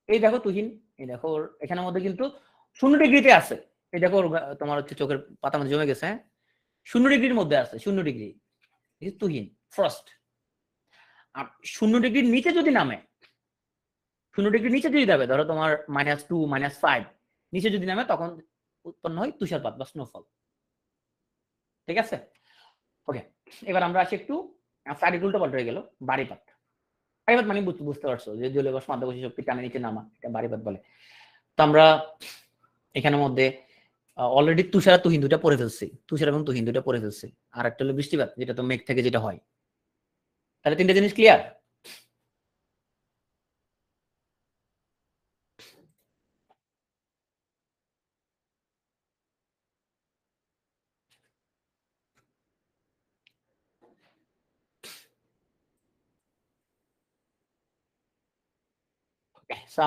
এই দেখো তুহিন, এই দেখো এখানের মধ্যে কিন্তু 0°তে আছে। এই দেখো তোমার হচ্ছে চোখের পাতার মধ্যে জমে গেছে, হ্যাঁ 0°র মধ্যে আছে, 0°। তুহিন ফ্রস্ট। আর 0°র নিচে যদি নামে, 0°র নিচে যদি যাবে, ধরো তোমার -2 -5 নিচে যদি নামে, তখন উৎপন্ন হয় তুষারপাত বা স্নোফল। ঠিক আছে, ওকে। এবার আমরা আসি একটু সাইড উল্টো পাল্টা হয়ে গেল, বাড়িপাত। বাড়িপাত মানে বুঝতে পারছো যে জলীয় বাষ্প মাধ্যাকর্ষণ শক্তি টানে নিচে নামা, এটা বাড়িপাত বলে। তো আমরা এখানের মধ্যে অলরেডি তুষার আর তুহিন দুটা পড়ে ফেলছি, তুষার এবং তুহিন দুটা পড়ে ফেলছি। আর একটা হলো বৃষ্টিপাত, যেটা তো মেঘ থেকে যেটা হয়। তাহলে তিনটা জিনিস ক্লিয়ার।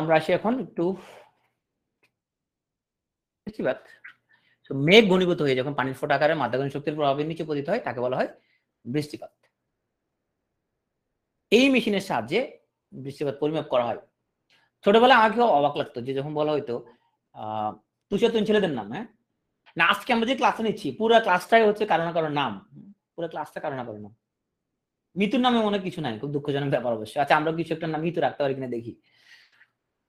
আমরা আসি এখন একটু বৃষ্টিপাত। মেঘ ঘনীভূত হয়ে যখন পানির ফোঁটা আকারে মাধ্যাকর্ষণ শক্তির প্রভাবের নিচে পতিত হয়, তাকে বলা হয় বৃষ্টিপাত। এই মেশিনের সাহায্যে বৃষ্টিপাত পরিমাপ করা হয়। ছোটবেলায় আমাকেও অবাক লাগতো যে যখন বলা হইতো তুষার তুহিন ছেলেদের নাম, হ্যাঁ না, আজকে আমরা যে ক্লাসে নিচ্ছি পুরো ক্লাসটাই হচ্ছে কারো না কারো নাম, পুরো ক্লাসটা কারো না কারো নাম। মৃত্যুর নামে মনে কিছু নাই, খুব দুঃখজনক ব্যাপার অবশ্যই। আচ্ছা, আমরা কিছু একটা নাম মৃত্যু রাখতে পারি কিনা দেখি।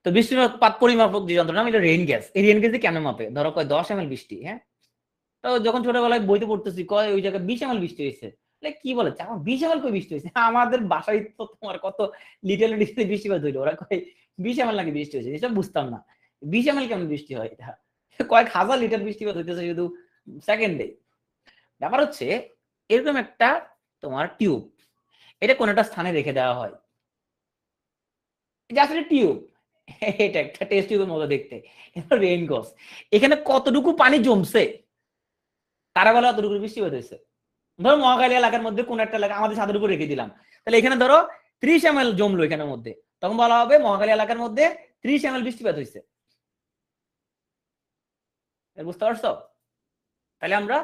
তো বৃষ্টিপাত পরিমাপক যে যন্ত্র নাম, এটা রেইন গ্যাস। এই রেইন গ্যাস কেন মাপে? ধরো কয় 10 ml বৃষ্টি, হ্যাঁ তো যখন ছোটবেলায় বইতে পড়তেছি কয় ওই জায়গায় 20 ml বৃষ্টি হয়েছে, কি বলে 20 ml কই বৃষ্টি হয়েছে? আমাদের বাসায় তো তোমার কত লিটার বৃষ্টিপাত হইলো, ওরা কয় 20 ml নাকি বৃষ্টি হয়েছে, এসব বুঝতাম না। 20 ml কেমন বৃষ্টি হয়? এটা কয়েক হাজার লিটার বৃষ্টিপাত হইতেছে শুধু সেকেন্ডে। ব্যাপার হচ্ছে এরকম একটা তোমার টিউব, এটা কোন একটা স্থানে রেখে দেওয়া হয়, এটা আসলে টিউব, এটা একটা টেস্ট টিউবের মতো দেখতে। রেইন গস, এখানে কতটুকু পানি জমছে তারা বলে অতটুকু বৃষ্টিপাত হয়েছে। ধরো মহাখালী এলাকার মধ্যে কোন একটা এলাকা আমাদের ছাদের উপর রেখে দিলাম, তাহলে এখানে ধরো 30 ml জমলো এখানের মধ্যে, তখন বলা হবে মহাখালী এলাকার মধ্যে 30 ml বৃষ্টিপাত হয়েছে। বুঝতে পারছো? তাহলে আমরা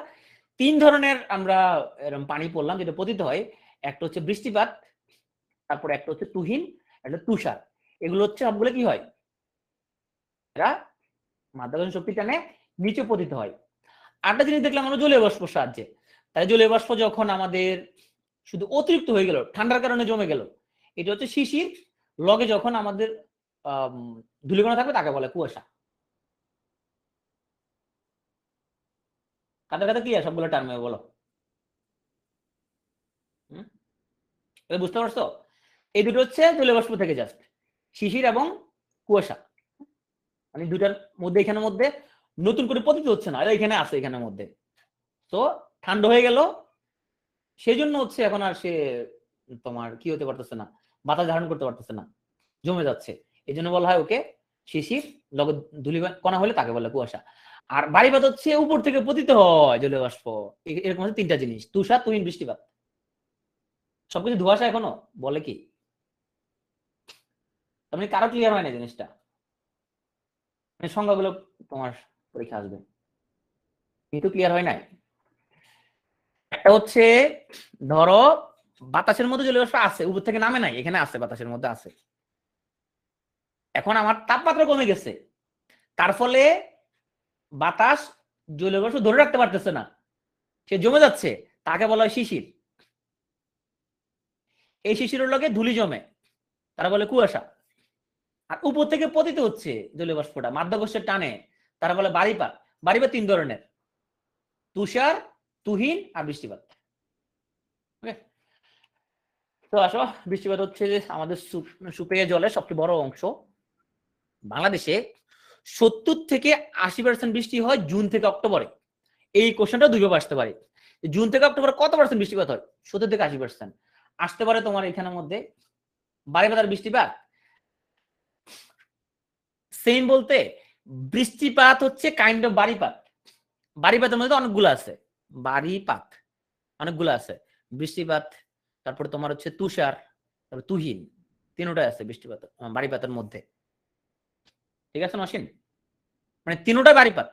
3 ধরনের আমরা এরকম পানি পড়লাম যেটা পতিত হয়। একটা হচ্ছে বৃষ্টিপাত, তারপরে একটা হচ্ছে তুহিন, একটা তুষার। এগুলো হচ্ছে সবগুলো কি হয়, এরা মাধ্যাকর্ষণ শক্তি টানে নিচে পতিত হয়। আরেকটা জিনিস দেখলাম আমরা জলীয় বাষ্পর সাহায্যে। তাই জলীয় বাষ্প যখন আমাদের শুধু অতিরিক্ত হয়ে গেল, ঠান্ডার কারণে জমে গেল, এটা হচ্ছে শিশির, লগে যখন আমাদের ধূলিকণা থাকবে তাকে বলে কুয়াশা। কাদের কাছে কি আর সবগুলো টার্মে বলো, বুঝতে পারছো? এই দুটো হচ্ছে জলীয় বাষ্প থেকে জাস্ট শিশির এবং কুয়াশা, মানে দুটার মধ্যে এখানের মধ্যে নতুন করে পতিত হচ্ছে না, এখানে আছে এখানের মধ্যে। তো ঠান্ডা হয়ে গেল, সেই জন্য হচ্ছে এখন আর সে তোমার কি হতে পারতেছে না, বাতাস ধারণ করতে পারতেছে না, জমে যাচ্ছে। এই জন্য বলা হয় ওকে শিশির, লগে ধূলি কণা হলে তাকে বলে কুয়াশা। আর বাড়িপাত হচ্ছে উপর থেকে পতিত হয় জলীয় বাষ্প। এরকম হচ্ছে তিনটা জিনিস, তুষার তুহিন বৃষ্টিপাত। সবকিছু ধোঁয়াশা এখনো বলে কি, তার মানে কারো ক্লিয়ার হয় না জিনিসটা, মানে সংজ্ঞাগুলো তোমার পরীক্ষা আসবে কিন্তু ক্লিয়ার হয় নাই। একটা হচ্ছে ধরো বাতাসের মধ্যে জলীয় বাষ্প আছে, উপর থেকে নামে নাই, এখানে আছে, বাতাসের মধ্যে আছে। এখন আমার তাপমাত্রা কমে গেছে, তার ফলে বাতাস জলীয় বাষ্প ধরে রাখতে পারতেছে না, সে জমে যাচ্ছে, তাকে বলা হয় শিশির। এই শিশিরের লগে ধুলি জমে, তারা বলে কুয়াশা। আর উপর থেকে পতিত হচ্ছে জলীয় বাষ্পটা মাধ্যাকর্ষণের টানে, তারা বলে বাড়িপাত। বাড়িপাত 3 ধরনের, তুষার, তুহিন আর বৃষ্টিপাত। তো আসো, বৃষ্টিপাত হচ্ছে যে আমাদের সুপেয় জলের সবচেয়ে বড় অংশ। বাংলাদেশে 70 থেকে 80% বৃষ্টি হয় জুন থেকে অক্টোবরে। এই কোশ্চেনটা দুইভাবে আসতে পারে, জুন থেকে অক্টোবরে কত পার্সেন্ট বৃষ্টিপাত হয়? 70 থেকে 80% আসতে পারে তোমার এখানের মধ্যে। বাড়িপাত আর বৃষ্টিপাত সেম বলতে, বৃষ্টিপাত হচ্ছে কাইন্ড অফ বাড়িপাত। বাড়িপাতের মধ্যে অনেকগুলো আছে, বাড়িপাত অনেকগুলো আছে, বৃষ্টিপাত, তারপরে তোমার হচ্ছে তুষার, তারপর তুহিন। তিনটাই আছে বৃষ্টিপাত বাড়িপাতের মধ্যে, ঠিক আছে নসীন, মানে তিনটাই বাড়িপাত।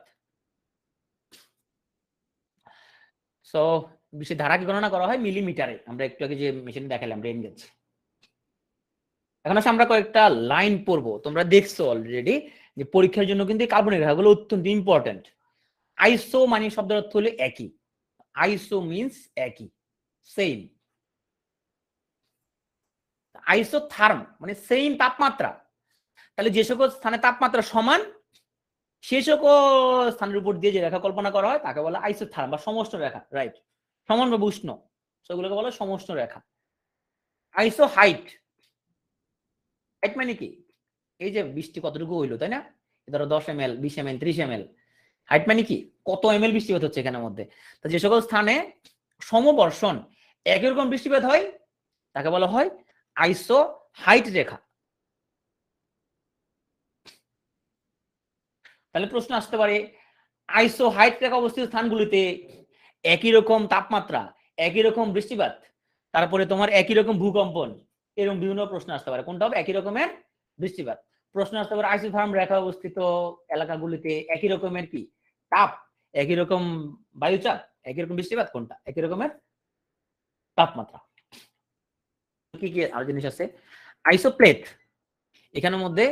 সো বৃষ্টির ধারা কি গণনা করা হয় মিলিমিটারে, আমরা একটু আগে যে মেশিন দেখালাম রেইন গেজ। এখন আসলে আমরা কয়েকটা লাইন পড়বো, তোমরা দেখছো অলরেডি যে পরীক্ষার জন্য কিন্তু কাল্পনিক রেখাগুলো অত্যন্ত ইম্পর্টেন্ট। আইসো মানে শব্দের অর্থ হলো একই, আইসো মিন্স একই, সেম। আইসোথার্ম মানে সেম তাপমাত্রা, তাহলে যে সকল স্থানে তাপমাত্রা সমান সে সকল স্থানের উপর দিয়ে যে রেখা কল্পনা করা হয় তাকে বলে আইসোথার্ম বা সমষ্ণ রেখা, রাইট, সমানভাবে উষ্ণ, সেগুলোকে বলে সমষ্ণ রেখা। আইসো হাইট, হাইট মানে কি, এই যে বৃষ্টি কতটুকু হইলো তাই না, ধরো 10 ml 20 ml 30 ml, হাইট মানে কি কত ml বৃষ্টিপাত হচ্ছে এখানের মধ্যে। তো যে সকল স্থানে সমবর্ষণ একই রকম বৃষ্টিপাত হয় তাকে বলা হয় আইসো হাইট রেখা। তাহলে প্রশ্ন আসতে পারে আইসো হাইট রেখা অবস্থিত স্থানগুলিতে একই রকম তাপমাত্রা, একই রকম বৃষ্টিপাত, তারপরে তোমার একই রকম ভূকম্পন, এরকম বিভিন্ন প্রশ্ন আসতে পারে। কোনটা হবে একই রকমের বৃষ্টিপাত। প্রশ্ন আসতে পারে আইসোথার্ম রেখা অবস্থিত এলাকাগুলিতে একই রকমের কি তাপ, একই রকম বায়ুচাপ, একই রকম বৃষ্টিপাত, কোনটা একই রকমের তাপমাত্রা। কি কি আর জিনিস আছে, আইসোপ্লেট, এখানের মধ্যে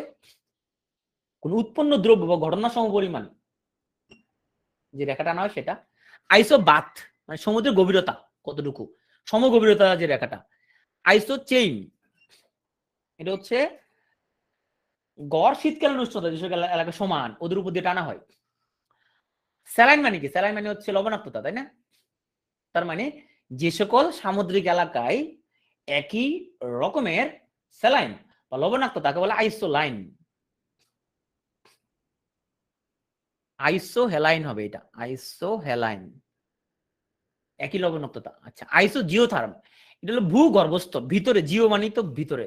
কোন উৎপন্ন দ্রব্য বা ঘটনা সমপরিমাণ যে রেখাটা আনা হয় সেটা। আইসোবাথ মানে সমুদ্রের গভীরতা কতটুকু, সমগভীরতা যে রেখাটা। আইসো চেইন, এটা হচ্ছে গড় শীতকালীন উষ্ণতা যেসব এলাকা সমান ওদের উপর দিয়ে টানা হয়। স্যালাইন মানে কি, স্যালাইন মানে হচ্ছে লবণাক্ততা তাই না, তার মানে যে সকল সামুদ্রিক এলাকায় একই রকমের স্যালাইন বা লবণাক্ত তাকে বলে আইসোলাইন, আইসো হেলাইন হবে এটা, আইসো হেলাইন একই লবণাক্ততা। আচ্ছা আইসো জিওথার্ম, এটা হলো ভূগর্ভস্থ ভিতরে, জিও মানে তো ভিতরে,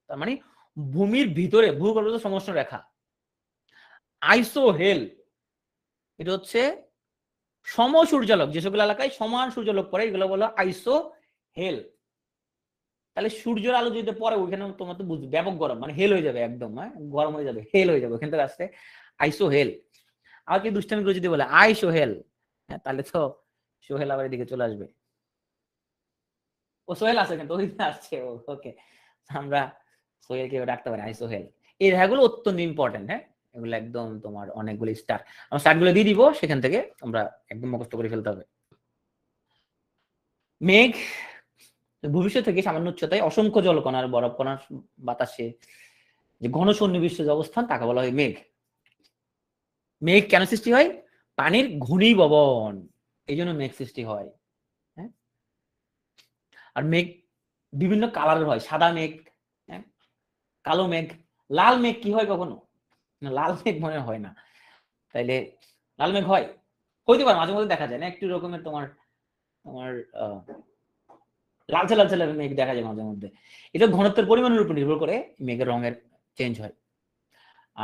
তার মানে ভূমির ভিতরে ভূগর্ভস্থ সমষ্ণ রেখা। আইসো হেল, এটা হচ্ছে সম সূর্যালোক, যে সকল এলাকায় সমান সূর্যালোক পড়ে এগুলো বলো আইসো হেল। তাহলে সূর্যের আলো যদি পরে ওইখানে তোমার তো বুঝবে ব্যাপক গরম, মানে হেল হয়ে যাবে একদম, হ্যাঁ গরম হয়ে যাবে, হেল হয়ে যাবে, ওখান থেকে আসছে আইসো হেল। আর কি দুষ্টামি করে যদি বলে আই সোহেল, হ্যাঁ তাহলে তো সোহেল আবার এদিকে চলে আসবে, ও সোহেল আছে কিন্তু ওইদিকে আসছে, ওকে আমরা সোহেলকে ডাকতে পারি আই সোহেল। এই রেখাগুলো অত্যন্ত ইম্পর্টেন্ট, হ্যাঁ এগুলো একদম তোমার অনেকগুলো স্টার, আমরা স্টারগুলো দিয়ে দিব, সেখান থেকে আমরা একদম মুখস্থ করে ফেলতে হবে। মেঘ ভবিষ্যৎ থেকে সামান্য উচ্চতায় অসংখ্য জলকণার বরফ কণার বাতাসে যে ঘন সন্নিবিষ্ট যে অবস্থান তাকে বলা হয় মেঘ। মেঘ কেন সৃষ্টি হয়, পানির ঘূর্ণিভবন, এই জন্য মেঘ সৃষ্টি হয়। হ্যাঁ আর মেঘ বিভিন্ন কালারের হয়, সাদা মেঘ, হ্যাঁ কালো মেঘ, লাল মেঘ কি হয় কখনো, লাল মেঘ মনে হয় না, তাইলে লাল মেঘ হয়, হইতে পারে মাঝে মধ্যে দেখা যায় না একটু রকমের তোমার তোমার লালচে লালচে মেঘ দেখা যায় মাঝে মধ্যে, এটা ঘনত্বের পরিমাণের উপর নির্ভর করে মেঘের রঙের চেঞ্জ হয়।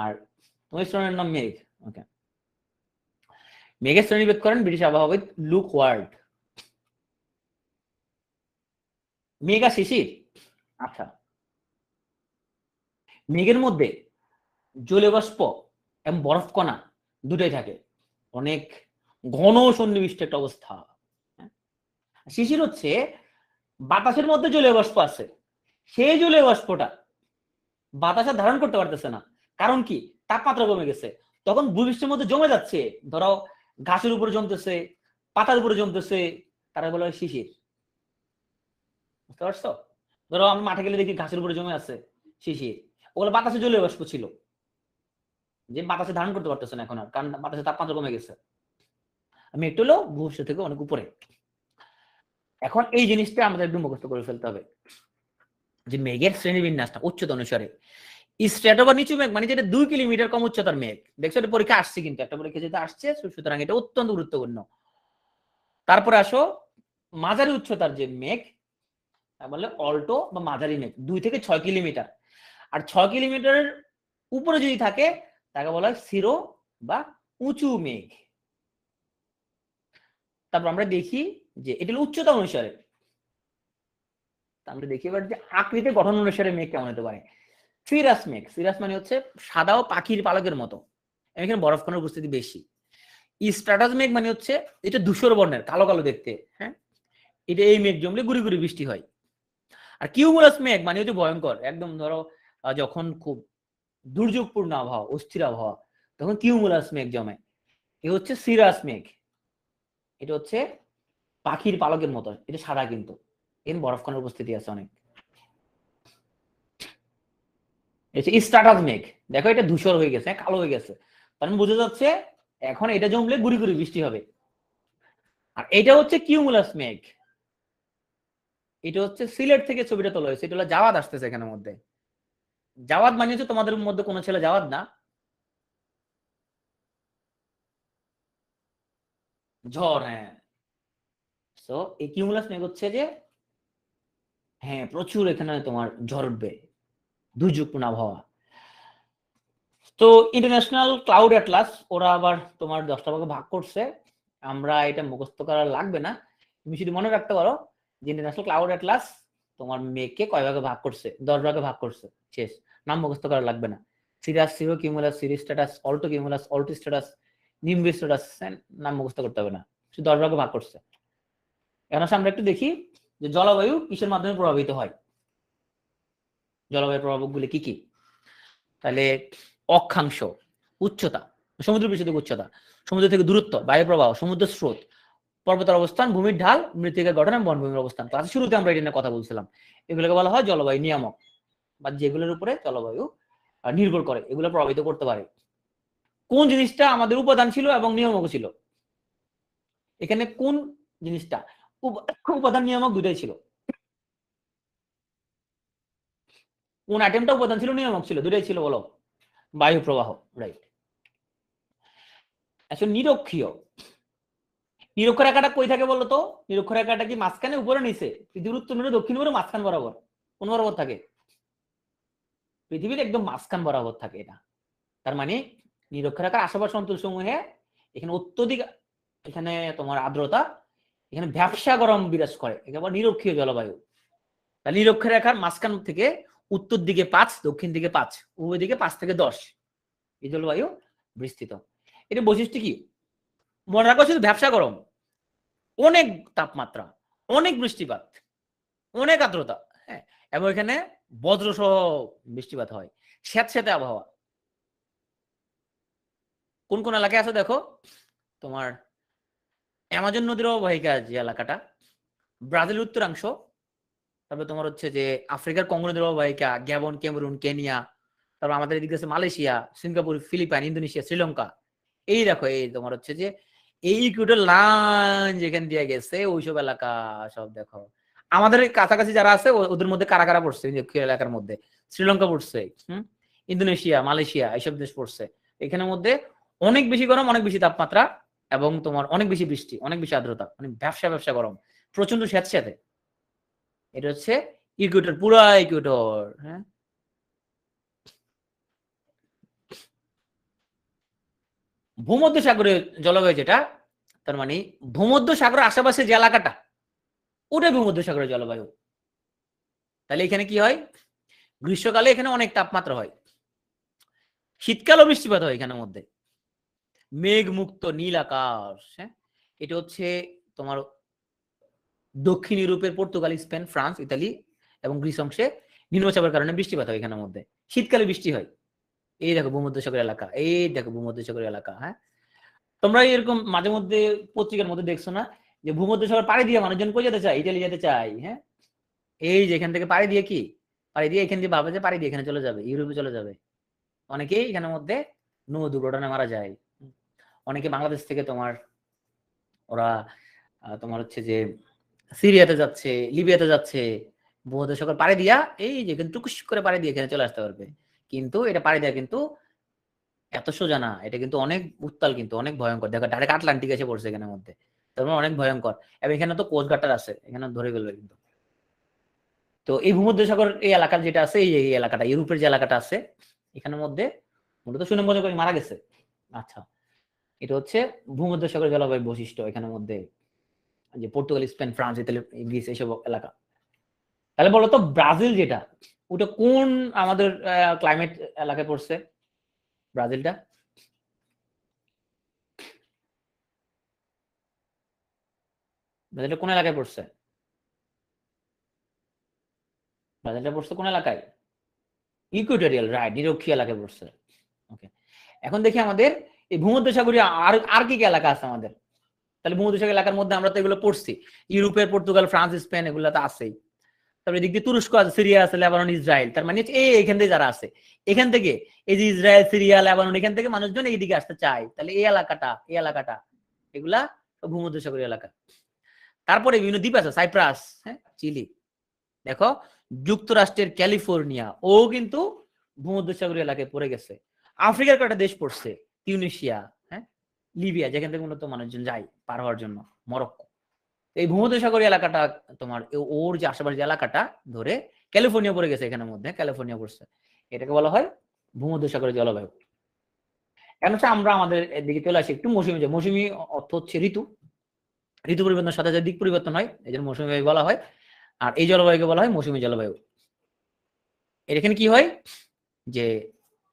আর তোমার স্টুডেন্টের নাম মেঘ, ওকে। মেঘের শ্রেণীভেদ করেন ব্রিটিশ আবহাওয়াবিদ লুক ওয়ার্ড। মেঘা শিশির, আচ্ছা মেঘের মধ্যে জলীয় বাষ্প এবং বরফ কণা দুটোই থাকে, অনেক ঘন সন্নিবিষ্ট একটা অবস্থা। শিশির হচ্ছে বাতাসের মধ্যে জলীয় বাষ্প আছে, সেই জলীয় বাষ্পটা বাতাসে ধারণ করতে পারতেছে না, কারণ কি তাপমাত্রা কমে গেছে, তখন ভূপৃষ্ঠের মধ্যে জমে যাচ্ছে, ধরো ঘাসের উপরে জমতেছে, পাতার উপরে জমতেছে, তারা বলে শিশির, বুঝতে পারছো। ধরো আমি মাঠে গেলে দেখি ঘাসের উপরে জমে আছে শিশির, ওগুলো বাতাসে জলীয় বাষ্প ছিল, যে বাতাসে ধারণ করতে পারতেছে না এখন আর, কারণ বাতাসে তাপমাত্রা কমে গেছে। আমি একটু হলো ভূপৃষ্ঠ থেকে অনেক উপরে। এখন এই জিনিসটা আমাদের একদম মুখস্থ করে ফেলতে হবে যে মেঘের শ্রেণীবিন্যাসটা উচ্চতা অনুসারে। স্ট্র্যাটো বা নিচু মেঘ মানে যেটা 2 কিলোমিটার কম উচ্চতার মেঘ, দেখছো এটা পরীক্ষা আসছে, কিন্তু একটা পরীক্ষা যেটা আসছে, সুতরাং এটা অত্যন্ত গুরুত্বপূর্ণ। তারপরে আসো মাঝারি উচ্চতার যে মেঘ বলে অল্টো বা মাঝারি মেঘ 2 থেকে 6 কিলোমিটার, আর 6 কিলোমিটারের উপরে যদি থাকে তাকে বলা হয় সিরো বা উঁচু মেঘ। তারপর আমরা দেখি যে এটা উচ্চতা অনুসারে, আমরা দেখি এবার যে আকৃতি গঠন অনুসারে মেঘ কেমন হতে পারে। সিরাস মেঘ, সিরাস মানে হচ্ছে সাদা ও পাখির পালকের মতো, এখানে বরফ কণার উপস্থিতি বেশি। স্ট্র্যাটাস মেঘ মানে হচ্ছে এটা ধূসর বর্ণের, কালো কালো দেখতে, হ্যাঁ, এটা এই মেঘ জমলে গুড়ি গুড়ি বৃষ্টি হয়। আর কিউমুলাস মেঘ মানে হচ্ছে ভয়ঙ্কর, একদম ধরো যখন খুব দুর্যোগপূর্ণ আবহাওয়া, অস্থির আবহাওয়া, তখন কিউমুলাস মেঘ জমে। এ হচ্ছে সিরাস মেঘ, এটা হচ্ছে পাখির পালকের মতো, এটা সাদা কিন্তু এর বরফ কণার উপস্থিতি আছে অনেক। স্ট্র্যাটাস মেঘ, দেখো এটা ধূসর হয়ে গেছে, কালো হয়ে গেছে, তার মানে বোঝা যাচ্ছে এখন এটা জমলে গুড়ি গুড়ি বৃষ্টি হবে। আর এটা হচ্ছে কিউমুলাস মেঘ, এটা হচ্ছে সিলেট থেকে ছবিটা তোলা হয়েছে, এটা হলো জাওয়াদ আসতেছে এখানের মধ্যে। জাওয়াদ মানে হচ্ছে তোমাদের মধ্যে কোনো ছেলে জাওয়াদ না, ঝড়, হ্যাঁ। তো এই কিউমুলাস মেঘ হচ্ছে যে, হ্যাঁ প্রচুর এখানে তোমার ঝড় উঠবে, দুর্যোগপূর্ণ আবহাওয়া। তো ইন্টারন্যাশনাল ক্লাউড অ্যাটলাস ওরা আবার তোমার 10টা ভাগে ভাগ করছে, আমরা এটা মুখস্থ করা লাগবে না, তুমি শুধু মনে রাখতে পারো যে ইন্টারন্যাশনাল ক্লাউড অ্যাটলাস তোমার মেঘকে কয় ভাগে ভাগ করছে, 10 ভাগে ভাগ করছে, শেষ, নাম মুখস্থ করা লাগবে না। Cirrus, cirrocumulus, cirrostratus, altocumulus, altostratus, nimbostratus, নাম মুখস্থ করতে হবে না, শুধু 10 ভাগে ভাগ করছে। এখন আমরা একটু দেখি যে জলবায়ু কিসের মাধ্যমে প্রভাবিত হয়, জলবায়ুর প্রভাবগুলি কি কি। তাহলে অক্ষাংশ, উচ্চতা, সমুদ্র পৃষ্ঠ থেকে উচ্চতা, সমুদ্র থেকে দূরত্ব, বায়ু প্রবাহ, সমুদ্র স্রোত, পর্বতের অবস্থান, ভূমির ঢাল, মৃত্তিকার গঠন এবং বনভূমির অবস্থান। ক্লাসের শুরুতে আমরা এটা নিয়ে কথা বলছিলাম, এগুলোকে বলা হয় জলবায়ু নিয়ামক, বা যেগুলোর উপরে জলবায়ু নির্ভর করে, এগুলো প্রভাবিত করতে পারে। কোন জিনিসটা আমাদের উপাদান ছিল এবং নিয়ামক ছিল, এখানে কোন জিনিসটা উপাদান নিয়ামক দুটাই ছিল, কোন আইটেমটা উপাদান ছিল নিয়ামক ছিল, দুটাই ছিল, বলো। বায়ু প্রবাহ, রাইট। আসলে নিরক্ষীয়, নিরক্ষরেখাটা কই থাকে বলতো? নিরক্ষরেখাটা কি মাঝখানে, উপরে নিচে? পৃথিবীর উত্তর মেরু দক্ষিণ মেরু মাঝখান বরাবর, কোন বরাবর থাকে? পৃথিবীর একদম মাঝখান বরাবর থাকে এটা। তার মানে নিরক্ষরেখার আশেপাশে অঞ্চল সমূহে এখানে অত্যধিক, এখানে তোমার আর্দ্রতা, এখানে ভ্যাপসা গরম বিরাজ করে, একেবারে নিরক্ষীয় জলবায়ু। তাহলে নিরক্ষরেখার মাঝখান থেকে উত্তর দিকে 5, দক্ষিণ দিকে 5, উভয় দিকে 5 থেকে 10 এই জলবায়ু বিস্তৃত। এটা বৈশিষ্ট্য কি? মনে রাখো শুধু ভ্যাপসা গরম, অনেক তাপমাত্রা, অনেক বৃষ্টিপাত, অনেক আর্দ্রতা, হ্যাঁ, এবং এখানে বজ্রসহ বৃষ্টিপাত হয়, স্যাঁতস্যাঁতে আবহাওয়া। কোন কোন এলাকায় আছে দেখো, তোমার অ্যামাজন নদীর অববাহিকা যে এলাকাটা, ব্রাজিল উত্তরাংশ, তারপরে তোমার হচ্ছে যে আফ্রিকার কঙ্গো নদীর অববাহিকা, গ্যাবন, ক্যামেরুন, কেনিয়া, তারপর আমাদের এদিকে আছে Malaysia, Singapore, Philippines, Indonesia, Sri Lanka. এই দেখো, এই তোমার হচ্ছে যে এই ইকুয়েটর লাইন যেখানে দিয়ে গেছে ওইসব এলাকা সব দেখো। আমাদের কাছাকাছি যারা আছে ওদের মধ্যে কারা কারা পড়ছে এলাকার মধ্যে? শ্রীলঙ্কা পড়ছে, ইন্দোনেশিয়া, মালয়েশিয়া, এইসব দেশ পড়ছে। এখানের মধ্যে অনেক বেশি গরম, অনেক বেশি তাপমাত্রা, এবং তোমার অনেক বেশি বৃষ্টি, অনেক বেশি আর্দ্রতা, মানে ব্যবসা ব্যবসা গরম, প্রচন্ড স্যাঁতস্যাঁতে। এটা হচ্ছে ইকুয়েটর, পুরা ইকুয়েটর, হ্যাঁ। ভূমধ্য সাগরের জলবায়ু যেটা, তার মানে ভূমধ্য সাগরের আশেপাশে যে এলাকাটা, ওটা ভূমধ্য সাগরের জলবায়ু। তাহলে এখানে কি হয়? গ্রীষ্মকালে এখানে অনেক তাপমাত্রা হয়, শীতকালও বৃষ্টিপাত হয় এখানের মধ্যে, মেঘ মুক্ত নীল আকাশ, হ্যাঁ। এটা হচ্ছে তোমার দক্ষিণ ইউরোপের পর্তুগাল, স্পেন, ফ্রান্স, ইতালি এবং গ্রিস অংশে নিম্নচাপের কারণে বৃষ্টিপাত হয় এখানের মধ্যে, শীতকালে বৃষ্টি হয়। এই দেখো ভূমধ্যসাগর এলাকা, এই দেখো ভূমধ্যসাগর এলাকা, হ্যাঁ। তোমরা এরকম মাঝে মধ্যে পত্রিকার মধ্যে দেখছো না যে ভূমধ্যসাগর পাড়ি দিয়ে মানুষজন কই যেতে চায়? ইতালি যেতে চায়, হ্যাঁ। এই যে এখান থেকে পাড়ি দিয়ে কি, পাড়ি দিয়ে এখান দিয়ে ভাবে যে পাড়ি দিয়ে এখানে চলে যাবে, ইউরোপে চলে যাবে। অনেকেই এখানের মধ্যে নৌ দুর্ঘটনায় মারা যায়। অনেকে বাংলাদেশ থেকে তোমার ওরা তোমার হচ্ছে যে সিরিয়াতে যাচ্ছে, লিবিয়াতে যাচ্ছে, ভূমধ্যসাগর পাড়ি দিয়া এই যে টুকুস করে পাড়ি দিয়ে এখানে চলে আসতে পারবে। কিন্তু এটা পাড়ি দেওয়া কিন্তু এত সোজা না, এটা কিন্তু অনেক উত্তাল, কিন্তু অনেক ভয়ঙ্কর। দেখো ডাইরেক্ট আটলান্টিক এসে পড়ছে এখানের মধ্যে, তার মানে অনেক ভয়ঙ্কর। এবং এখানে তো কোস্ট গার্ডার আছে, এখানে ধরে ফেলবে কিন্তু। তো এই ভূমধ্যসাগর এই এলাকার যেটা আছে, এই এলাকাটা ইউরোপের যে এলাকাটা আছে, এখানের মধ্যে মূলত সুনামগঞ্জ করে মারা গেছে। আচ্ছা, এটা হচ্ছে ভূমধ্যসাগর জলবায়ু বৈশিষ্ট্য এখানের মধ্যে, যে Portugal, Spain, France, Italy, Greece, এইসব এলাকা। তাহলে বলো তো ব্রাজিল যেটা, ওটা কোন আমাদের ক্লাইমেট এলাকায় পড়ছে? ব্রাজিলটা ব্রাজিলটা কোন এলাকায় পড়ছে? ব্রাজিলটা পড়ছে কোন এলাকায়? ইকুয়েটোরিয়াল, রাইট, নিরক্ষীয় এলাকায় পড়ছে। ওকে, এখন দেখি আমাদের এই ভূমধ্যসাগরীয় আর আর কি কি এলাকা আছে আমাদের। তাহলে ভূমধ্যসাগর এলাকার মধ্যে আমরা তো এগুলো পড়ছি, ইউরোপের পর্তুগাল, ফ্রান্স, স্পেন, এগুলো তো আছেই। তারপরে এদিক দিয়ে তুরস্ক আছে, সিরিয়া আছে, লেবানন, ইসরায়েল। তার মানে এখান থেকে যারা আছে, এখান থেকে এই যে ইসরায়েল, সিরিয়া, লেবানন, এখান থেকে মানুষজন এইদিকে আসতে চায়। তাহলে এই এলাকাটা এগুলা ভূমধ্যসাগরীয় এলাকা। তারপরে বিভিন্ন দ্বীপ আছে, সাইপ্রাস, হ্যাঁ, চিলি। দেখো যুক্তরাষ্ট্রের ক্যালিফোর্নিয়া ও কিন্তু ভূমধ্যসাগরীয় এলাকায় পড়ে গেছে। আফ্রিকার কয়েকটা দেশ পড়ছে, তিউনিসিয়া, হ্যাঁ, লিবিয়া, যেখান থেকে মূলত মানুষজন যায় পার হওয়ার জন্য, মরক্কো। এই ভূমধ্যসাগরীয় এলাকাটা তোমার ওর যে আশেপাশে এলাকাটা ধরে ক্যালিফোর্নিয়া পড়ে গেছে, এখানের মধ্যে ক্যালিফোর্নিয়া পড়ছে, এটাকে বলা হয় ভূমধ্যসাগরীয় জলবায়ু। এখন হচ্ছে আমরা আমাদের দিকে চলে আসি একটু মৌসুমী। মৌসুমী অর্থ হচ্ছে ঋতু, ঋতু পরিবর্তনের সাথে যে দিক পরিবর্তন হয় এই জন্য মৌসুমী বায়ু বলা হয়। আর এই জলবায়ুকে বলা হয় মৌসুমী জলবায়ু। এখানে কি হয় যে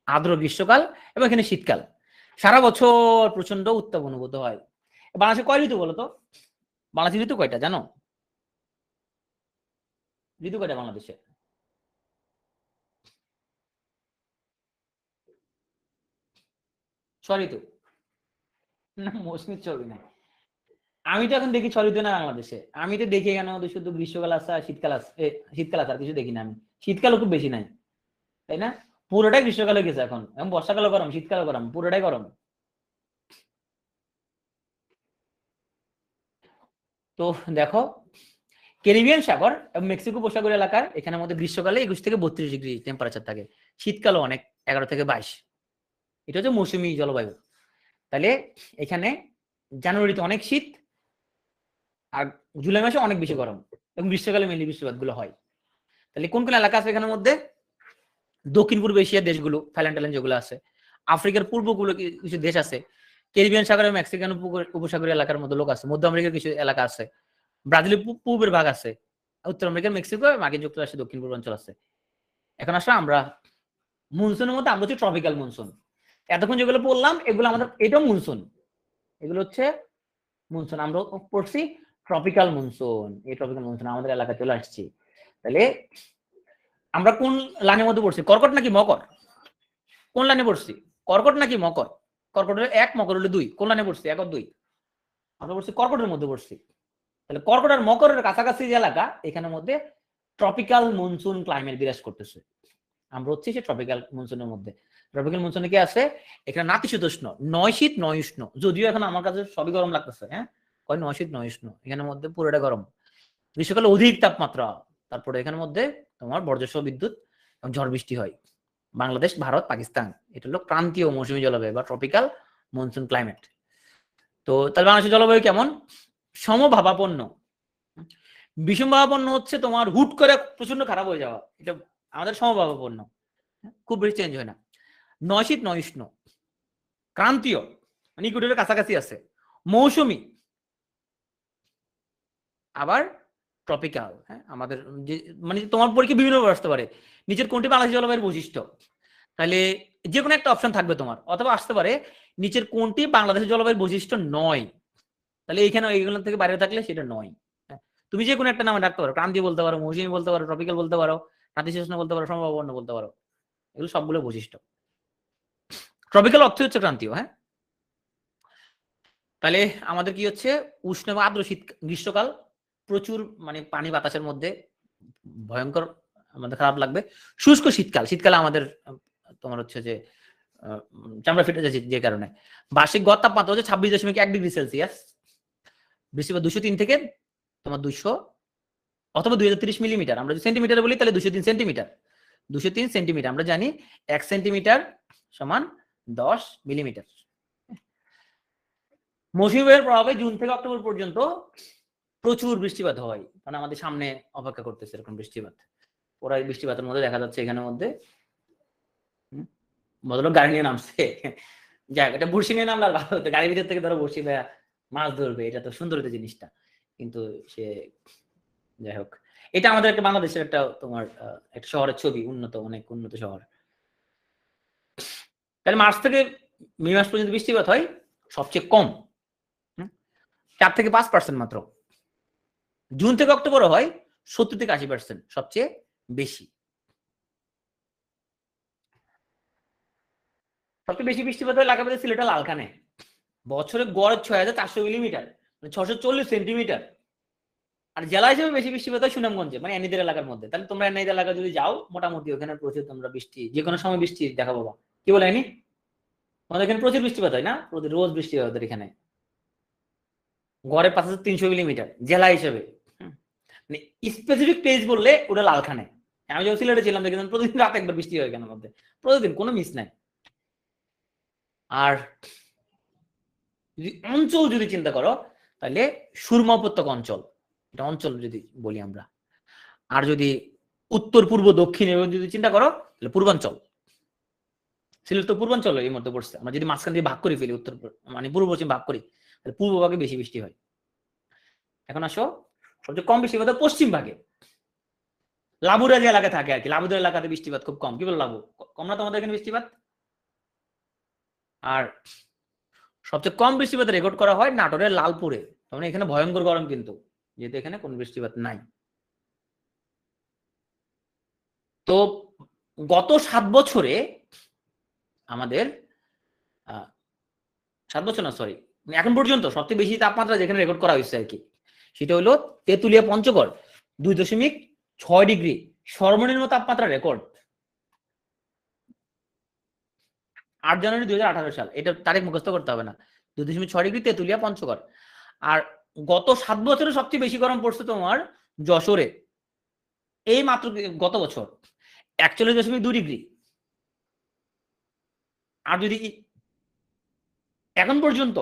আর্দ্র গ্রীষ্মকাল এবং এখানে শীতকাল, সারা বছর প্রচন্ড উত্তাপ অনুভূত হয়। বাংলাদেশে কয় ঋতু বলতো? বাংলাদেশের ঋতু কয়টা জানো? ঋতু কয়টা বাংলাদেশে? 6 ঋতু? না, মৌসুমী ছবি না। আমি তো এখন দেখি 6 ঋতু না বাংলাদেশে। আমি তো দেখি এখানে আমাদের শুধু গ্রীষ্মকাল আছে আর শীতকাল আছে, শীতকাল আছে, আর কিছু দেখি না আমি। শীতকালও খুব বেশি নাই, তাই না? পুরোটাই গ্রীষ্মকালে গেছে এখন বর্ষাকালও গরম, শীতকালও গরম, পুরোটাই গরম। তো দেখো ক্যারিবিয়ান সাগর এবং মেক্সিকো উপসাগর এলাকার এখানের মধ্যে গ্রীষ্মকালে 21 থেকে 32 ডিগ্রি টেম্পারেচার থাকে, শীতকালও অনেক, 11 থেকে 22। এটা হচ্ছে মৌসুমী জলবায়ু। তাহলে এখানে জানুয়ারিতে অনেক শীত আর জুলাই মাসে অনেক বেশি গরম, এবং গ্রীষ্মকালে মেনলি বৃষ্টিপাত গুলো হয়। তাহলে কোন কোন এলাকা আছে এখানের মধ্যে? দক্ষিণ পূর্ব এশিয়ার দেশগুলো, থাইল্যান্ড টাইল্যান্ড যেগুলো আছে, আফ্রিকার পূর্বগুলো কিছু দেশ আছে, ক্যারিবিয়ান সাগর এবং মেক্সিকান উপসাগরীয় এলাকার মধ্যে লোক আছে, মধ্য আমেরিকার কিছু এলাকা আছে, ব্রাজিলের পূর্বের ভাগ আছে, উত্তর আমেরিকার মেক্সিকো, মার্কিন যুক্তরাষ্ট্রের দক্ষিণ পূর্বাঞ্চল আছে। এখন আসলে আমরা মনসুনের মধ্যে আমরা হচ্ছে ট্রপিক্যাল মনসুন। এতক্ষণ যেগুলো বললাম এগুলো আমাদের, এটাও মনসুন, এগুলো হচ্ছে মনসুন। আমরা পড়ছি ট্রপিক্যাল মনসুন, এই ট্রপিক্যাল মনসুন আমাদের এলাকায় চলে আসছি। তাহলে আমরা কোন লাইনের মধ্যে পড়ছি? কর্কট নাকি মকর? কোন লাইনে পড়ছি? কর্কট নাকি মকর? কর্কটের 1, মকর হলো 2। কোন লাইনে পড়ছি? 1 আর 2? আমরা পড়ছি কর্কটের মধ্যে পড়ছি। তাহলে কর্কট আর মকরের কাছাকাছি যে এলাকা, এখানের মধ্যে ট্রপিক্যাল মনসুন ক্লাইমেট বিরাজ করতেছে। আমরা হচ্ছে সে ট্রপিক্যাল মনসুনের মধ্যে। ট্রপিক্যাল মনসুনে কি আছে? এখানে নাতিশীতোষ্ণ, 9 শীত 9 উষ্ণ। যদিও এখন আমার কাছে সবই গরম লাগতেছে, হ্যাঁ, 9 শীত 9 উষ্ণ, এখানের মধ্যে পুরোটা গরম। গ্রীষ্মকালে অধিক তাপমাত্রা, তারপরে এখানের মধ্যে তোমার বর্জ্য বিদ্যুৎ এবং ঝড় বৃষ্টি হয়। বাংলাদেশ, ভারত, পাকিস্তান, এটা হলো ক্রান্তীয় মৌসুমী জলবায়ু বা ট্রপিক্যাল মনসুন ক্লাইমেট। তো তাহলে বাংলাদেশের জলবায়ু কেমন? সমভাবাপন্ন। বিষমভাবাপন্ন হচ্ছে তোমার হুট করে প্রচন্ড খারাপ হয়ে যাওয়া, এটা আমাদের সমভাবাপন্ন, খুব বেশি চেঞ্জ হয় না। 9 শীত 9 উষ্ণ, ক্রান্তীয় মানে ইকুয়েটরের কাছাকাছি আছে, মৌসুমী, আবার ট্রপিক্যাল। হ্যাঁ, আমাদের যে মানে তোমার পরীক্ষা বিভিন্ন আসতে পারে, নিচের কোনটি বাংলাদেশ জলবায়ুর বৈশিষ্ট্য, তাহলে যে কোনো একটা অপশন থাকবে তোমার, অথবা আসতে পারে নিচের কোনটি বাংলাদেশের জলবায়ুর বৈশিষ্ট্য নয়, তাহলে এখানে এইগুলো থেকে বাইরে থাকলে সেটা নয়। তুমি যে কোনো একটা নামে ডাকতে পারো, ক্রান্তীয় বলতে পারো, মৌসুমী বলতে পারো, ট্রপিক্যাল বলতে পারো, নাতিশীতোষ্ণ বলতে পারো, সমভাবাপন্ন বলতে পারো, এগুলো সবগুলো বৈশিষ্ট্য। ট্রপিক্যাল অর্থ হচ্ছে ক্রান্তীয়। হ্যাঁ, তাহলে আমাদের কি হচ্ছে? উষ্ণ এবং আর্দ্র শীত, গ্রীষ্মকাল প্রচুর মানে পানি বাতাসের মধ্যে ভয়ঙ্কর, আমাদের খারাপ লাগবে। শুষ্ক শীতকাল, শীতকালে আমাদের তোমার হচ্ছে যে চামড়া ফেটে যাচ্ছে, যে কারণে বার্ষিক গড় তাপমাত্রা হচ্ছে 26.1 ডিগ্রি সেলসিয়াস। বৃষ্টিপাত 203 থেকে তোমার 200 অথবা 2030 মিলিমিটার। আমরা যদি সেন্টিমিটার বলি তাহলে 203 সেন্টিমিটার। 203 সেন্টিমিটার আমরা জানি 1 সেন্টিমিটার সমান 10 মিলিমিটার। মৌসুমী বায়ুর প্রভাবে জুন থেকে অক্টোবর পর্যন্ত প্রচুর বৃষ্টিপাত হয়, মানে আমাদের সামনে অপেক্ষা করতেছে এরকম বৃষ্টিপাত। ওরা এই বৃষ্টিপাতের মধ্যে দেখা যাচ্ছে এখানের মধ্যে ভদ্রলোক গাড়ি নিয়ে নামছে, যাক এটা বড়শি নিয়ে নামলে আর ভালো হতো, গাড়ির ভিতর থেকে ধরো বড়শি মাছ ধরবে, এটা তো সুন্দর হতো জিনিসটা, কিন্তু সে যাই হোক। এটা আমাদের একটা বাংলাদেশের একটা তোমার একটা শহরের ছবি, উন্নত, অনেক উন্নত শহর। তাহলে মার্চ থেকে মে মাস পর্যন্ত বৃষ্টিপাত হয় সবচেয়ে কম 4 থেকে 5% মাত্র। জুন থেকে অক্টোবর হয় 70 থেকে 80% সবচেয়ে বেশি। সবচেয়ে বেশি বৃষ্টিপাত হয় লাগাবে সিলেটের লালখানে, বছরে গড় 6400 মিলিমিটার, মানে 640 সেন্টিমিটার। আর জেলা হিসেবে বেশি বৃষ্টিপাত হয় সুনামগঞ্জে, মানে এনিদের এলাকার মধ্যে। তাহলে তোমরা এনিদের এলাকা যদি যাও, মোটামুটি ওখানে প্রচুর তোমরা বৃষ্টি, যে কোনো সময় বৃষ্টি দেখা পাবা। কি বলে এনি? আমাদের এখানে প্রচুর বৃষ্টিপাত হয় না? রোজ বৃষ্টি হয় ওদের এখানে, গড়ে 5300 মিলিমিটার জেলা হিসেবে। মানে স্পেসিফিক প্লেস বললে ওটা লালখানে। আমি যখন সিলেটে ছিলাম দেখলাম প্রতিদিন রাতে একবার বৃষ্টি হয় এখানের মধ্যে, প্রতিদিন, কোনো মিস নাই। আর যদি অঞ্চল যদি চিন্তা করো, তাহলে সুরমা উপত্যকা অঞ্চল, এটা অঞ্চল যদি বলি আমরা। আর যদি উত্তর পূর্ব দক্ষিণ এবং যদি চিন্তা করো, তাহলে পূর্বাঞ্চল। সিলেট তো পূর্বাঞ্চল এই মধ্যে পড়ছে। আমরা যদি মাঝখান দিয়ে ভাগ করে ফেলি, উত্তর মানে পূর্ব পশ্চিম ভাগ করি, তাহলে পূর্ব ভাগে বেশি বৃষ্টি হয়। এখন আসো সবচেয়ে কম বৃষ্টিপাত পশ্চিম ভাগে, লাবুরা যে এলাকায় থাকে আর কি, লাবুদের এলাকাতে বৃষ্টিপাত খুব কম। কি বল লাবু, কম না তোমাদের এখানে বৃষ্টিপাত? আর সবচেয়ে কম বৃষ্টিপাত রেকর্ড করা হয় নাটোরের লালপুরে। মানে এখানে ভয়ঙ্কর গরম কিন্তু, যেহেতু এখানে কোনো বৃষ্টিপাত নাই। তো গত 7 বছরে আমাদের 7 বছর না, সরি, এখন পর্যন্ত সবচেয়ে বেশি তাপমাত্রা যেখানে রেকর্ড করা হয়েছে আর কি, সেটা হলো তেঁতুলিয়া পঞ্চগড়, 2.6 ডিগ্রি সর্বনিম্ন তাপমাত্রা রেকর্ড। 8 জানুয়ারি 2018 সাল, এটা তারিখ মুখস্থ করতে হবে না। 2.6 ডিগ্রি তেঁতুলিয়া পঞ্চগড়। আর গত 7 বছরে সবচেয়ে বেশি গরম পড়ছে তোমার যশোরে, এই মাত্র গত বছর 41.2 ডিগ্রি। আর যদি এখন পর্যন্ত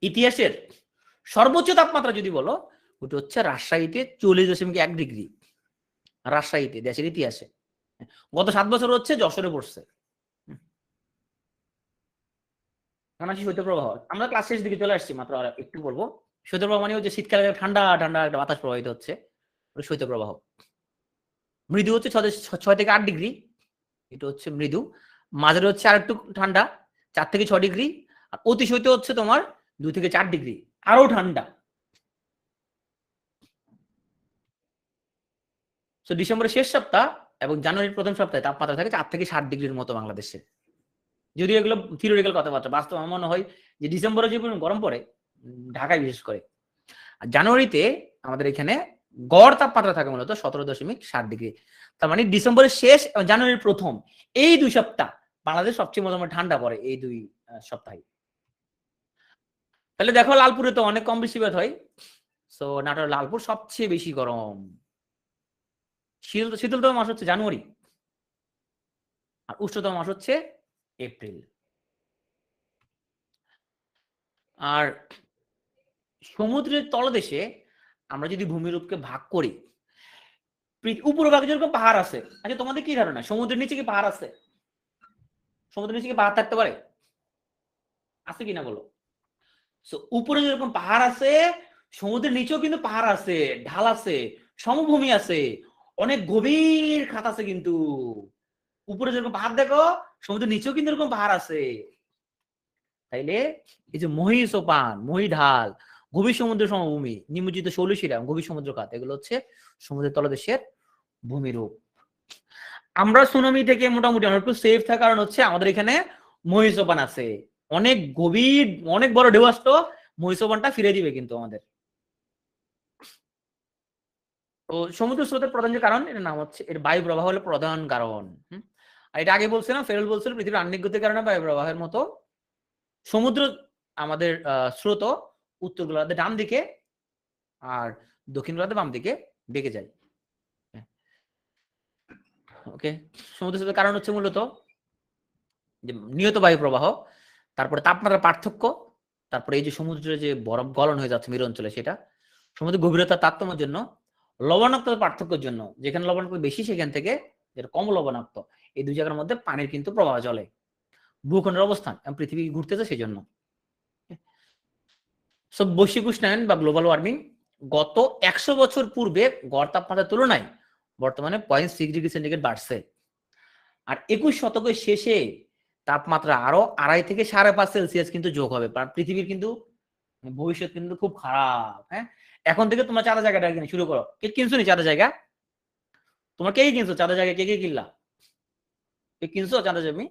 ইতিহাসের সর্বোচ্চ তাপমাত্রা যদি বলো, ওটা হচ্ছে রাজশাহীতে 40.1 ডিগ্রি। রাজশাহীতে দেশের ইতিহাসে গত 7 বছর হচ্ছে যশোরে পড়ছে। শৈত্যপ্রবাহ, আমরা ক্লাস শেষ দিকে চলে আসছি, মাত্র আর একটু বলবো। শৈত্যপ্রবাহ মানে হচ্ছে শীতকালে ঠান্ডা ঠান্ডা একটা বাতাস প্রবাহিত হচ্ছে, শৈত্যপ্রবাহ। মৃদু হচ্ছে 6 থেকে 8 ডিগ্রি, এটা হচ্ছে মৃদু। মাঝারি হচ্ছে আর একটু ঠান্ডা, 4 থেকে 6 ডিগ্রি। আর অতি শৈত্য হচ্ছে তোমার 2 থেকে 4 ডিগ্রি, আরো ঠান্ডা। তো ডিসেম্বরের শেষ সপ্তাহ এবং জানুয়ারির প্রথম সপ্তাহে তাপমাত্রা থাকে 4 থেকে 7 ডিগ্রির মতো বাংলাদেশে। যদিও এগুলো থিওরিটিক্যাল কথাবার্তা, বাস্তব আমার মনে হয় যে ডিসেম্বরে যে গরম পড়ে ঢাকায় বিশেষ করে। আর জানুয়ারিতে আমাদের এখানে গড় তাপমাত্রা থাকে মূলত 17.7 ডিগ্রি। তার মানে ডিসেম্বরের শেষ এবং জানুয়ারির প্রথম এই 2 সপ্তাহ বাংলাদেশ সবচেয়ে মোটামুটি ঠান্ডা পড়ে এই 2 সপ্তাহে। তাহলে দেখো লালপুরে তো অনেক কম বৃষ্টিপাত হয়। সো নাটোর লালপুর সবচেয়ে বেশি গরম। শীতলতম মাস হচ্ছে জানুয়ারি, আর উষ্ণতম মাস হচ্ছে এপ্রিল। আর সমুদ্রের তলদেশে আমরা যদি ভূমিরূপকে ভাগ করি, উপরভাগে যেরকম পাহাড় আছে, আচ্ছা তোমাদের কি ধারণা সমুদ্রের নিচে কি পাহাড় আছে? সমুদ্রের নিচে কি পাহাড় থাকতে পারে? আছে কিনা বলো। উপরে যেরকম পাহাড় আছে, সমুদ্রের নিচেও কিন্তু পাহাড় আছে, ঢাল আছে, সমভূমি আছে, অনেক গভীর খাত আছে কিন্তু। উপরে যেরকম পাহাড় দেখো, সমুদ্রের নিচেও কিন্তু এরকম পাহাড় আছে। তাইলে এই যে মহীসোপান, মহীঢাল, গভীর সমুদ্র সমভূমি, নিমজ্জিত শৈলশিরা, গভীর সমুদ্র খাত, এগুলো হচ্ছে সমুদ্রের তলদেশের ভূমিরূপ। আমরা সুনামি থেকে মোটামুটি একটু সেফ থাকার কারণ হচ্ছে আমাদের এখানে মহীসোপান আছে, অনেক গভীর, অনেক বড় ঢেউ আসতো, মহীসোপানটা ফিরে দিবে কিন্তু আমাদের। তো সমুদ্র স্রোতের প্রধান যে কারণ, এর নাম হচ্ছে, এর বায়ু প্রবাহ হলো প্রধান কারণ। আর এটা আগে বলছিলাম, ফেরল বলছিল পৃথিবীর আহ্নিক গতির কারণে বায়ু প্রবাহের মতো সমুদ্র আমাদের স্রোত উত্তর গোলার্ধে ডান দিকে আর দক্ষিণ গোলার্ধে বাম দিকে বেঁকে যায়। ওকে, সমুদ্র স্রোতের কারণ হচ্ছে মূলত যে নিয়ত বায়ু প্রবাহ, তারপরে তাপমাত্রার পার্থক্য, তারপরে এই যে সমুদ্রে যে বরফ গলন হয়ে যাচ্ছে মেরু অঞ্চলে, সেটা সমুদ্রের গভীরতার তারতম্যের জন্য, লবণাক্ততার পার্থক্যের জন্য, যেখানে লবণাক্ত বেশি সেখান থেকে যেটা কম লবণাক্ত, এই দুই জায়গার মধ্যে পানির কিন্তু প্রবাহ চলে। ভূখণ্ডের অবস্থান এবং পৃথিবী ঘুরতেছে সেই জন্য। সব বৈশ্বিক উষ্ণায়ন বা গ্লোবাল ওয়ার্মিং, গত 100 বছর পূর্বে গড় তাপমাত্রার তুলনায় বর্তমানে 0.6 ডিগ্রি সেন্টিগ্রেড বাড়ছে। আর 21 শতকের শেষে তাপমাত্রা আরো 2.5 থেকে 5.5 সেলসিয়াস কিন্তু যোগ হবে। পৃথিবীর কিন্তু ভবিষ্যৎ কিন্তু খুব খারাপ। হ্যাঁ, এখন থেকে তোমার চাঁদা জায়গাটা কিনে শুরু করো। কে কিনছো নি চাঁদা জায়গা? তোমার কে কিনছো চাঁদা জায়গা? কে কিনলা? কে কিনছো চাঁদা জমি?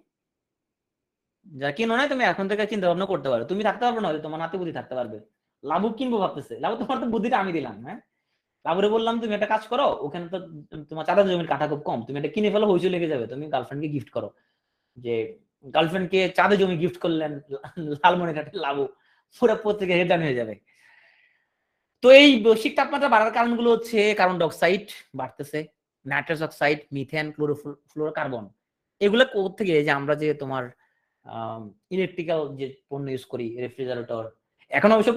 যারা কিনো নাই তুমি এখন থেকে চিন্তা ভাবনা করতে পারো। তুমি থাকতে পারবে না, তোমার নাতি বুদ্ধি থাকতে পারবে। লাভু কিনবো ভাবতেছে। লাভু তোমার তো বুদ্ধিটা আমি দিলাম। হ্যাঁ, লাভুরে বললাম তুমি একটা কাজ করো, ওখানে তো তোমার চাঁদা জমির কাঠা খুব কম, তুমি এটা কিনে ফেলো, হইচই লেগে যাবে। তুমি গার্লফ্রেন্ডকে গিফট করো, যে গার্লফ্রেন্ডকে চাঁদা জমি গিফট করলেন লালমনিরহাটের লাভু, পুরো পত্রিকা হেডলাইন হয়ে যাবে। তো এই বৈশ্বিক তাপমাত্রা বাড়ার কারণগুলো হচ্ছে কার্বন ডাই অক্সাইড বাড়তেছে, নাইট্রাস অক্সাইড, মিথেন, ক্লোরোফ্লোরোকার্বন। এগুলো কোথেকে? যে আমরা যে তোমার ইলেকট্রিক্যাল যে পণ্য ইউজ করি, রেফ্রিজারেটর, এখন অবশ্য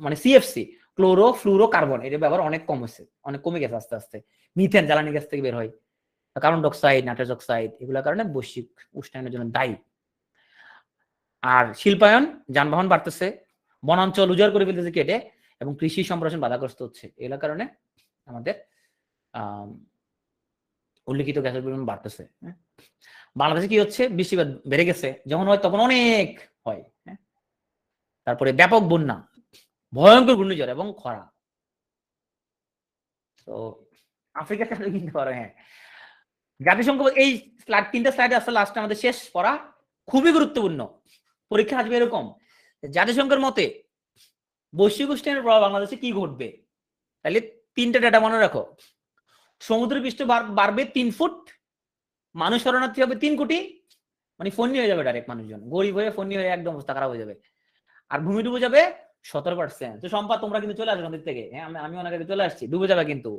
মানে সিএফসি, ক্লোরোফ্লুরোকার্বন, এর ব্যবহার অনেক কম হয়েছে, অনেক কমে গেছে আস্তে আস্তে। মিথেন জ্বালানি গ্যাস থেকে বের হয়, carbon die oxide, nitrous oxide, এগুলোর কারণে বৈশ্বিক উষ্ণায়নের জন্য দায়ী। আর শিল্পায়ন, যানবাহন বাড়তেছে, বনাঞ্চল উজাড় করে ফেলতেছে কেটে, এবং কৃষি সম্প্রসারণ বাধাগ্রস্ত হচ্ছে। এগুলোর কারণে আমাদের উল্লেখিত গ্যাসের পরিমাণ বাড়তেছে। বাংলাদেশে কি হচ্ছে? বৃষ্টিপাত বেড়ে গেছে, যখন হয় তখন অনেক হয়। তারপরে ব্যাপক বন্যা, ভয়ঙ্কর ঘূর্ণিঝড় এবং খরা। তো আফ্রিকার সাথে কিনতে পারো। হ্যাঁ, জাতিসংঘ এই তিনটা স্লাইডে আসলে লাস্টে আমাদের শেষ পড়া, খুবই গুরুত্বপূর্ণ, পরীক্ষা আসবে এরকম। জাতিসংঘের মতে বৈশ্বিক উষ্ণায়নের প্রভাব বাংলাদেশে কি ঘটবে? তাহলে তিনটা ডেটা মনে রাখো। সমুদ্র পৃষ্ঠ বাড়বে 3 ফুট, মানুষ শরণার্থী হবে 3 কোটি, মানে ফন্নি হয়ে যাবে ডাইরেক্ট, মানুষজন গরিব হয়ে ফন্নি হয়ে একদম অবস্থা খারাপ হয়ে যাবে। আর ভূমি ডুবে যাবে 17%। তো সম্পাদ তোমরা কিন্তু চলে আসবে আমাদের থেকে। হ্যাঁ, আমি অনেক আগে চলে আসছি। ডুবে যাবে কিন্তু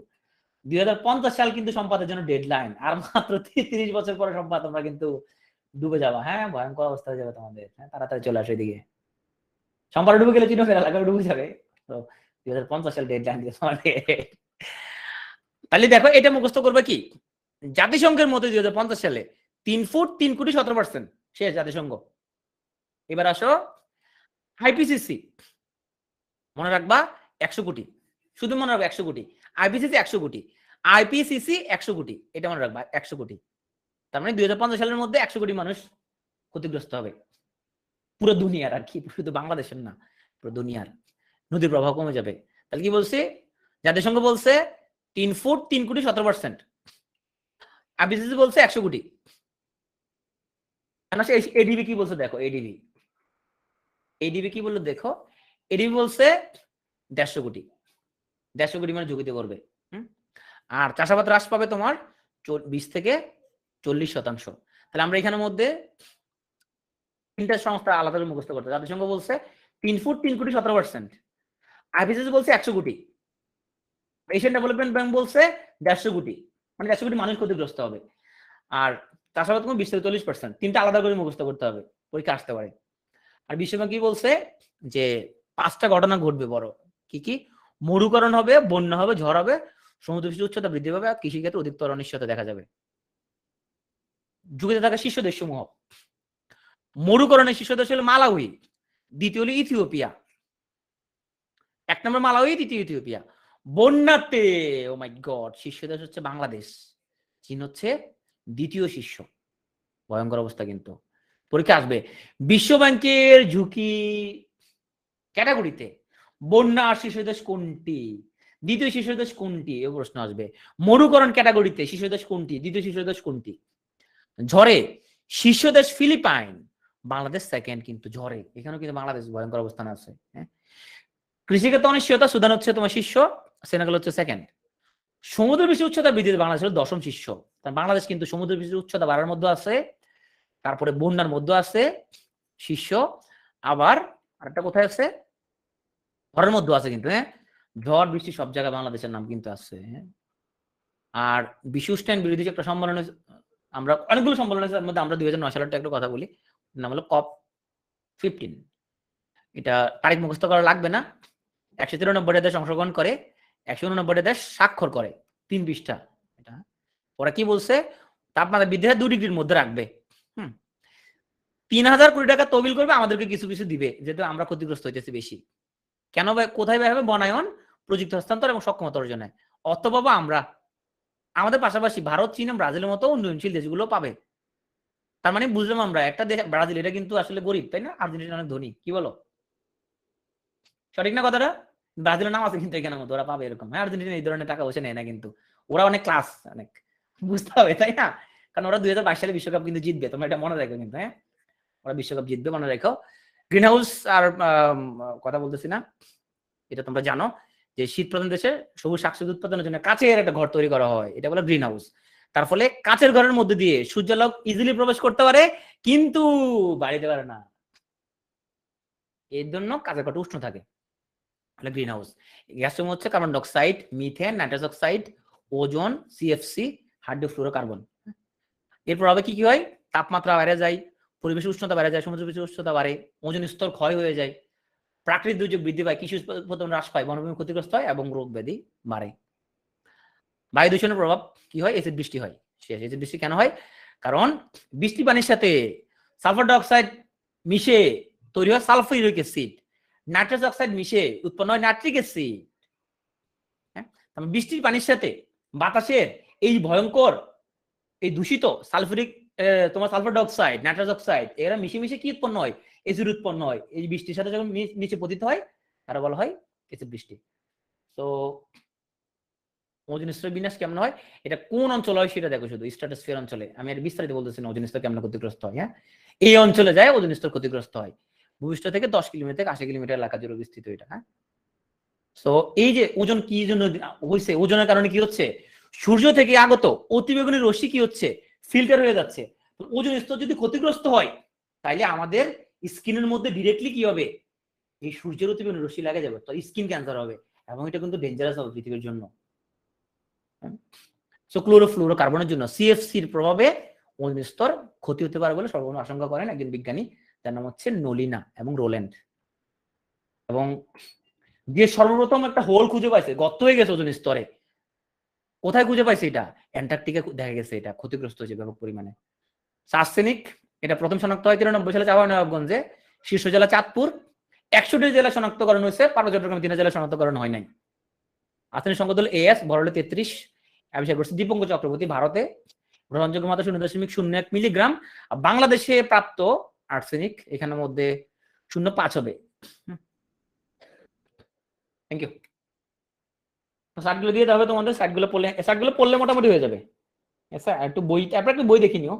2050 সাল কিন্তু সম্পাদের জন্য ডেডলাইন, আর মাত্র 30 বছর পরে সম্পাদ তোমরা কিন্তু ডুবে যাবা। হ্যাঁ, ভয়ঙ্কর অবস্থা হয়ে যাবে তোমাদের। হ্যাঁ, তাড়াতাড়ি চলে আসো এদিকে। সম্পাদ ডুবে গেলে চিনো ফেরা লাগবে, ডুবে যাবে। তো 2050 সাল ডেডলাইন দিয়ে তোমাদের। তাহলে দেখো, এটা মুখস্থ করবে কি? জাতিসংঘের মতে 2050 সালে 3 ফুট 3 কোটি 17%, শেষ জাতিসংঘ। এবার আসো আইপিসিসি, মনে রাখবা 100 কোটি, শুধু মনে রাখবা 100 কোটি। আইপিসিসি 100 কোটি, আইপিসিসি 100 কোটি, এটা মনে রাখবা 100 কোটি। তার মানে 2050 সালের মধ্যে 100 কোটি মানুষ ক্ষতিগ্রস্ত হবে, পুরো দুনিয়ার। আর কি, শুধু বাংলাদেশের না, পুরো দুনিয়ার। নদীর প্রবাহ কমে যাবে। তাহলে কি বলছে জাতিসংঘ? বলছে 3 ফুট 3 কোটি 17%, আইপিসিসি বলছে 100 কোটি। এডিবি কি বলছে দেখো, এডিবি কি বললো দেখো, এডিবি বলছে 150 কোটি, 150 কোটি মানে ঝুঁকিতে করবে। আর চাষাবাদ হ্রাস পাবে তোমার 20 থেকে 40%। তাহলে আমরা এখানের মধ্যে তিনটা সংস্থা আলাদা করে মুখস্থ করতে। জাতিসংঘ বলছে 3 ফুট 3 কোটি 17%, আইপিসিসি বলছে 100 কোটি, এশিয়ান ডেভেলপমেন্ট ব্যাংক বলছে 150 কোটি, মানে 150 কোটি মানুষ ক্ষতিগ্রস্ত হবে। আর চাষাবাদ তোমার 20 থেকে 40%। তিনটা আলাদা করে মুখস্থ করতে হবে, পরীক্ষা আসতে পারে। আর বিশ্বব্যাংক কি বলছে? যে 5টা ঘটনা ঘটবে বড়। কি কি? মরুকরণ হবে, বন্যা হবে, ঝড় হবে, সমুদ্র পৃষ্ঠের উচ্চতা বৃদ্ধি পাবে, আর কৃষিক্ষেত্রে অধিকতর অনিশ্চয়তা দেখা যাবে। ঝুঁকিতে থাকা শীর্ষ দেশসমূহ, মরুকরণের শীর্ষ দেশ হলো মালাউই, দ্বিতীয় হলো ইথিওপিয়া, 1 নম্বর মালাউই, দ্বিতীয় ইথিওপিয়া। বন্যাতে ও মাই গড শীর্ষ দেশ হচ্ছে বাংলাদেশ, চীন হচ্ছে দ্বিতীয় শীর্ষ। ভয়ঙ্কর অবস্থা কিন্তু, পরীক্ষা আসবে। বিশ্ব ব্যাংকের ঝুঁকি ক্যাটাগরিতে বন্যা আর শীর্ষ দেশ কোনটি, দ্বিতীয় শীর্ষ দেশ কোনটি, এ প্রশ্ন আসবে। মরুকরণ ক্যাটাগরিতে শীর্ষ দেশ কোনটি, দ্বিতীয় শীর্ষ দেশ কোনটি। ঝড়ে শীর্ষ দেশ ফিলিপাইন, বাংলাদেশ সেকেন্ড কিন্তু ঝড়ে, এখানেও কিন্তু বাংলাদেশ ভয়ঙ্কর অবস্থানে আছে। হ্যাঁ, কৃষিক্ষেত্রে অনিশ্চয়তা, সুদান হচ্ছে তোমার শীর্ষ, সেনেগাল হচ্ছে সেকেন্ড। সমুদ্র পৃষ্ঠের উচ্চতা বৃদ্ধিতে বাংলাদেশ হলো 10ম শীর্ষ। বাংলাদেশ কিন্তু সমুদ্র পৃষ্ঠের উচ্চতা বাড়ার মধ্যে আছে, তারপরে বন্যার মধ্যে আছে শীর্ষ, আবার আরেকটা কোথায় আছে, ঝড়ের মধ্যে আছে কিন্তু। হ্যাঁ, ঝড় বৃষ্টি সব জায়গায় বাংলাদেশের নাম কিন্তু আছে। হ্যাঁ, আর বিশ্ব উষ্ণায়ন বিরোধী যে একটা সম্মেলন, আমরা অনেকগুলো সম্মেলনের মধ্যে আমরা 2009 সালের একটা কথা বলি, নাম হলো COP15। এটা তারিখ মুখস্থ করা লাগবে না। 193টা দেশ অংশগ্রহণ করে, 189টা দেশ স্বাক্ষর করে, 3 পৃষ্ঠা। এটা ওরা কি বলছে? তাপমাত্রা বৃদ্ধি 2 ডিগ্রির মধ্যে রাখবে। 3000 কোটি টাকা তহবিল করবে, আমাদেরকে কিছু কিছু দিবে, যেহেতু আমরা ক্ষতিগ্রস্ত হইতেছি বেশি। কেন? কোথায় হবে? বনায়ন, প্রযুক্তি হস্তান্তর এবং সক্ষমতা অর্জনে। অর্থ পাবো আমরা, আমাদের পাশাপাশি ভারত, চীন, ব্রাজিলের মতো উন্নয়নশীল দেশগুলো পাবে। তার মানে বুঝলাম আমরা একটা দেশ ব্রাজিল, এটা কিন্তু আসলে গরিব, তাই না? আর্জেন্টিনা অনেক ধনী, কি বলো? সঠিক না কথাটা? ব্রাজিলের নাম আছে কিন্তু এখানে মতো, ওরা পাবে এরকম। হ্যাঁ, আর্জেন্টিনা এই ধরনের টাকা পয়সা নেয় না, কিন্তু ওরা অনেক ক্লাস, অনেক বুঝতে হবে, তাই না? কারণ ওরা 2022 সালে বিশ্বকাপ কিন্তু জিতবে, তোমরা এটা মনে রাখো কিন্তু। হ্যাঁ, ওরা বিশ্বকাপ জিতবে, মনে রাখো। গ্রিন হাউস আর কথা বলতেছি না, এটা তোমরা জানো যে শীত প্রধান দেশে সবুজ শাকসবজি উৎপাদনের জন্য কাচের একটা ঘর তৈরি করা হয়, এটা বলে গ্রিন হাউস। তার ফলে কাচের ঘরের মধ্যে দিয়ে সূর্যালোক ইজিলি প্রবেশ করতে পারে, কিন্তু বাড়িতে পারে না। এর জন্য কাচের ঘরটা উষ্ণ থাকে, গ্রিন হাউস। গ্যাসসমূহ হচ্ছে carbon dioxide, methane, nitrous oxide, ozone, CFC, hydrofluorocarbon. এর প্রভাবে কি কি হয়? তাপমাত্রা বেড়ে যায়, পরিবেশের উষ্ণতা বেড়ে যায়, সমুদ্র পৃষ্ঠের উষ্ণতা বাড়ে, ওজোন স্তর ক্ষয় হয়ে যায়, প্রাকৃতিক দুর্যোগ বৃদ্ধি পায়, কৃষি উৎপাদন হ্রাস পায়, বনভূমি ক্ষতিগ্রস্ত হয় এবং রোগ ব্যাধি বাড়ে। বায়ু দূষণের প্রভাব কি হয়? এসিড বৃষ্টি হয়। এসিড বৃষ্টি কেন হয়? কারণ বৃষ্টি পানির সাথে সালফার ডাইঅক্সাইড মিশে তৈরি হয় সালফিউরিক অ্যাসিড, নাইট্রাস অক্সাইড মিশে উৎপন্ন হয় নাইট্রিক অ্যাসিড। হ্যাঁ, বৃষ্টির পানির সাথে বাতাসের এই ভয়ঙ্কর এই দূষিত সালফিউরিক তোমার সালফার ডাইঅক্সাইড, নাইট্রাস অক্সাইড, এরা মিশে মিশে কি উৎপন্ন হয়? এসিড উৎপন্ন হয়। এই বৃষ্টির সাথে যখন নিচে পতিত হয় তারা বলা হয় এসিড বৃষ্টি। তো ওজোন স্তরের বিন্যাস কেমন হয়, এটা কোন অঞ্চল হয় সেটা দেখো, শুধু স্ট্র্যাটোস্ফিয়ার অঞ্চলে। আমি আর বিস্তারিত বলতেছি না ওজোন স্তর কেমন ক্ষতিগ্রস্ত হয়। হ্যাঁ, এই অঞ্চলে যায় ওজোন স্তর ক্ষতিগ্রস্ত হয়। ভূপৃষ্ঠ থেকে 10 কিলোমিটার থেকে 80 কিলোমিটার এলাকা জুড়ে বিস্তৃত এটা। হ্যাঁ, তো এই যে ওজোন কি জন্য হয়েছে, ওজনের কারণে কি হচ্ছে? সূর্য থেকে আগত অতিবেগুনি রশ্মি কি হচ্ছে? ফিল্টার হয়ে যাচ্ছে। ওজোন স্তর যদি ক্ষতিগ্রস্ত হয় তাহলে আমাদের স্কিনের মধ্যে ডিরেক্টলি কি হবে? এই সূর্যের অতিবেগুনি রশ্মি লাগে যাবে, তো স্কিন ক্যান্সার হবে, এবং এটা কিন্তু ডেঞ্জারাস হবে পৃথিবীর জন্য। ক্লোরোফ্লোরোকার্বনের জন্য সিএফসির প্রভাবে ওজোন স্তর ক্ষতি হতে পারে বলে সর্বপ্রথম আশঙ্কা করেন একজন বিজ্ঞানী, যার নাম হচ্ছে নলিনা এবং রোল্যান্ড। এবং যে সর্বপ্রথম একটা হোল খুঁজে পাইছে, গর্ত হয়ে গেছে ওজোন স্তরে, কোথায় খুঁজে পাইছে? এটা অ্যান্টার্কটিকা দেখা গেছে, এটা ক্ষতিগ্রস্ত হয়েছে ব্যাপক পরিমাণে। আর্সেনিক এটা প্রথম শনাক্ত হয় 93 সালে চাঁপাইনবাবগঞ্জে, শীর্ষ জেলা চাঁদপুর। 100টি জেলা শনাক্তকরণ হয়েছে, পার্বত্য চট্টগ্রাম 3 জেলা শনাক্তকরণ হয় নাই। আর্সেনিক সংকেত হল AS, ভর হলো 33। আবিষ্কার করছে দীপঙ্কর চক্রবর্তী, ভারতে। গ্রহণযোগ্য মাত্রা 0.01 মিলিগ্রাম। বাংলাদেশে প্রাপ্ত আর্সেনিক এখানের মধ্যে 0.5 হবে। Thank you. সাইটগুলো দিয়ে দেবে তোমাদের, সাইটগুলো পড়লে মোটামুটি হয়ে যাবে। একটু বই, তারপর একটু বই দেখে নিও।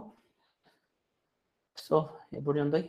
সো এ পর্যন্তই।